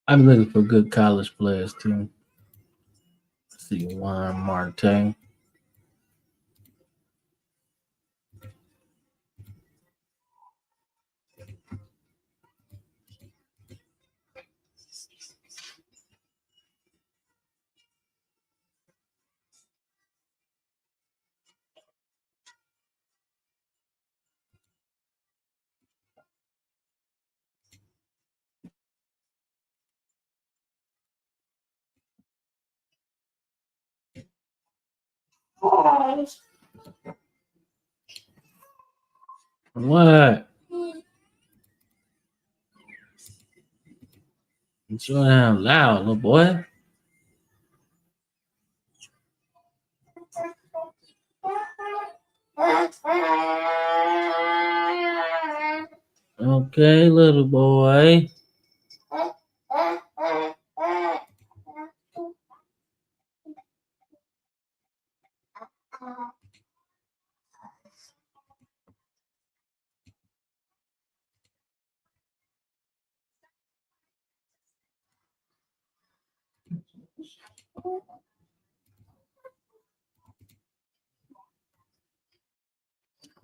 I'm looking for good college players too. See Juan Marte. What? You slow down loud, little boy. Okay, little boy.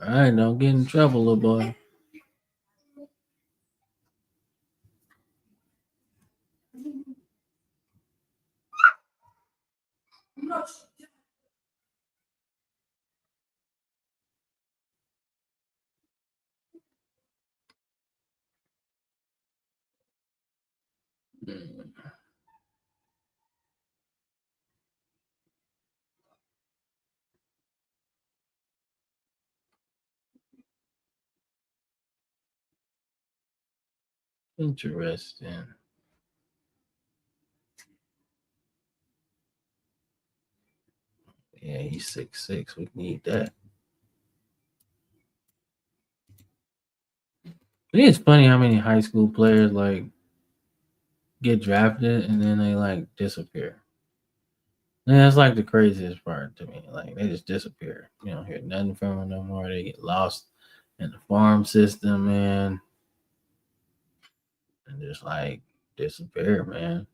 All right, don't get in trouble, little boy. Interesting. Yeah, he's 6'6". We need that. It's funny how many high school players like get drafted and then they like disappear. And that's like the craziest part to me. Like they just disappear. You don't hear nothing from them no more. They get lost in the farm system, man, and just like disappear, man.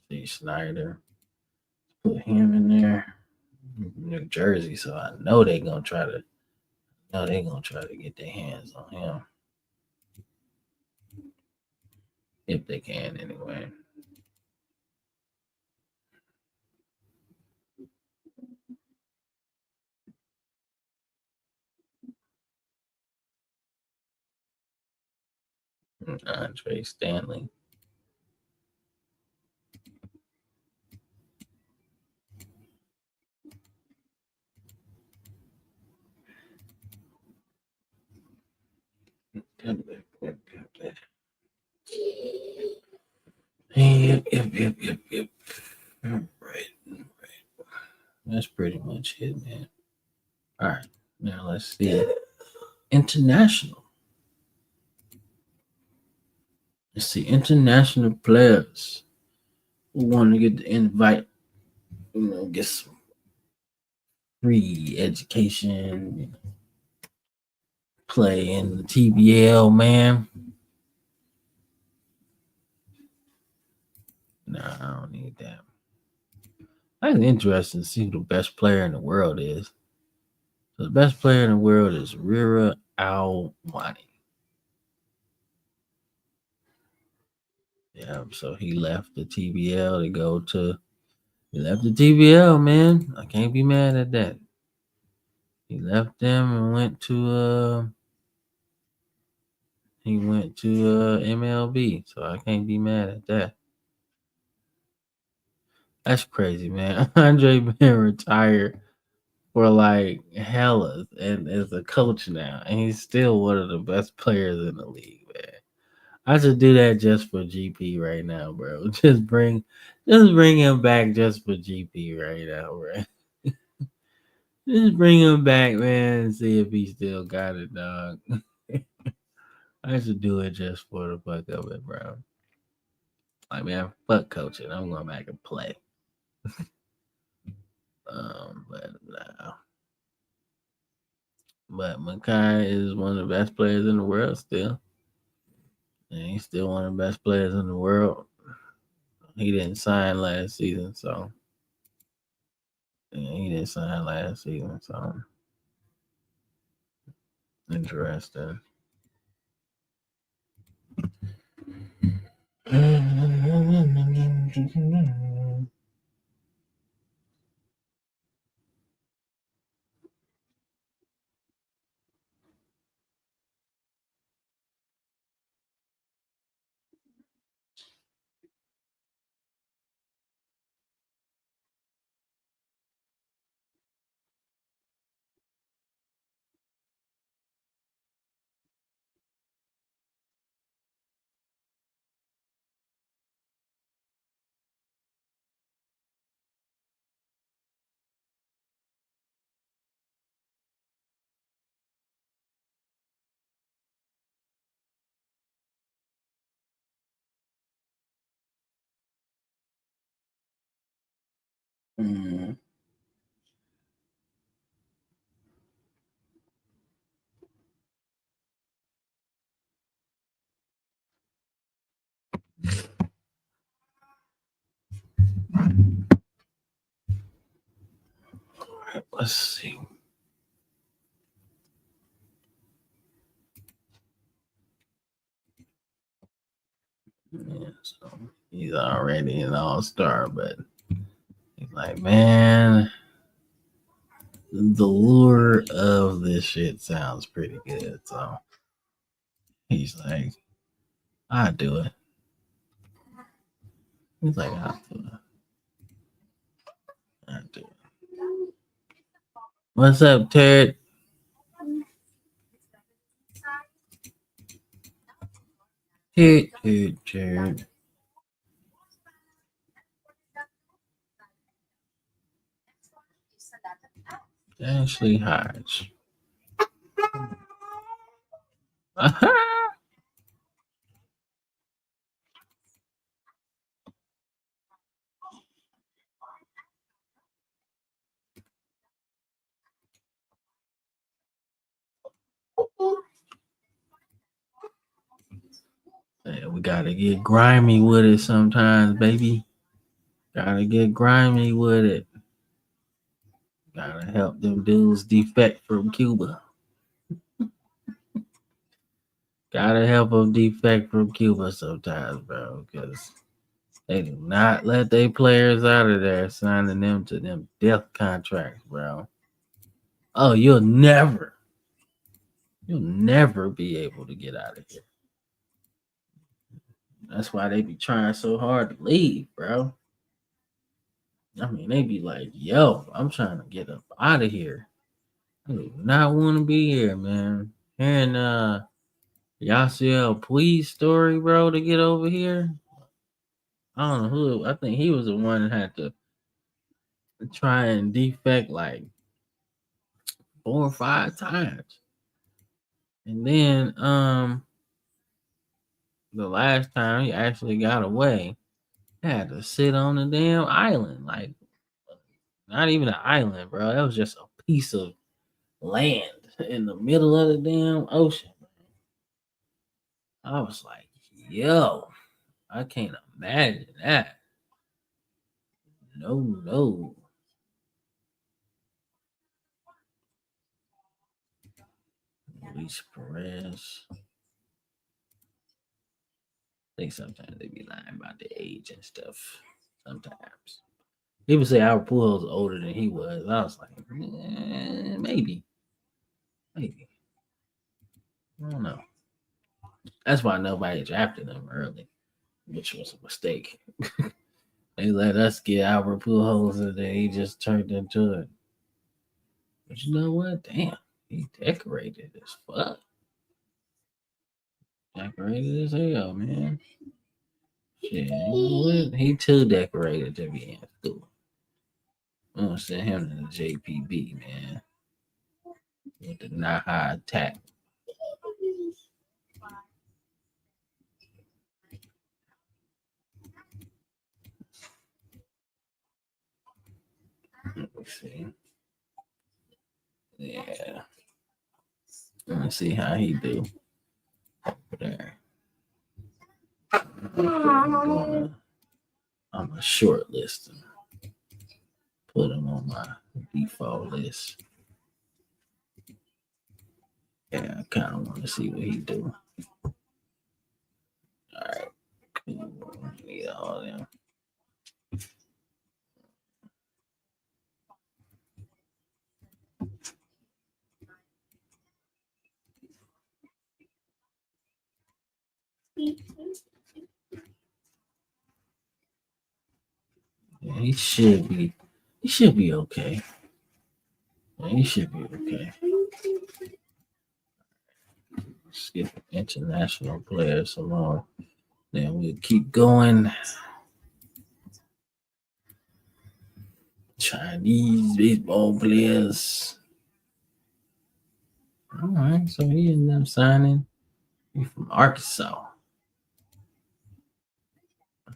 See Snyder, put him in there, New Jersey. So I know they gonna try to. No, they gonna try to get their hands on him if they can, anyway. Andre Stanley. Yep, yep, yep, yep. Yep, yep, yep, yep, yep. Right, right. That's pretty much it, man. All right, now let's see. International. Let's see. International players who want to get the invite, get some free education, play in the TBL, man. Nah, I don't need that. That's interesting to see who the best player in the world is. So the best player in the world is Rira Alwani. Yeah, so he left the TBL to go to. He left the TBL, man. I can't be mad at that. He left them and went to MLB. So I can't be mad at that. That's crazy, man. Andre been retired for like hella and is a coach now, and he's still one of the best players in the league, man. I should do that just for GP right now, bro. Just bring him back just for GP right now, bro. Just bring him back, man, and see if he still got it, dog. I should do it just for the fuck of it, bro. Like, man, fuck coaching. I'm going back and play. But no. But Makai is one of the best players in the world still. And he's still one of the best players in the world. He didn't sign last season, so yeah, he didn't sign last season, so interesting. Mm. Let's see. Yeah, so he's already an all-star, but he's like, man, the lure of this shit sounds pretty good. So he's like, I do it. He's like, I'll do it. I do it. What's up, Ted? Ted. Ashley Hodge. Yeah, we gotta get grimy with it sometimes, baby. Gotta get grimy with it. Gotta help them dudes defect from Cuba. Gotta help them defect from Cuba sometimes, bro, because they do not let their players out of there, signing them to them death contracts, bro. Oh, you'll never be able to get out of here. That's why they be trying so hard to leave, bro. I mean, they be like, yo, I'm trying to get up out of here. I do not want to be here, man. Hearing Yasiel Puig's story, bro, to get over here. I don't know who. I think he was the one that had to try and defect like 4 or 5 times, and then the last time he actually got away, he had to sit on a damn island, like not even an island, bro. That was just a piece of land in the middle of the damn ocean. I was like, yo, I can't imagine that. No, no. Luis Perez. I think sometimes they be lying about the age and stuff. Sometimes. People say Albert Pujols was older than he was. I was like, maybe. Maybe. I don't know. That's why nobody drafted him early, which was a mistake. They let us get Albert Pujols and then he just turned into it. But you know what? Damn. He decorated as fuck. Decorated as hell, man. Shit, you know what? He too decorated to be in school. I'm gonna send him to the JPB, man. With the Naha attack. Let me see. Yeah. Let me see how he do over there. I'm a short list. Put him on my default list. Yeah, I kind of want to see what he do. All right. Cool. Need all them. Yeah, he should be. He should be okay. Yeah, he should be okay. Skip international players alone. Then we'll keep going. Chinese baseball players. All right, so he ended up signing. He's from Arkansas.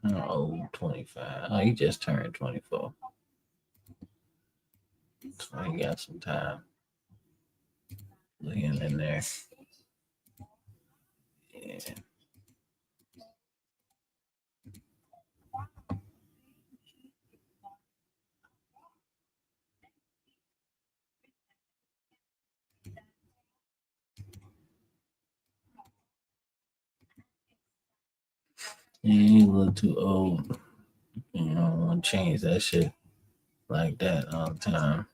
How old? 25. Oh, he just turned 24. I got some time looking in there. Yeah. You look too old. You don't want to change that shit like that all the time.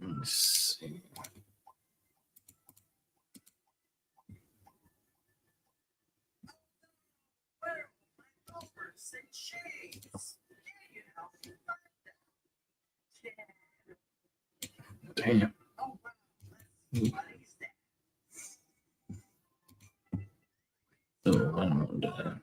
Let's see. Damn. So I don't do that.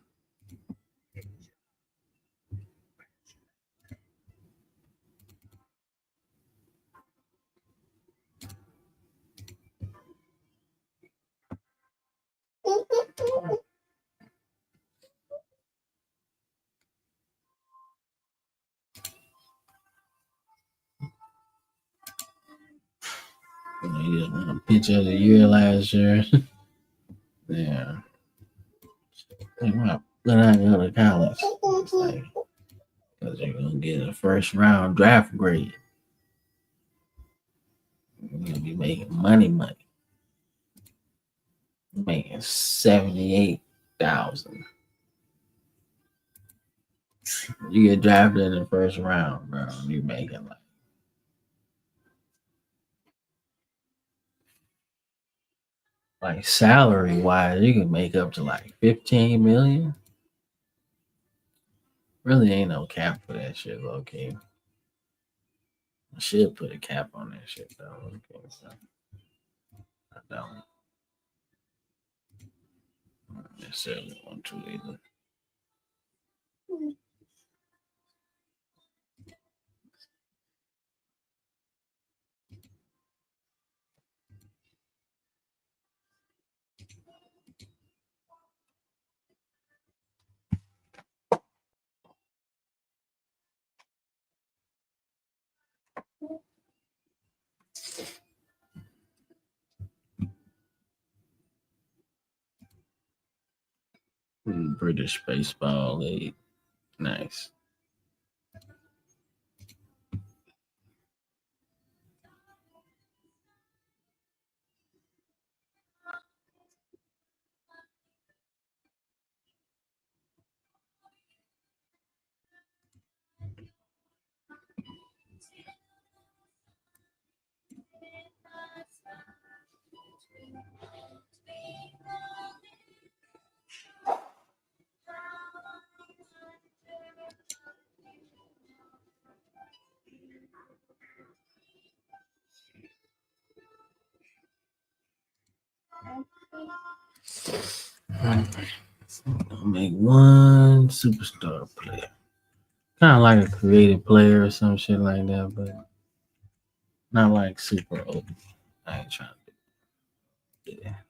You just want a picture of the year last year. Yeah. Like, wow, then I go to college. It's like, because you're going to get a first round draft grade. You're going to be making money. Making 78,000. You get drafted in the first round, bro. You're making like salary wise, you can make up to like 15 million. Really ain't no cap for that shit, low key. I should put a cap on that shit though. Okay, so I don't necessarily want to either. British Baseball League. Nice. I'll make one superstar player. Kind of like a creative player or some shit like that, but not like super old. I ain't trying to do that.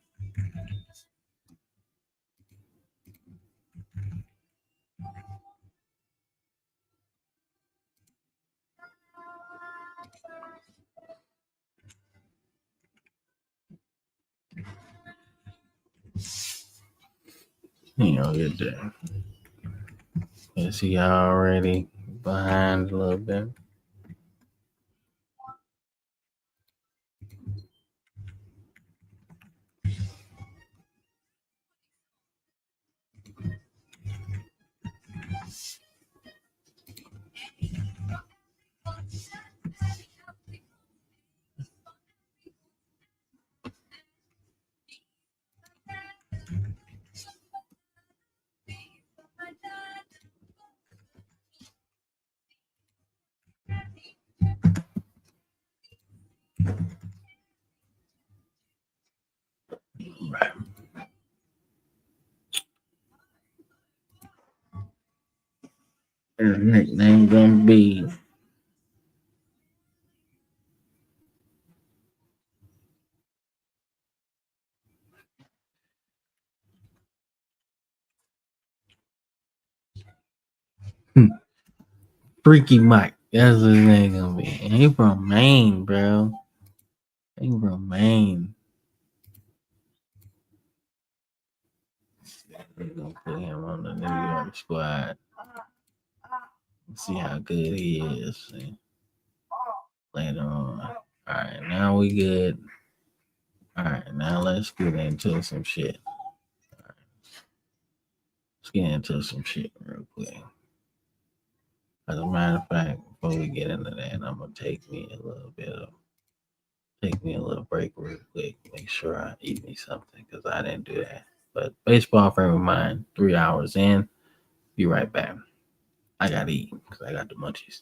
You know, get there. Is he already behind a little bit? Right. His nickname gonna be Freaky Mike. That's what his name gonna be. And he from Maine, bro. He from Maine. We're gonna put him on the New York squad. See how good he is. See, later on. All right, now we good. All right, now let's get into some shit. Let's get into some shit real quick. As a matter of fact, before we get into that, I'm gonna take me a little break real quick. Make sure I eat me something because I didn't do that. But baseball frame of mind, 3 hours in. Be right back. I gotta eat because I got the munchies.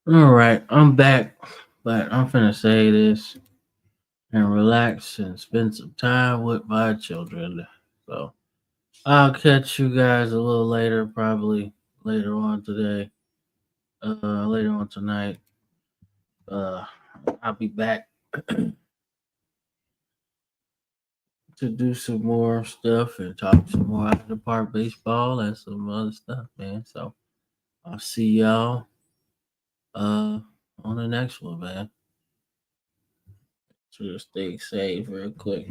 All right, I'm back, but I'm finna say this and relax and spend some time with my children. So I'll catch you guys a little later, probably later on today, later on tonight. Uh, I'll be back to do some more stuff and talk some more out of the park baseball and some other stuff, man. So I'll see y'all on the next one, man. So just stay safe real quick.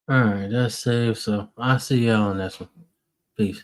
All right, that's safe. So I'll see y'all on this one. Peace.